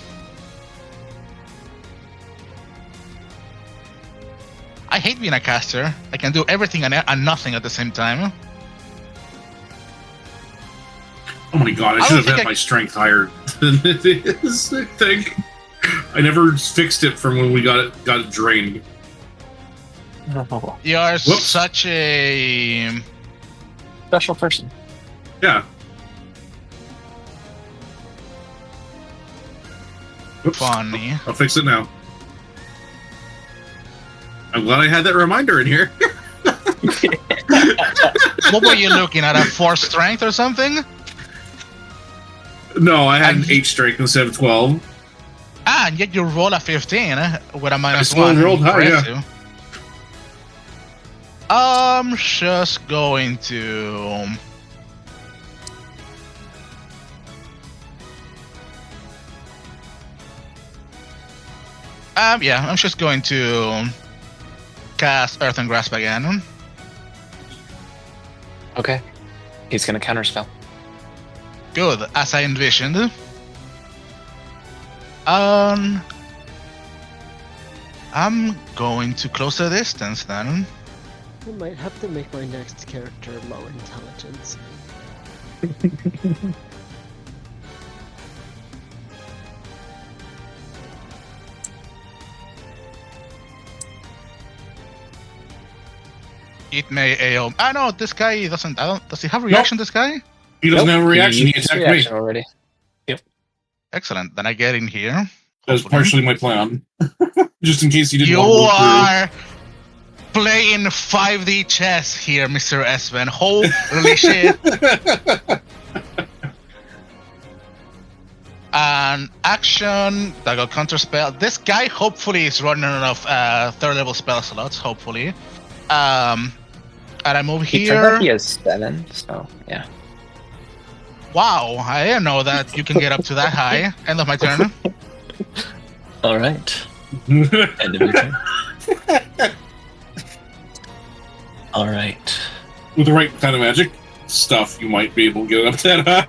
hate being a caster. I can do everything and nothing at the same time. Oh my god, I should have had my strength higher than it is, I think. I never fixed it from when we got it drained. You're such a special person. Yeah. Oops. Funny. I'll fix it now. I'm glad I had that reminder in here. What were you looking at? A 4 strength or something? No, I had an 8 strength instead of 12. Ah, and yet you roll a 15 with a -1. I still rolled high, yeah. I'm just going to... yeah, I'm just going to cast Earth and Grasp again. Okay. He's gonna counterspell. Good, as I envisioned. I'm going to close the distance then. I might have to make my next character low intelligence. It may AO. Ah, no, this guy doesn't. Does he have a reaction? Nope. This guy? He doesn't have a reaction. He attacked me. Already. Excellent. Then I get in here. That was partially my plan. Just in case you didn't You want to move are playing 5D chess here, Mr. Espen. Holy shit. An action that got counterspell. This guy hopefully is running out of 3rd level spell slots, hopefully. And I move He here. he has 7, so yeah. Wow, I didn't know that you can get up to that high. End of my turn. All right. through. End of your turn. All right. With the right kind of magic stuff, you might be able to get up that high.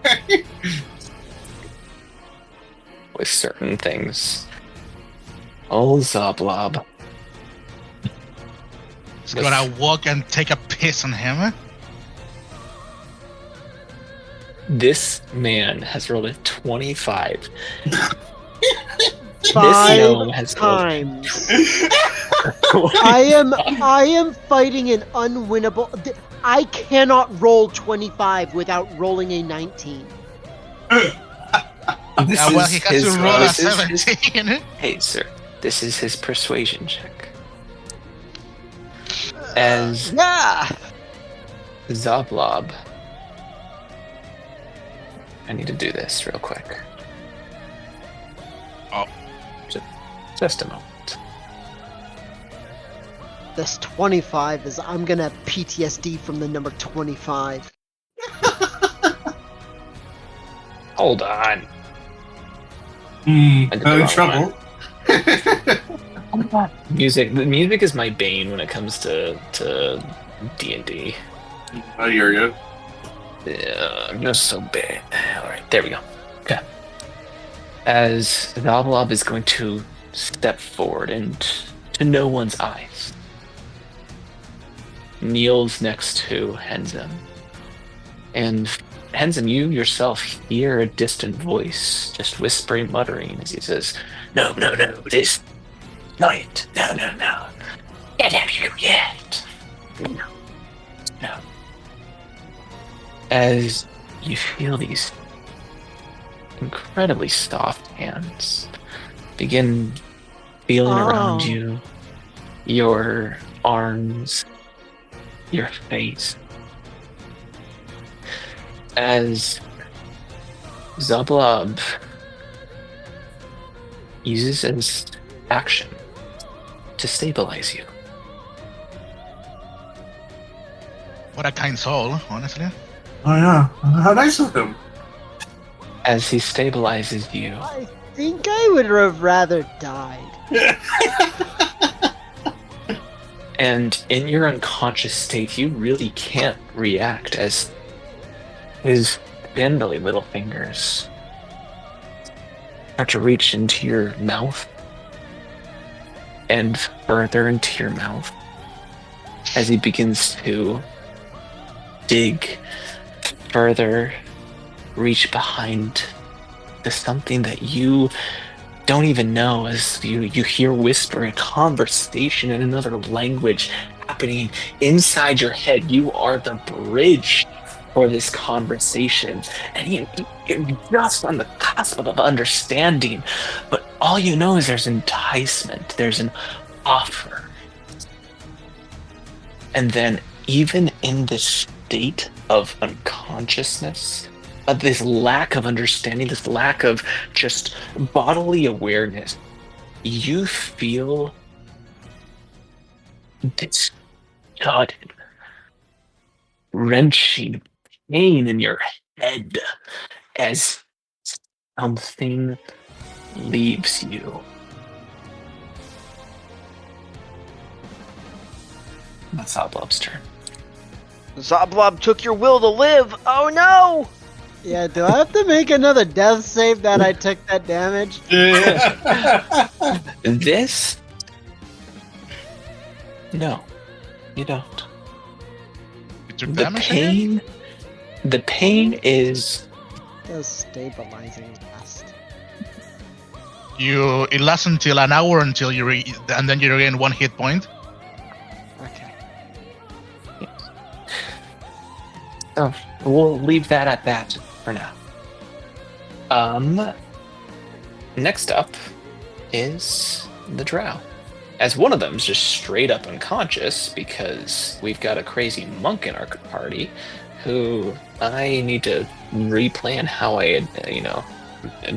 With certain things. Oh, Zoblob. Just gonna walk and take a piss on him. This man has rolled a 25. This 5 gnome has rolled times. I am fighting an unwinnable. I cannot roll 25 without rolling a 19. This Well, he has to roll a this is 17. Hey, sir. This is his persuasion check. As Yeah. Zoblob. I need to do this real quick. Oh. Just a moment. This 25 is I'm gonna PTSD from the number 25. Hold on. I'm I did the in wrong trouble. Music. The music is my bane when it comes to D&D. I hear you. Yeah, I'm just so bad. Alright, there we go. Okay. As Zoblob is going to step forward and, to no one's eyes, kneels next to Henzem. And Henzem, you yourself hear a distant voice just whispering, muttering as he says, No, this night. No. Can't have you yet. No. As you feel these incredibly soft hands begin feeling around you, your arms, your face, as Zoblob uses as action to stabilize you. What a kind soul, honestly. Oh yeah, how nice of him. as he stabilizes you. I think I would have rather died. And in your unconscious state, you really can't react as his spindly little fingers start to reach into your mouth and further into your mouth as he begins to dig further, reach behind to something that you don't even know, as you hear whispering, conversation in another language happening inside your head. You are the bridge for this conversation, and you're just on the cusp of understanding, but all you know is there's enticement, there's an offer. And then even in this state of unconsciousness, of this lack of understanding, this lack of just bodily awareness, you feel this sudden, wrenching pain in your head as something leaves you. That's Oblob's turn. Zoblob took your will to live. Oh no! Yeah, do I have to make another death save that I took that damage? This? No, you don't. You took The damage again? pain is Does stabilizing last? It lasts until an hour until and then you regain 1 hit point. Okay. So we'll leave that at that for now. Next up is the drow. As one of them's just straight up unconscious because we've got a crazy monk in our party who I need to replan how I,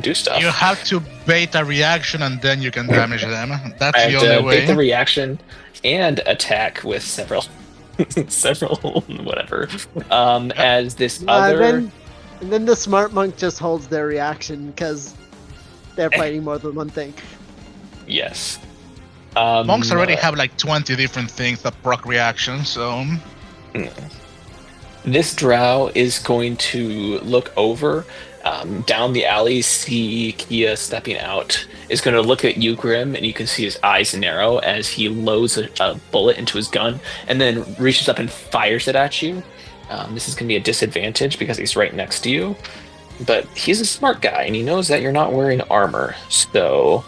do stuff. You have to bait a reaction and then you can damage them. That's I the have to only way. bait the reaction and attack with several whatever. As this other And then the smart monk just holds their reaction because they're fighting more than one thing. yes. Monks already have like 20 different things that proc reactions, so... This drow is going to look over down the alley, see Kia stepping out, is going to look at you, Grim, and you can see his eyes narrow as he loads a bullet into his gun and then reaches up and fires it at you. This is going to be a disadvantage because he's right next to you, but he's a smart guy and he knows that you're not wearing armor, so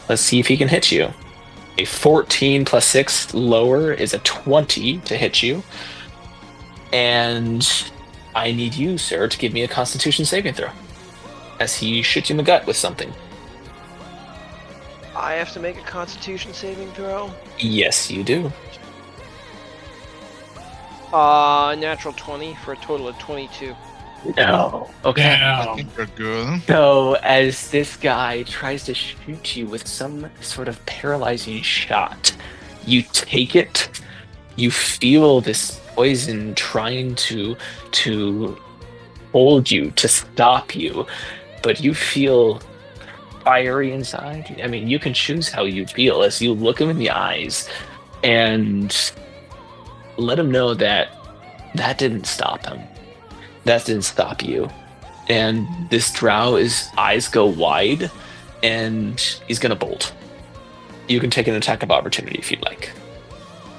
let's see if he can hit you. A 14 plus 6 lower is a 20 to hit you. And I need you, sir, to give me a Constitution saving throw as he shoots you in the gut with something. I have to make a Constitution saving throw. Yes, you do. Natural 20 for a total of 22. No. Okay. I Damn. think we're good. So, as this guy tries to shoot you with some sort of paralyzing shot, you take it, you feel this poison trying to hold you, to stop you, but you feel fiery inside. I mean, you can choose how you feel as you look him in the eyes and let him know that didn't stop him. That didn't stop you. And this drow's eyes go wide, and he's gonna bolt. You can take an attack of opportunity if you'd like.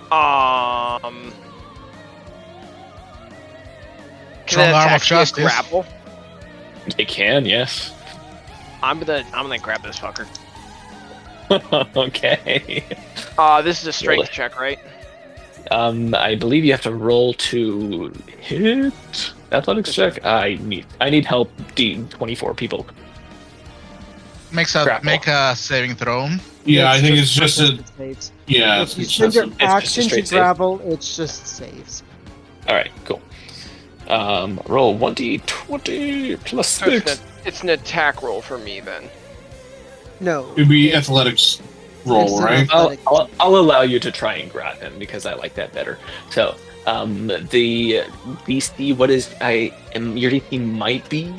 Can an Strong arm of attack be a justice. grapple? It can, yes. I'm gonna grab this fucker. Okay. This is a strength check, right? I believe you have to roll to hit. Athletics check. I need help. D24 people. Make a saving throw. Yeah, I think it's just a. Saves. Yeah, If you it's spend just your a, just a action to straight save. grapple, it's just saves. All right, cool. Roll 1d20 plus 6. It's an attack roll for me then. No. it'd be athletics roll, It's an right? athletic- I'll allow you to try and grab him because I like that better. So The DC, what is your DC might be?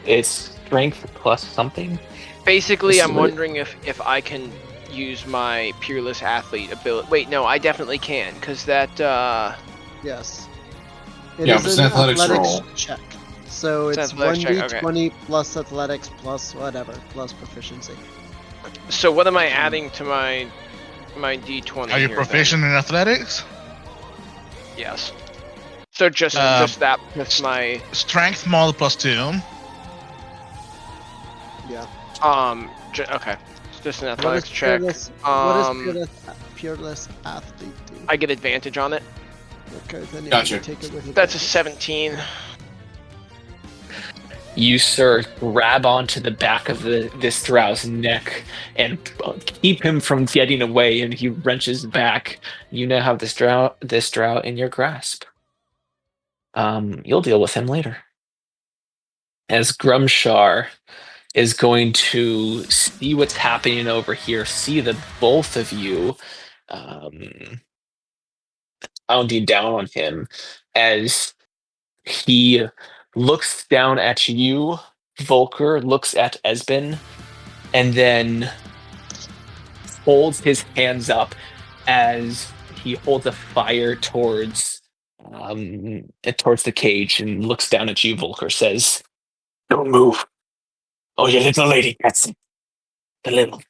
It's strength plus something. Basically, Let's see I'm what wondering if I can use my Peerless Athlete ability. Wait, no, I definitely can, because that, Yes. It Yeah, is it's an an athletics athletics roll. check. So It's it's an athletics check, 1d20 plus athletics plus whatever, plus proficiency. So what am I adding to my D20 Are you here, proficient in athletics? then? Yes. So just that with my Strength mod +2. Yeah. okay. Just an What athletics is check. Peerless, Peerless Athlete do? I get advantage on it. Okay, then Gotcha. you take it with That's a advantage. 17. You, sir, grab onto the back of this drow's neck and keep him from getting away, and he wrenches back. You now have this drow in your grasp. You'll deal with him later. As Grumshar is going to see what's happening over here, see the both of you pounding down on him as he looks down at you, Volker, looks at Esben, and then holds his hands up as he holds a fire towards the cage and looks down at you, Volker, says, "Don't move. Oh, your little lady gets it. The little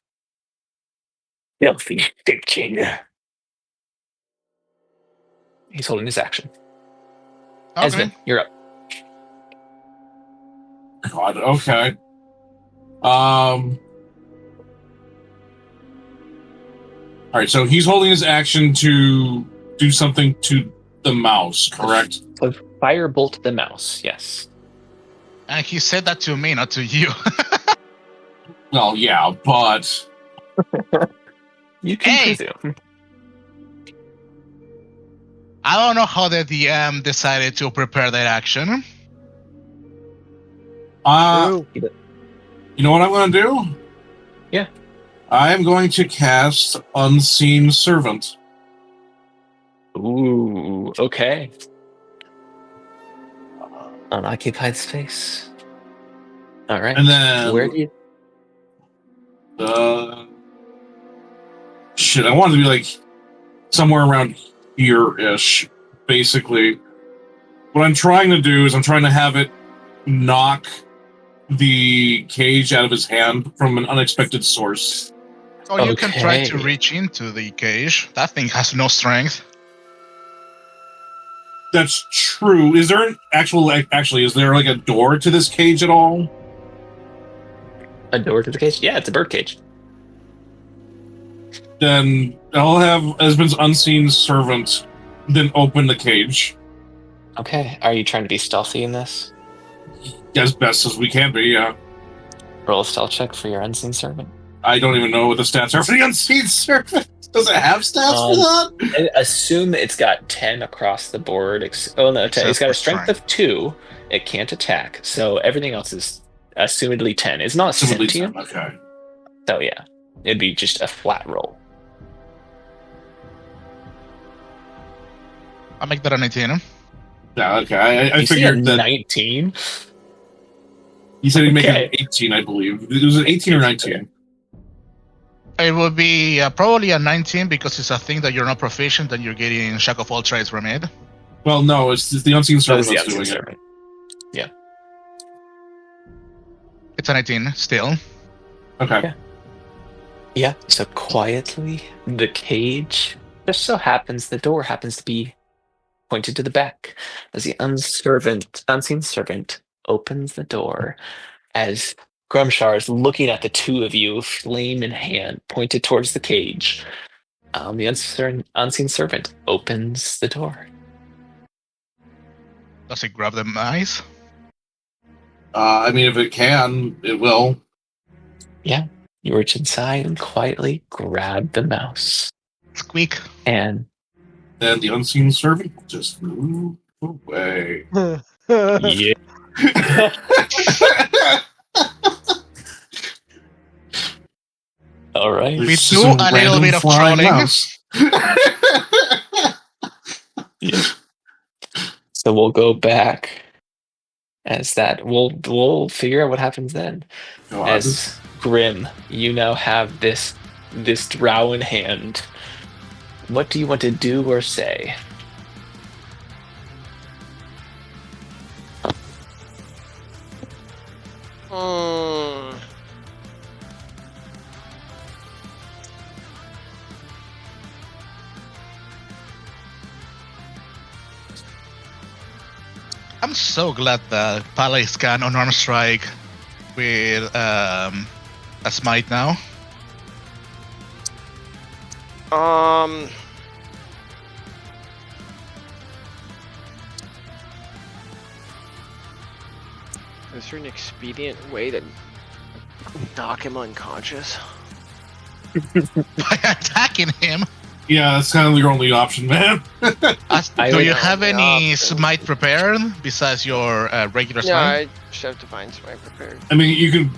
filthy stinking." He's holding his action. Okay. Esben, you're up. God, okay. Alright, so he's holding his action to do something to the mouse, correct? So firebolt the mouse, yes. And he said that to me, not to you. Well, yeah, but You can Hey! presume. I don't know how the DM decided to prepare that action. True. you know what I'm going to do? Yeah. I am going to cast Unseen Servant. Ooh, okay. Unoccupied space. All right. And then Where do you? shit, I wanted to be like somewhere around here-ish, basically. What I'm trying to do is I'm trying to have it knock the cage out of his hand from an unexpected source. Oh, you can try to Okay. reach into the cage. That thing has no strength. That's true. Is there an actually, is there like a door to this cage at all? A door to the cage? Yeah, it's a bird cage. Then I'll have Esmond's Unseen Servant then open the cage Okay. Are you trying to be stealthy in this? as best as we can be, yeah. Roll a stealth check for your unseen servant. I don't even know what the stats are for the Unseen Servant. Does it have stats for that? I assume it's got 10 across the board. Oh no, 10. It's got a for strength of 2. It can't attack, so everything else is assumedly 10. It's not Assumedly sentient, 10, okay. so yeah, it'd be just a flat roll. I'll make that an 18. Yeah, okay. I You see a figured that 19. you said he'd make Okay. it 18, I believe. It was an 18 or 19. It would be probably a 19 because it's a thing that you're not proficient and you're getting Shock of all trades from it. Well, no, it's the Unseen So Servant is the that's unseen doing it. servant. It's an 18 still. Okay. Yeah. So quietly, the cage just so happens the door happens to be pointed to the back as the unseen servant opens the door as Grumshar is looking at the two of you, flame in hand, pointed towards the cage. The unseen servant opens the door. Does it grab the mice? I mean, if it can, it will. Yeah, you reach inside and quietly grab the mouse. Squeak. And Then the Unseen Servant will just move away. yeah, all right. We There's do some a little random bit of flying trolling. mouse. Yeah. So we'll go back as that. We'll figure out what happens then. God. As Grim, you now have this drow in hand. What do you want to do or say? I'm so glad that Palace can unarmed strike with a smite now. Is there an expedient way to knock him unconscious? By attacking him. Yeah, that's kind of your only option, man. Do you have any smite prepared besides your regular smite? No, I just have divine smite prepared. I mean, you can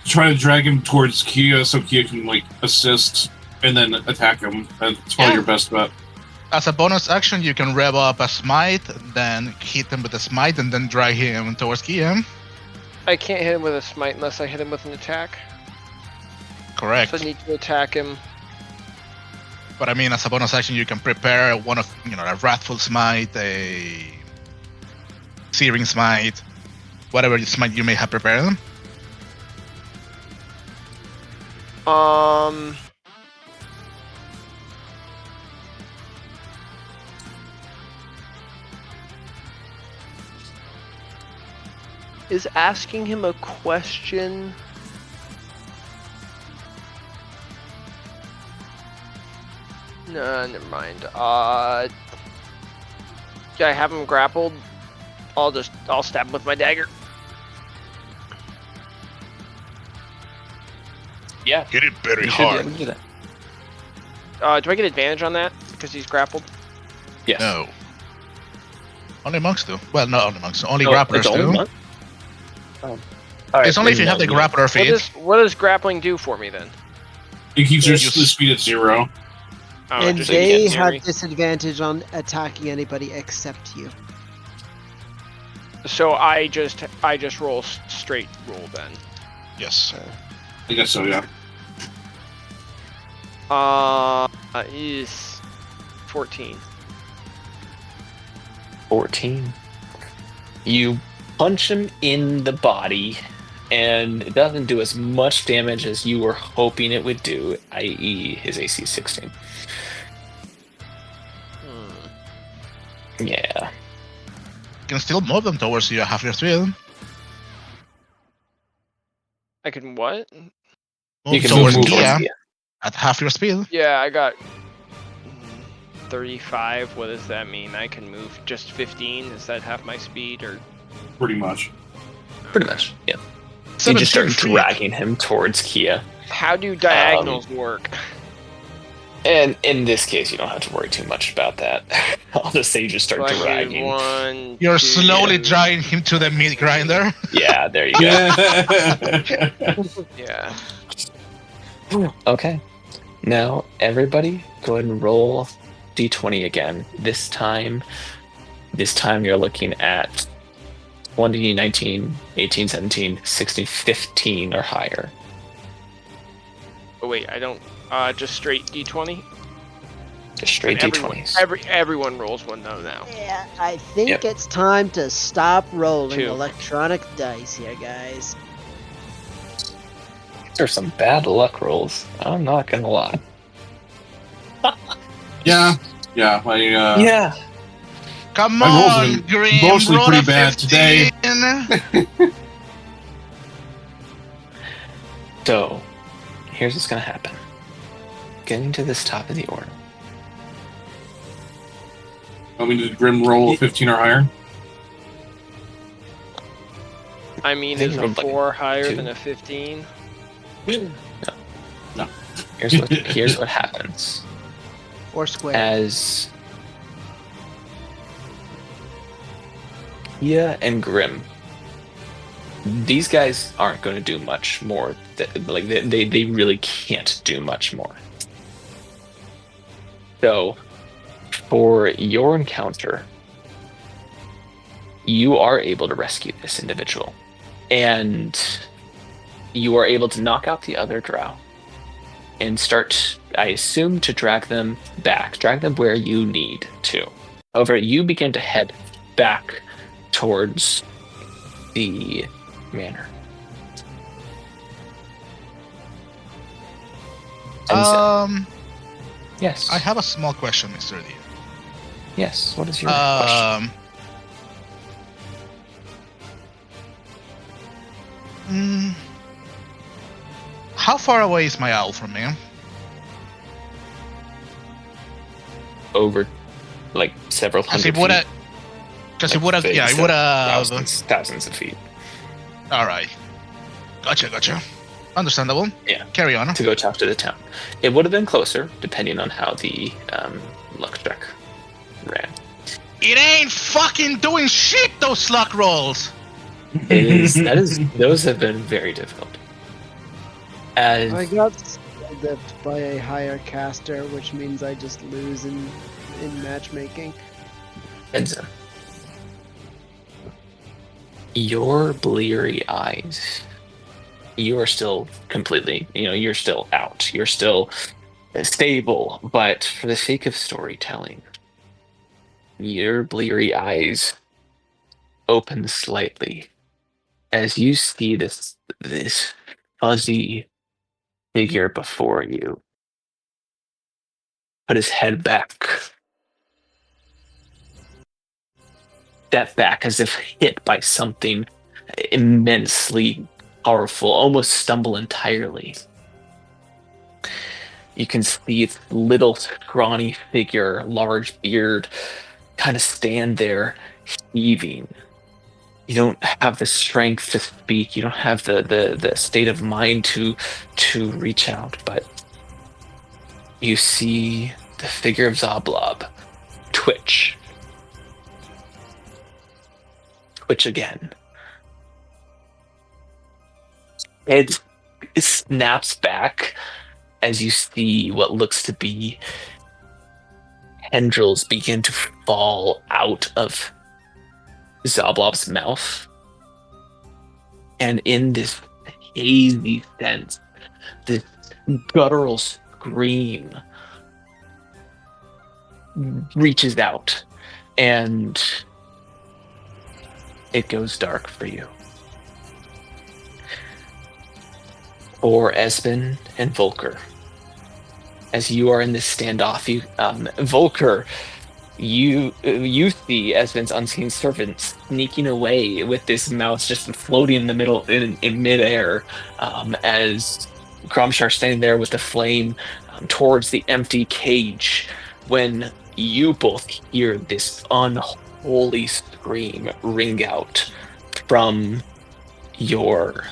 try to drag him towards Kia so Kia can, like, assist and then attack him. That's probably your best bet. As a bonus action, you can rev up a smite, then hit him with a smite, and then drag him towards Kia. I can't hit him with a smite unless I hit him with an attack. Correct. So I need to attack him. But I mean, as a bonus action, you can prepare one of, a Wrathful Smite, a Searing Smite, whatever smite you may have prepared. Is asking him a question... No, never mind. Yeah, I have him grappled. I'll stab him with my dagger. Yeah. Hit it very You should be hard. able to do that. Do I get advantage on that because he's grappled? Yes. No. Only monks do. Well, not only monks. Only Oh, grapplers it's only do. one? Oh. All right, It's only if you then have the no, grappler feat. What does grappling do for me then? It keeps your You- speed at 0. Oh, And just they against have Yuri. disadvantage on attacking anybody except you. So I just roll straight roll then. Yes. I guess so, yeah. Is 14. 14. You punch him in the body, and it doesn't do as much damage as you were hoping it would do, i.e. his AC 16. Yeah. You can still move them towards you at half your speed. I can what? Move You can towards move Kia towards Kia. at half your speed. Yeah, I got 35. What does that mean? I can move just 15? Is that half my speed or? Pretty much. Pretty much, yeah. You just 17 start feet. dragging him towards Kia. How do diagonals work? And in this case, you don't have to worry too much about that. I'll just say you just start So I move dragging. 1, You're 2, slowly dragging him to the meat grinder. Yeah, there you go. Yeah. Okay. Now, everybody, go ahead and roll d20 again. This time you're looking at 20, 19, 18, 17, 16, 15 or higher. Oh wait, I don't. Just straight d20. Just straight And d20s. Everyone rolls one though now. Yeah, I think Yep. it's time to stop rolling 2. electronic dice here, guys. These are some bad luck rolls. I'm not gonna lie. Yeah. Yeah. Come My rolls have on, been Grim. mostly roll pretty a bad today. 15. So, here's what's gonna happen. Getting to this top of the order. I mean, did Grim roll a 15 or higher? I mean, I think is you a rolled like 4 higher 2. than a 15? No. Here's what happens. Or square. As Kia and Grim, these guys aren't going to do much more. They really can't do much more. So, For your encounter, you are able to rescue this individual, and you are able to knock out the other drow and start, I assume, to drag them where you need to. However, you begin to head back towards the manor. Yes. I have a small question, Mr. D. Yes. What is your question? How far away is my owl from me? Over, like, several hundred feet. Because it would have, yeah, it would have... Thousands of feet. Alright. Gotcha. Understandable. Yeah. Carry on. To go talk to the town. It would have been closer, depending on how the luck check ran. It ain't fucking doing shit, those luck rolls! Those have been very difficult. I got dipped by a higher caster, which means I just lose in matchmaking. Enzo, your bleary eyes, you are still completely, you're still out. You're still stable, but for the sake of storytelling, your bleary eyes open slightly as you see this fuzzy figure before you put his head back, step back as if hit by something immensely powerful, almost stumble entirely. You can see its little scrawny figure, large beard, kind of stand there heaving. You don't have the strength to speak. You don't have the state of mind to reach out, but you see the figure of Zoblob twitch again. It snaps back as you see what looks to be tendrils begin to fall out of Zoblob's mouth. And in this hazy sense, this guttural scream reaches out, and it goes dark for you. For Espen and Volker, as you are in this standoff, Volker, you see Espen's unseen servant sneaking away with this mouse just floating in the middle in midair, as Gromshar standing there with the flame towards the empty cage, when you both hear this unholy scream ring out from your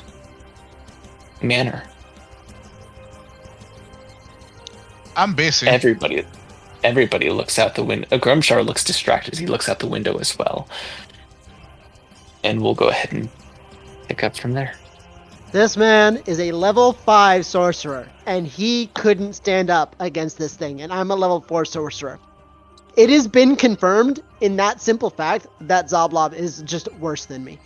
manor. I'm busy. Everybody looks out the window. Grumshar looks distracted as he looks out the window as well. And we'll go ahead and pick up from there. This man is a level 5 sorcerer, and he couldn't stand up against this thing, and I'm a level 4 sorcerer. It has been confirmed in that simple fact that Zoblob is just worse than me.